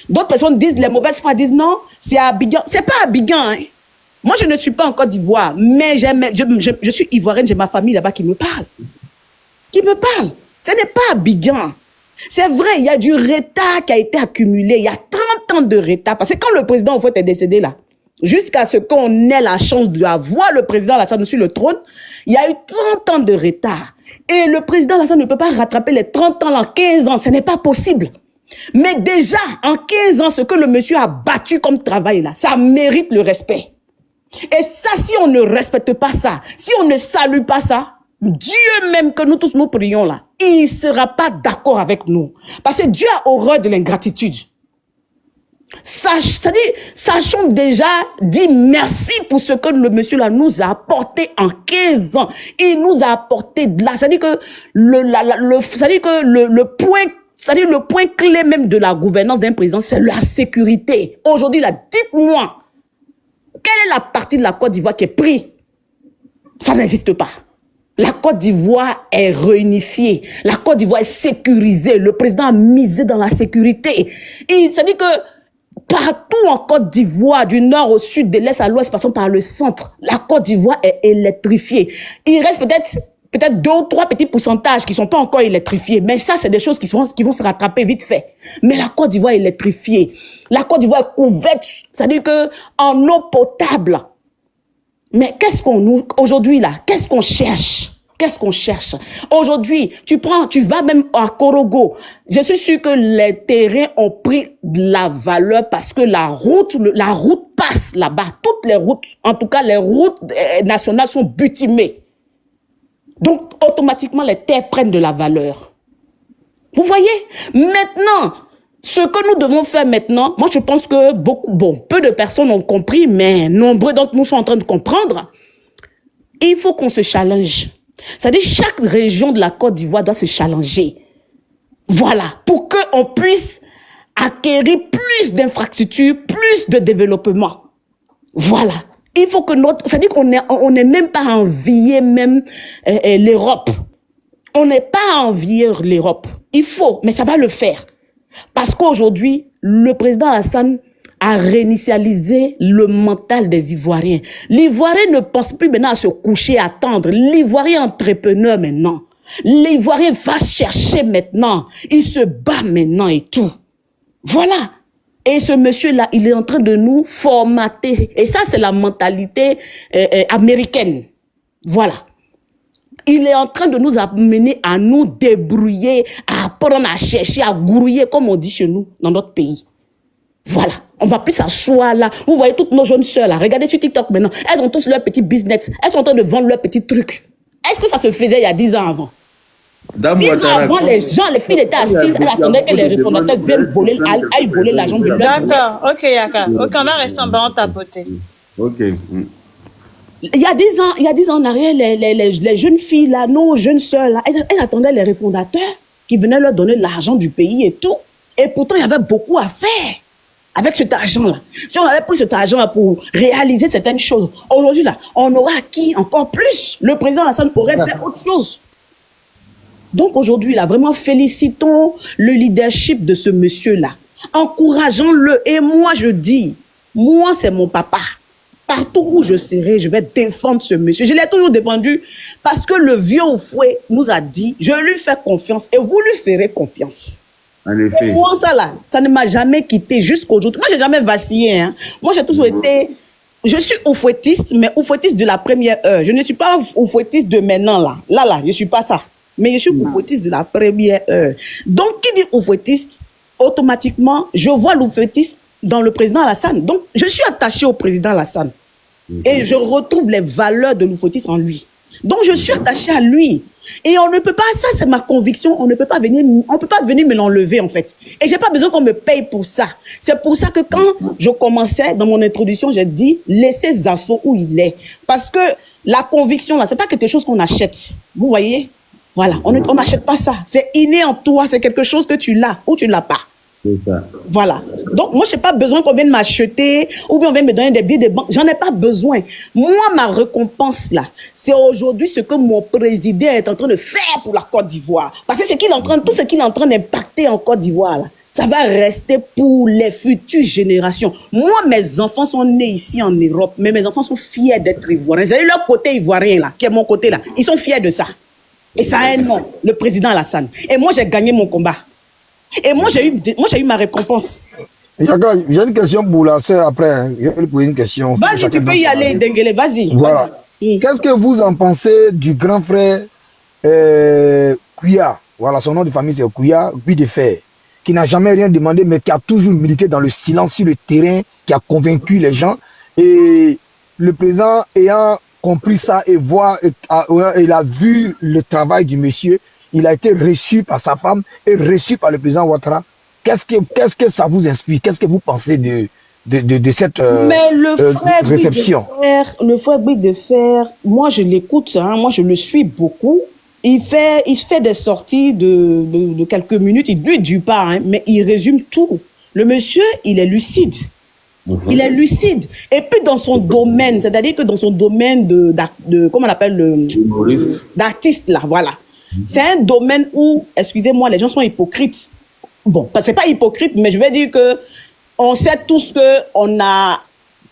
D'autres personnes disent, les mauvaises foi disent non, c'est à Abidjan. C'est pas à Abidjan, hein. Moi, je ne suis pas en Côte d'Ivoire, mais je suis ivoirienne, j'ai ma famille là-bas qui me parle. Qui me parle. Ce n'est pas Abidjan. C'est vrai, il y a du retard qui a été accumulé. Il y a 30 ans de retard. Parce que quand le président, en fait, est décédé là, jusqu'à ce qu'on ait la chance d'avoir le président Alassane sur le trône, il y a eu 30 ans de retard. Et le président Alassane ne peut pas rattraper les 30 ans en 15 ans. Ce n'est pas possible. Mais déjà, en 15 ans, ce que le monsieur a battu comme travail là, ça mérite le respect. Et ça, si on ne respecte pas ça, si on ne salue pas ça, Dieu même que nous tous nous prions là, il ne sera pas d'accord avec nous. Parce que Dieu a horreur de l'ingratitude. C'est-à-dire, sachons déjà dire merci pour ce que le monsieur là nous a apporté en 15 ans. Il nous a apporté de là. C'est-à-dire que le point clé même de la gouvernance d'un président, c'est la sécurité. Aujourd'hui là, dites-moi, quelle est la partie de la Côte d'Ivoire qui est prise? Ça n'existe pas. La Côte d'Ivoire est réunifiée. La Côte d'Ivoire est sécurisée. Le président a misé dans la sécurité. C'est-à-dire que partout en Côte d'Ivoire, du nord au sud, de l'est à l'ouest, passant par le centre, la Côte d'Ivoire est électrifiée. Il reste peut-être 2 ou 3 petits pourcentages qui ne sont pas encore électrifiés. Mais ça, c'est des choses qui vont se rattraper vite fait. Mais la Côte d'Ivoire est électrifiée. La Côte d'Ivoire est couverte, c'est-à-dire qu'en eau potable. Mais aujourd'hui là, qu'est-ce qu'on cherche? Qu'est-ce qu'on cherche? Aujourd'hui, tu vas même à Korogo. Je suis sûr que les terrains ont pris de la valeur parce que la route passe là-bas. Toutes les routes, en tout cas les routes nationales sont bitumées. Donc, automatiquement, les terres prennent de la valeur. Vous voyez? Maintenant, ce que nous devons faire maintenant, moi je pense que peu de personnes ont compris, mais nombreux d'entre nous sont en train de comprendre. Il faut qu'on se challenge. C'est-à-dire chaque région de la Côte d'Ivoire doit se challenger. Voilà, pour qu'on puisse acquérir plus d'infrastructures, plus de développement. Voilà. Il faut que c'est-à-dire qu'on n'est même pas à envier même l'Europe. On n'est pas à envier l'Europe. Il faut, mais ça va le faire. Parce qu'aujourd'hui, le président Alassane a réinitialisé le mental des Ivoiriens. L'Ivoirien ne pense plus maintenant à se coucher, à attendre. L'Ivoirien est entrepreneur maintenant. L'Ivoirien va chercher maintenant. Il se bat maintenant et tout. Voilà. Et ce monsieur-là, il est en train de nous formater. Et ça, c'est la mentalité américaine. Voilà. Il est en train de nous amener à nous débrouiller, à apprendre à chercher, à grouiller, comme on dit chez nous, dans notre pays. Voilà. On va plus s'asseoir là. Vous voyez toutes nos jeunes sœurs là. Regardez sur TikTok maintenant. Elles ont tous leur petit business. Elles sont en train de vendre leurs petits trucs. Est-ce que ça se faisait il y a 10 ans avant? 10 ans avant, les filles étaient assises, elles attendaient que les réformateurs viennent aillent voler l'argent de leur. D'accord. Ok, Yaka. Ok, on va rester en bas en tapoter. Ok. Il y a 10 ans en arrière, les jeunes filles là, nos jeunes sœurs là, elles attendaient les refondateurs qui venaient leur donner l'argent du pays et tout. Et pourtant, il y avait beaucoup à faire avec cet argent-là. Si on avait pris cet argent-là pour réaliser certaines choses, aujourd'hui là, on aurait acquis encore plus. Le président Alassane aurait fait autre chose. Donc aujourd'hui, là, vraiment félicitons le leadership de ce monsieur-là. Encourageons-le. Et moi, je dis, moi, c'est mon papa. Partout où je serai, je vais défendre ce monsieur. Je l'ai toujours défendu parce que le vieux au fouet nous a dit, je lui fais confiance et vous lui ferez confiance. En effet. Et moi, ça là, ça ne m'a jamais quitté jusqu'aujourd'hui. Moi, j'ai jamais vacillé. Hein. Moi, j'ai toujours été... Je suis oufouettiste, mais oufouettiste de la première heure. Je ne suis pas oufouettiste de maintenant, là. Là, je ne suis pas ça. Mais je suis oufouettiste de la première heure. Donc, qui dit oufouettiste, automatiquement, je vois l'oufouettiste dans le président Alassane. Donc, je suis attaché au président Alassane. Et je retrouve les valeurs de l'oufouettisme en lui. Donc, je suis attaché à lui. Et on ne peut pas, ça c'est ma conviction, on ne peut pas venir me l'enlever en fait. Et j'ai pas besoin qu'on me paye pour ça. C'est pour ça que quand je commençais dans mon introduction, j'ai dit, laissez Zasso où il est. Parce que la conviction là, c'est pas quelque chose qu'on achète. Vous voyez? Voilà, on n'achète pas ça. C'est inné en toi, c'est quelque chose que tu l'as ou tu l'as pas. C'est ça. Voilà. Donc, moi, je n'ai pas besoin qu'on vienne m'acheter ou bien on vienne me donner des billets de banque. J'en ai pas besoin. Moi, ma récompense, là, c'est aujourd'hui ce que mon président est en train de faire pour la Côte d'Ivoire. Parce que tout ce qu'il est en train d'impacter en Côte d'Ivoire, là, ça va rester pour les futures générations. Moi, mes enfants sont nés ici en Europe, mais mes enfants sont fiers d'être ivoiriens. Vous avez leur côté ivoirien, là, qui est mon côté, là. Ils sont fiers de ça. Et ça a un nom, le président Alassane. Et moi, j'ai gagné mon combat. Et moi, j'ai eu ma récompense. Yaka, j'ai une question pour la sœur après. Hein. Je vais lui poser une question. Vas-y, tu peux y aller, Denguele, vas-y. Voilà. Qu'est-ce que vous en pensez du grand frère Kouya? Voilà, son nom de famille c'est Kouya, Guy de Fer, qui n'a jamais rien demandé, mais qui a toujours milité dans le silence sur le terrain, qui a convaincu les gens. Et le président ayant compris ça et il a vu le travail du monsieur. Il a été reçu par sa femme et reçu par le président Ouattara. Qu'est-ce que ça vous inspire? Qu'est-ce que vous pensez de cette réception? Le frère Guy de Fer, moi je l'écoute, hein, moi je le suis beaucoup. Il fait des sorties de quelques minutes, il ne dure pas, hein, mais il résume tout. Le monsieur, il est lucide. Il est lucide. Et puis dans son domaine, c'est-à-dire que dans son domaine comment on appelle, d'artiste, là, voilà. C'est un domaine où, excusez-moi, les gens sont hypocrites. Bon, c'est pas hypocrite, mais je vais dire que on sait tous que on a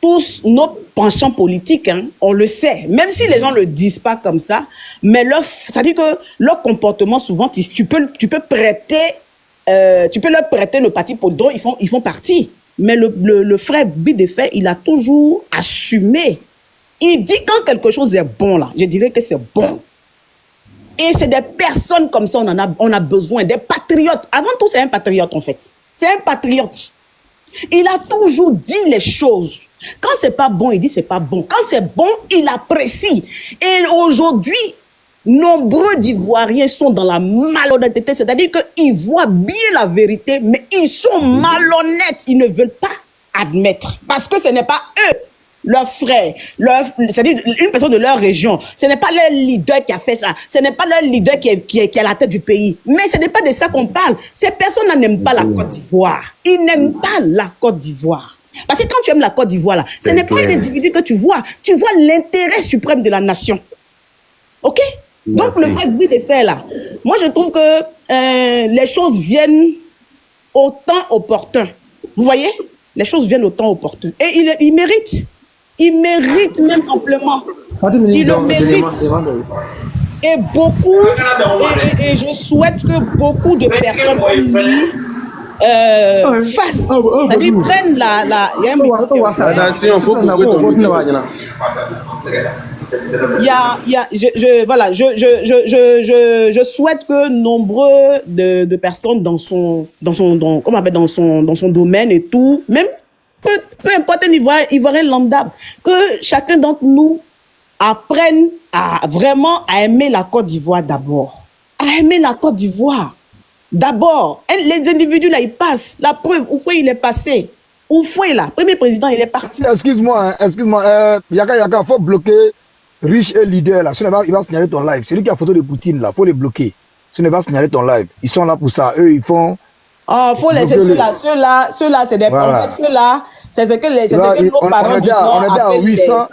tous nos penchants politiques, hein, on le sait. Même si les gens le disent pas comme ça, mais ça dit que leur comportement souvent, tu peux leur prêter le parti pour dont ils font partie. Mais le frère Guy de Fer, il a toujours assumé. Il dit quand quelque chose est bon là, je dirais que c'est bon. Et c'est des personnes comme ça, on a besoin, des patriotes. Avant tout, c'est un patriote en fait. C'est un patriote. Il a toujours dit les choses. Quand c'est pas bon, il dit c'est pas bon. Quand c'est bon, il apprécie. Et aujourd'hui, nombreux d'Ivoiriens sont dans la malhonnêteté. C'est-à-dire qu'ils voient bien la vérité, mais ils sont malhonnêtes. Ils ne veulent pas admettre. Parce que ce n'est pas eux. Leurs frères, c'est-à-dire une personne de leur région. Ce n'est pas leur leader qui a fait ça. Ce n'est pas leur leader qui est à la tête du pays. Mais ce n'est pas de ça qu'on parle. Ces personnes n'aiment pas la Côte d'Ivoire. Ils n'aiment pas la Côte d'Ivoire. Parce que quand tu aimes la Côte d'Ivoire, là, ce n'est pas un individu que tu vois. Tu vois l'intérêt suprême de la nation. OK? Donc le frère Guy de Fer, là, moi je trouve que les choses viennent au temps opportun. Vous voyez? Les choses viennent au temps opportun. Et il mérite. Il mérite même amplement. Il le mérite. Et beaucoup, et je souhaite que beaucoup de personnes fassent, c'est-à-dire prennent il y a un micro. Je souhaite que nombreux de personnes dans son domaine et tout, même peu importe un Ivoirien lambda, que chacun d'entre nous apprenne vraiment à aimer la Côte d'Ivoire d'abord. À aimer la Côte d'Ivoire d'abord. Les individus là, ils passent. La preuve, Oufoué, il est passé. Oufoué là, premier président, il est parti. Excuse-moi, Yaka, faut bloquer Riche et Leader là. Il va signaler ton live. Celui qui a photo de Poutine là, faut les bloquer. Ce ne va signaler ton live. Ils sont là pour ça. Eux, ils font. Ah, faut laisser ceux-là, c'est des voilà. Ceux-là, c'est ce que nos parents on est à 800.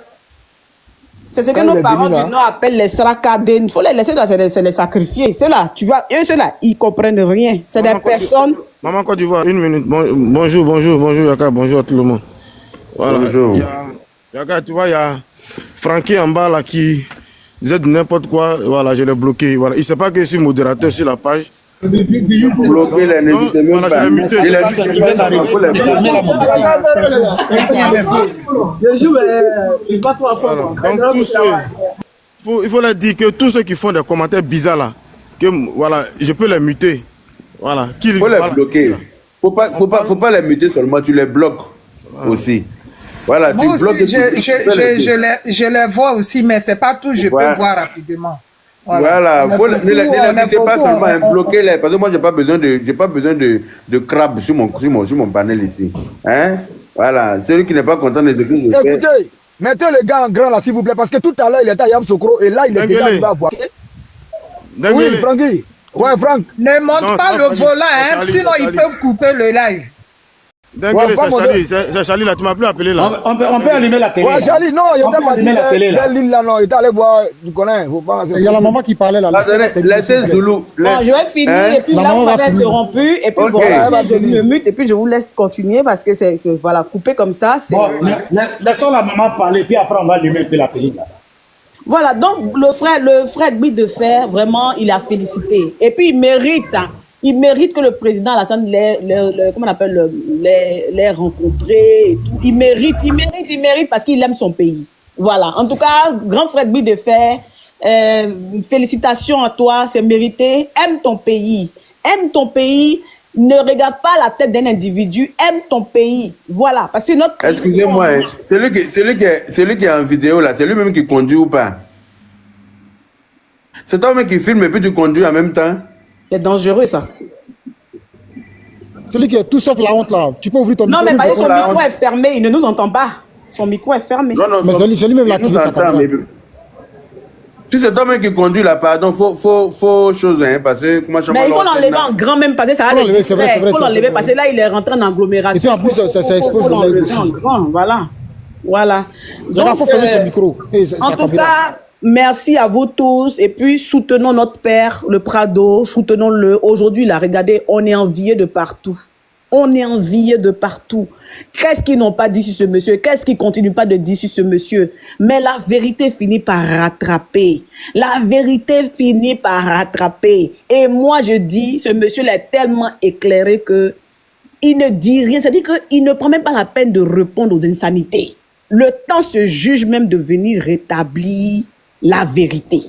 C'est ce que Quand nos il est parents venu, du là. Nord appellent les sracadés. Il faut les laisser là, c'est les sacrifier. Ceux-là, tu vois, eux, ceux-là, ils comprennent rien. C'est des personnes. Maman Côte d'Ivoire, une minute. Bonjour, Yaka, bonjour à tout le monde. Voilà. Bonjour. Yaka, tu vois, il y a Francky en bas là qui disait de n'importe quoi. Voilà, je l'ai bloqué. Voilà. Il ne sait pas que je suis modérateur sur la page. Bloquer les n'hésitez même Voilà, pas. je l'ai muté. Il a dit qu'il faut les Donc, tous ceux, il faut leur dire que tous ceux qui font des commentaires bizarres là, que voilà, je peux les muter. Voilà. Il faut les bloquer. Faut pas les muter seulement, tu les bloques aussi. Voilà, tu Moi bloques. aussi, je les vois aussi, mais c'est pas tout, je peux voir rapidement. Voilà, On est ne les beaucoup, mettez pas on- seulement, on- bloquez-les. Parce que moi, j'ai pas besoin de crabe sur mon panel ici. Hein? Voilà, celui qui n'est pas content de ce que je fais. Écoutez, mettez le gars en grand là, s'il vous plaît, parce que tout à l'heure, il était à Yamsoukro et là, il est déjà arrivé à voir. Oui, Francky. Ouais, Franck. Ne monte pas le volant, hein, sinon ils peuvent couper le live. Dengele, c'est Charlie là, tu m'as plus appelé là. On peut allumer la télé. Ouais, Charlie, non, il On était peut pas allumer la télé, là. l'île là, non, il était allé voir, tu connais, faut pas. Il y a la maman qui parlait là. Laissez Zoulou. Bon, je vais finir Hein? et puis La là, maman vous va m'avez finir. interrompu et puis Ok. bon, Elle va je finir. me mute et puis je vous laisse continuer parce que c'est voilà, coupé comme ça. c'est- Bon, laissons la maman parler, puis après on va allumer un peu la télé. Là. Voilà, donc le frère Guy de Fer, vraiment, il a félicité. Et puis il mérite, hein, il mérite que le président Alassane comment on appelle, les rencontrer et tout. Il mérite parce qu'il aime son pays. Voilà, en tout cas, grand frère Guy de Fer, félicitations à toi, c'est mérité. Aime ton pays, ne regarde pas la tête d'un individu, aime ton pays. Voilà, parce que notre pays- Excusez-moi, hein. Celui qui est en vidéo là, c'est lui-même qui conduit ou pas? C'est toi-même qui filme et puis tu conduis en même temps? C'est dangereux ça. Celui qui est tout sauf la honte là. Tu peux ouvrir ton Non, micro. mais parce que son micro est fermé, il ne nous entend pas. Son micro est fermé. Non, Mais c'est lui-même l'a il nous tiré sa entend, caméra. mais- Si c'est toi-même qui conduit là, pardon, faut chose, hein, parce que comment je Mais il faut m'en l'enlever en grand même parce que ça va Faut le l'enlever, c'est vrai, distraire. c'est vrai, Il faut c'est l'enlever vrai. parce que là, il est rentré en agglomération. Et puis en plus, ça expose Faut le live l'enlever aussi. en grand, voilà. Voilà. Il faut Donc, fermer son micro. Et en sa tout caméra. cas, merci à vous tous. Et puis, soutenons notre père, le Prado. Soutenons-le. Aujourd'hui, là, regardez, on est envié de partout. On est envié de partout. Qu'est-ce qu'ils n'ont pas dit sur ce monsieur? Qu'est-ce qu'ils ne continuent pas de dire sur ce monsieur? Mais la vérité finit par rattraper. La vérité finit par rattraper. Et moi, je dis, ce monsieur-là est tellement éclairé que il ne dit rien. C'est-à-dire qu'il ne prend même pas la peine de répondre aux insanités. Le temps se juge même de venir rétablir la vérité.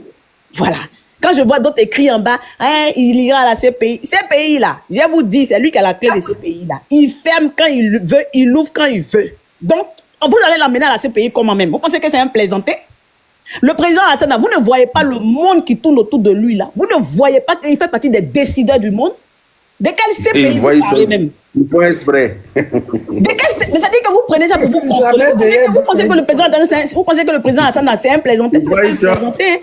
Voilà. Quand je vois d'autres écrits en bas, hein, il ira à la CPI. CPI là, je vous dis, c'est lui qui a la clé de CPI là. Il ferme quand il veut, il ouvre quand il veut. Donc, vous allez l'emmener à la CPI comment même? Vous pensez que c'est un plaisanté? Le président Alassane, vous ne voyez pas le monde qui tourne autour de lui là? Vous ne voyez pas qu'il fait partie des décideurs du monde? De quel CPI vous parlez même? Il faut exprès. Mais ça dit que vous prenez ça pour vous consoler. Vous pensez que le président Alassane, c'est un plaisanté? C'est pas un plaisanté.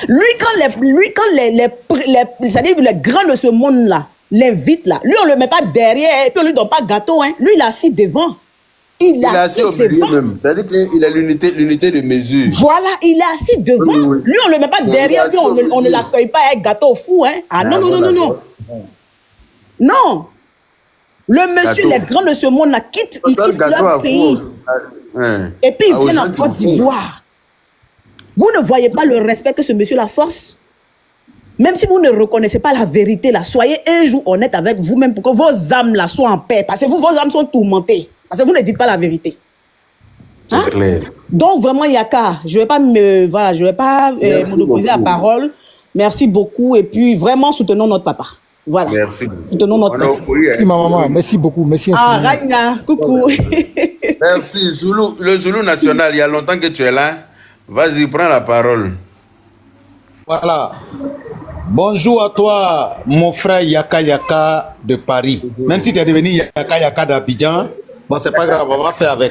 Lui, quand c'est-à-dire les grands de ce monde-là l'invitent là, lui, on ne le met pas derrière et puis on ne lui donne pas gâteau. Hein. Lui, il est assis devant. Il est assis au milieu même. C'est-à-dire qu'il a l'unité de mesure. Voilà, il est assis devant. Oui, oui. Lui, on ne le met pas derrière, puis on ne l'accueille pas avec gâteau fou. Hein. Ah non, non, non, non, non. Non. Le monsieur, Gâteau. les grands de ce monde-là, il quitte leur pays. Et puis, ils viennent en Côte d'Ivoire. Vous ne voyez pas le respect que ce monsieur-là force? Même si vous ne reconnaissez pas la vérité, là, soyez un jour honnête avec vous-même pour que vos âmes là, soient en paix. Parce que vos âmes sont tourmentées. Parce que vous ne dites pas la vérité. Hein? C'est clair. Donc, vraiment, Yaka, je ne vais pas monopoliser la parole. Merci beaucoup. Et puis, vraiment, soutenons notre papa. Voilà. Merci. Soutenons notre papa. Oui, ma maman, merci beaucoup. Merci Ah, infiniment. Ragna, coucou. Merci. Zoulou, le Zoulou national, il y a longtemps que tu es là. Vas-y, prends la parole. Voilà. Bonjour à toi, mon frère Yaka Yaka de Paris. Même si tu es devenu Yaka Yaka d'Abidjan, bon, c'est pas grave, on va faire avec.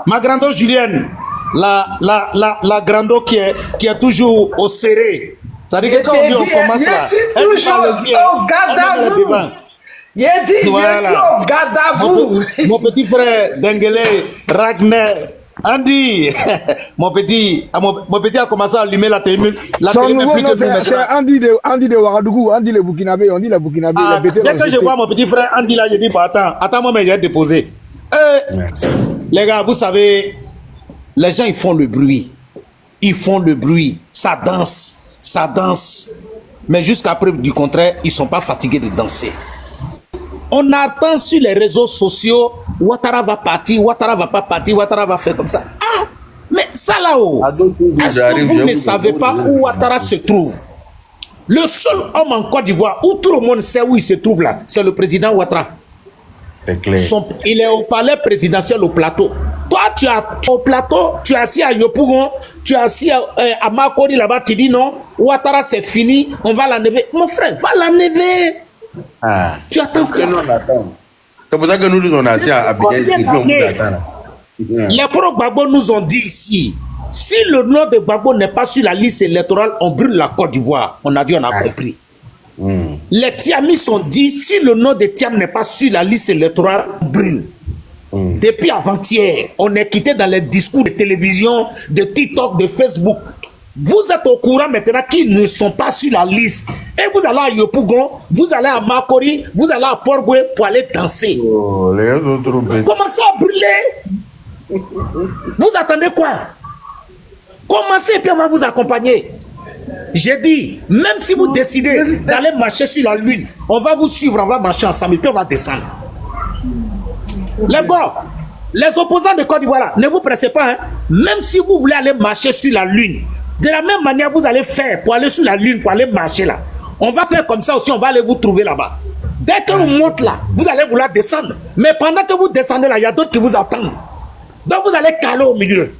Ma grande Julienne, la grande qui est toujours au serré. Ça dit que quand on commence là, je suis toujours au garde à vous. Il dit, je suis au garde à vous. Mon petit frère Dengele, Ragnar, Andy, mon petit a commencé à allumer la télé. Son nouveau nom, c'est Andy de Ouagadougou, Andy le Burkinabé, on dit le Burkinabé. Dès que je vois mon petit frère Andy là, je dis, bah, attends, moi, mais j'ai déposé. Les gars, vous savez, les gens, ils font le bruit. Ils font le bruit. Ça danse. Mais jusqu'à preuve du contraire, ils ne sont pas fatigués de danser. On attend sur les réseaux sociaux, Ouattara va partir, Ouattara va pas partir, Ouattara va faire comme ça. Ah, mais ça là-haut, est-ce que vous ne savez pas où Ouattara se trouve? Le seul homme en Côte d'Ivoire où tout le monde sait où il se trouve là, c'est le président Ouattara. C'est clair. Il est au palais présidentiel au plateau. Toi, tu es au plateau, tu es assis à Yopougon, tu es assis à Makodi là-bas, tu dis non, Ouattara c'est fini, on va l'enlever. Mon frère, va l'enlever. Ah. Tu attends que nous on attend. C'est pour ça que nous on a assis à Abidjan. Les pro-Gbagbo nous ont dit ici, si le nom de Gbagbo n'est pas sur la liste électorale, on brûle la Côte d'Ivoire. On a dit, on a compris. Les Tiamis ont dit, si le nom de Tiam n'est pas sur la liste électorale, on brûle. Depuis avant-hier, on est quitté dans les discours de télévision, de TikTok, de Facebook. Vous êtes au courant maintenant qu'ils ne sont pas sur la liste. Et vous allez à Yopougon, vous allez à Makori, vous allez à Port-Boué pour aller danser. Oh, les autres commencez à brûler. Vous attendez quoi? Commencez et puis on va vous accompagner. J'ai dit, même si vous décidez d'aller marcher sur la lune, on va vous suivre, on va marcher ensemble et puis on va descendre. Les gars, les opposants de Côte d'Ivoire, ne vous pressez pas. Hein? Même si vous voulez aller marcher sur la lune, de la même manière vous allez faire pour aller sur la lune, pour aller marcher là. On va faire comme ça aussi, on va aller vous trouver là-bas. Dès que vous montez là, vous allez vouloir descendre. Mais pendant que vous descendez là, il y a d'autres qui vous attendent. Donc vous allez caler au milieu.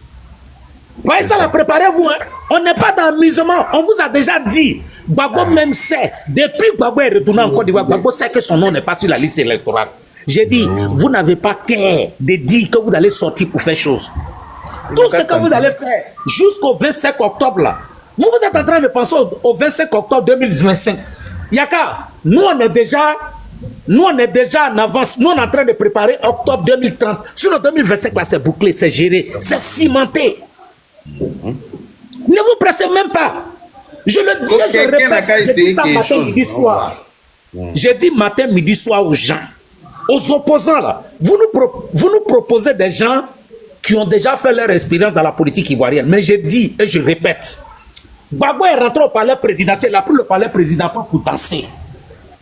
Voyez ça là, préparez-vous. Hein? On n'est pas dans l'amusement. On vous a déjà dit. Gbagbo même sait. Depuis que Gbagbo est retourné en Côte d'Ivoire, Gbagbo sait que son nom n'est pas sur la liste électorale. J'ai dit, vous n'avez pas qu'à de dire que vous allez sortir pour faire chose. Tout ce que vous allez faire jusqu'au 25 octobre là, vous êtes en train de penser au 25 octobre 2025. Yaka, nous on est déjà en avance. Nous on est en train de préparer octobre 2030. Sur le 2025 là, c'est bouclé, c'est géré, c'est cimenté. Ne vous pressez même pas. Je le dis, je répète, je dis ça matin, midi, soir. J'ai dit matin, midi, soir aux gens, aux opposants là. Vous nous proposez des gens qui ont déjà fait leur expérience dans la politique ivoirienne. Mais je dis et je répète, Gbagbo est rentré au palais présidentiel, il a pris le palais présidentiel pour danser.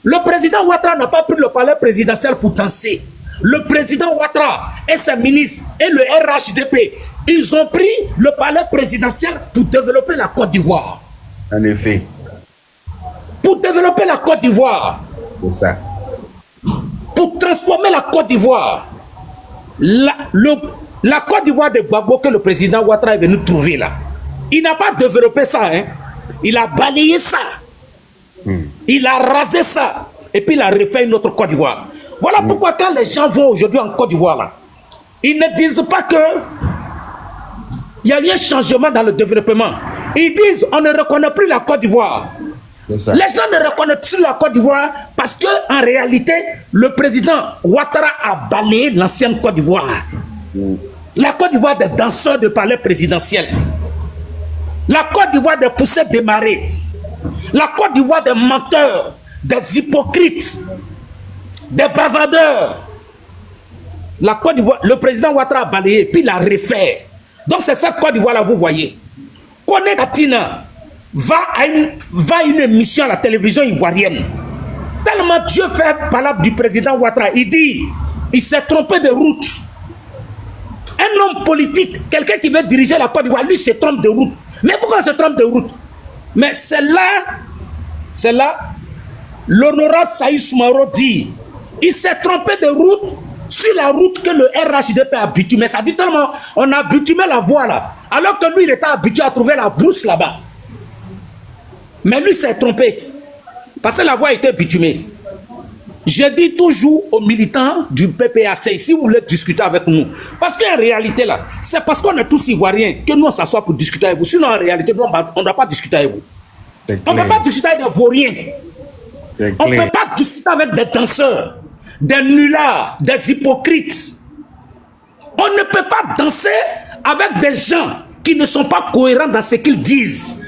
Le président Ouattara n'a pas pris le palais présidentiel pour danser. Le président Ouattara et ses ministres et le RHDP, ils ont pris le palais présidentiel pour développer la Côte d'Ivoire. En effet. Pour développer la Côte d'Ivoire. C'est ça. Pour transformer la Côte d'Ivoire. La Côte d'Ivoire de Gbagbo que le président Ouattara est venu trouver là. Il n'a pas développé ça. Hein. Il a balayé ça. Il a rasé ça. Et puis il a refait une autre Côte d'Ivoire. Voilà pourquoi quand les gens vont aujourd'hui en Côte d'Ivoire là, ils ne disent pas que il y a eu un changement dans le développement. Ils disent on ne reconnaît plus la Côte d'Ivoire. Les gens ne reconnaissent plus la Côte d'Ivoire parce que en réalité, le président Ouattara a balayé l'ancienne Côte d'Ivoire. La Côte d'Ivoire des danseurs de palais présidentiel. La Côte d'Ivoire des poussées démarrées. La Côte d'Ivoire des menteurs, des hypocrites, des bavardeurs. La Côte d'Ivoire, le président Ouattara a balayé, puis il a refait. Donc c'est cette Côte d'Ivoire là, vous voyez. Kone Katina va à une émission à la télévision ivoirienne. Tellement Dieu fait parole du président Ouattara, il dit, il s'est trompé de route. Un homme politique, quelqu'un qui veut diriger la Côte d'Ivoire, lui se trompe de route. Mais pourquoi il se trompe de route? Mais c'est là, l'honorable Saïd Soumaro dit, il s'est trompé de route sur la route que le RHDP a bitumé. Ça dit tellement, on a bitumé la voie là, alors que lui il était habitué à trouver la brousse là-bas. Mais lui s'est trompé, parce que la voie était bitumée. Je dis toujours aux militants du PPAC, si vous voulez discuter avec nous, parce qu'en réalité là, c'est parce qu'on est tous ivoiriens que nous on s'assoit pour discuter avec vous. Sinon en réalité, nous, on ne doit pas discuter avec vous. On ne peut pas discuter avec des vauriens. On ne peut pas discuter avec des danseurs, des nullards, des hypocrites. On ne peut pas danser avec des gens qui ne sont pas cohérents dans ce qu'ils disent.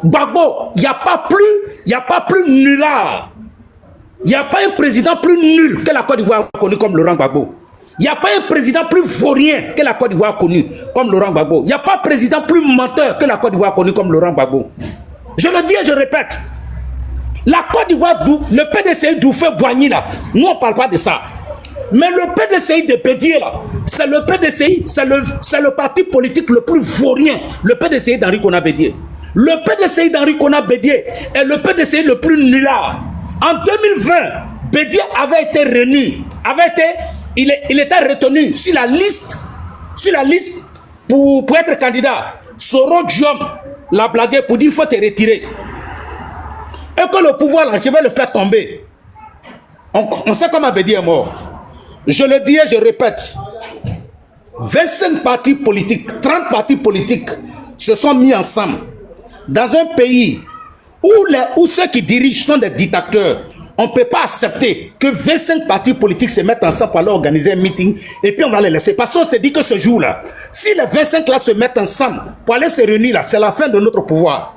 Gbagbo, il n'y a pas plus nulard. Il n'y a pas un président plus nul que la Côte d'Ivoire a connu comme Laurent Gbagbo. Il n'y a pas un président plus vaurien que la Côte d'Ivoire a connu comme Laurent Gbagbo. Il n'y a pas un président plus menteur que la Côte d'Ivoire a connu comme Laurent Gbagbo. Je le dis et je répète. La Côte d'Ivoire, le PDCI d'Oufé Boigny là, nous on ne parle pas de ça. Mais le PDCI de Bédier là, c'est le PDCI, c'est le parti politique le plus vaurien, le PDCI d'Henri Konan Bédier. Le PDCI d'Henri Konan Bédier est le PDCI le plus nulard. En 2020, Bédier avait été réuni, il était retenu sur la liste pour être candidat. Soro Diom l'a blagué pour dire qu'il faut te retirer. Et que le pouvoir là, je vais le faire tomber. On sait comment Bédier est mort. Je le dis et je répète. 25 partis politiques, 30 partis politiques se sont mis ensemble dans un pays où ceux qui dirigent sont des dictateurs. On ne peut pas accepter que 25 partis politiques se mettent ensemble pour aller organiser un meeting et puis on va les laisser. Parce qu'on s'est dit que ce jour-là, si les 25 là se mettent ensemble pour aller se réunir là, c'est la fin de notre pouvoir.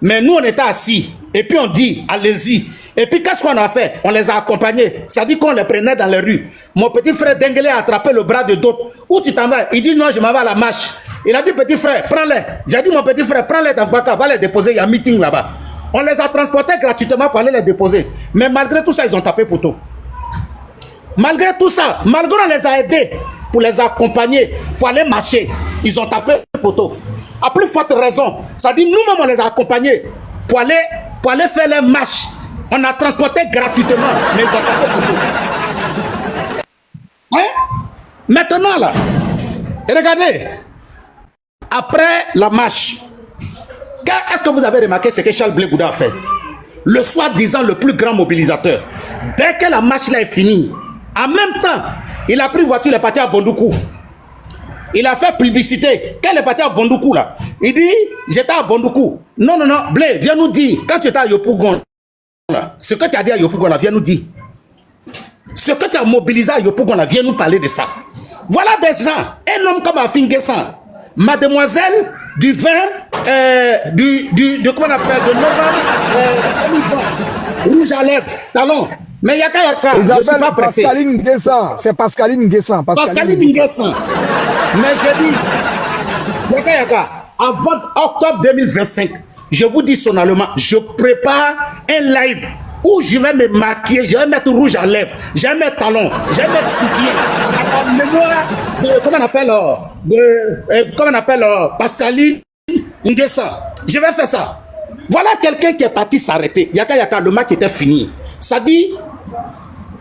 Mais nous, on était assis et puis on dit, allez-y. Et puis qu'est-ce qu'on a fait? On les a accompagnés. Ça dit qu'on les prenait dans les rues. Mon petit frère Dengele a attrapé le bras de d'autres. Où tu t'en vas? Il dit non, je m'en vais à la marche. Il a dit petit frère, prends-les. J'ai dit mon petit frère, prends-les dans Baka, va les déposer, il y a un meeting là-bas. On les a transportés gratuitement pour aller les déposer. Mais malgré tout ça, ils ont tapé poteau. Malgré tout ça, malgré on les a aidés pour les accompagner, pour aller marcher, ils ont tapé poteau. À plus forte raison, ça dit nous-mêmes on les a accompagnés pour aller faire les marches. On a transporté gratuitement, mais ils ont tapé poteau. Hein? Maintenant là, regardez, après la marche, est-ce que vous avez remarqué ce que Charles Blé Gouda a fait? Le soi-disant le plus grand mobilisateur. Dès que la marche là est finie, en même temps, il a pris voiture, il est parti à Bondoukou. Il a fait publicité. Quand il est parti à Bondoukou là, il dit, j'étais à Bondoukou. Non, non, non, Blé, viens nous dire, quand tu étais à Yopougon, ce que tu as dit à Yopougon là, viens nous dire. Ce que tu as mobilisé à Yopougon là, viens nous parler de ça. Voilà des gens, un homme comme Afinguessan, mademoiselle du vin, comment on appelle, de novembre, rouge à lèvres, talon. Mais Yaka Yaka, je ne suis pas pressé. Pascaline Nguessan, c'est Pascaline Nguessan. Pascaline Nguessan. Mais j'ai dit, Yaka Yaka, avant octobre 2025, je vous dis solennellement, je prépare un live où je vais me maquiller, je vais mettre rouge à lèvres, je vais mettre talon, je vais mettre soutien. En mémoire de, comment on appelle, Pascaline Nguessan. Je vais faire ça. Voilà quelqu'un qui est parti s'arrêter. Yaka Yaka, le match était fini. Ça dit,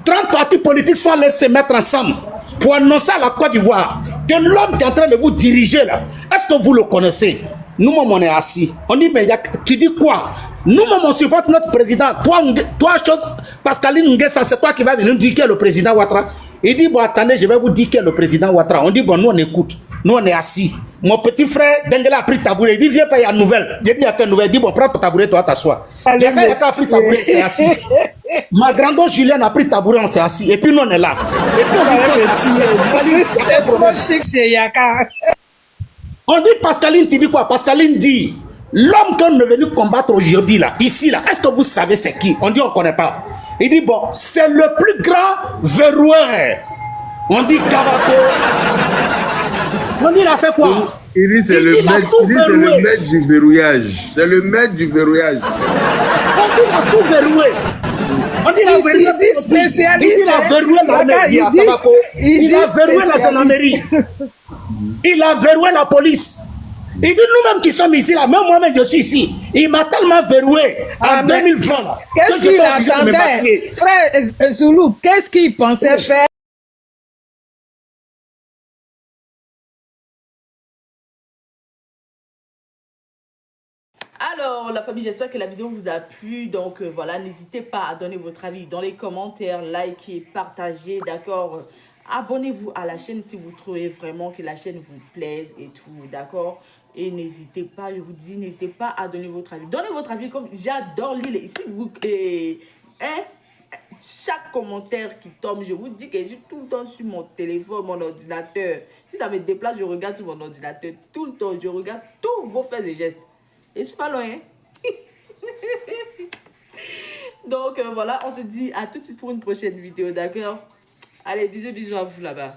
30 partis politiques sont allés se mettre ensemble pour annoncer à la Côte d'Ivoire que l'homme qui est en train de vous diriger là, est-ce que vous le connaissez? Nous-mêmes, on est assis. On dit, mais tu dis quoi? Nous-mêmes, on supporte notre président. Toi, Pascaline Nguessan, c'est toi qui vas venir nous dire qui est le président Ouattara. Il dit, bon, attendez, je vais vous dire qui est le président Ouattara. On dit, bon, nous, on écoute. Nous, on est assis. Mon petit frère, Dengele a pris le tabouret. Il dit, viens pas, il y a une nouvelle. J'ai dit, il y a quelle nouvelle? Il dit, bon, prends ton tabouret, toi, t'assois. Yaka a pris le tabouret, c'est assis. Ma grande Julienne a pris le tabouret, on s'est assis. Et puis, nous, on est là. Et puis, on dit, c'est trop chic chez Yaka. On dit, Pascaline, tu dis quoi? Pascaline dit, l'homme qu'on est venu combattre aujourd'hui, là, ici, là, est-ce que vous savez c'est qui? On dit, on ne connaît pas. Il dit, bon, c'est le plus grand verrouilleur. On dit, Kavato. On dit, il a fait quoi? Il dit, c'est le maître du verrouillage. C'est le maître du verrouillage. On dit, il a tout verrouillé. On dit, il a verrouillé spécialiste. Il a verrouillé la mairie à Tabako. Il a verrouillé la gendarmerie. Il a verrouillé la police. Il dit nous-mêmes qui sommes ici, là, même moi-même je suis ici. Il m'a tellement verrouillé en 2020. Qu'est-ce qu'il attendait? Frère Zoulou, qu'est-ce qu'il pensait faire? Alors, la famille, j'espère que la vidéo vous a plu. Donc, voilà, n'hésitez pas à donner votre avis dans les commentaires, likez, partagez, d'accord? Abonnez-vous à la chaîne si vous trouvez vraiment que la chaîne vous plaise et tout, d'accord? Et n'hésitez pas, je vous dis, n'hésitez pas à donner votre avis. Donnez votre avis, comme j'adore lire. Ici, vous... chaque commentaire qui tombe. Je vous dis que je suis tout le temps sur mon téléphone, mon ordinateur. Si ça me déplace, je regarde sur mon ordinateur. Tout le temps, je regarde tous vos faits et gestes. Et je suis pas loin. Donc voilà, on se dit à tout de suite pour une prochaine vidéo, d'accord? Allez, bisous à vous là-bas.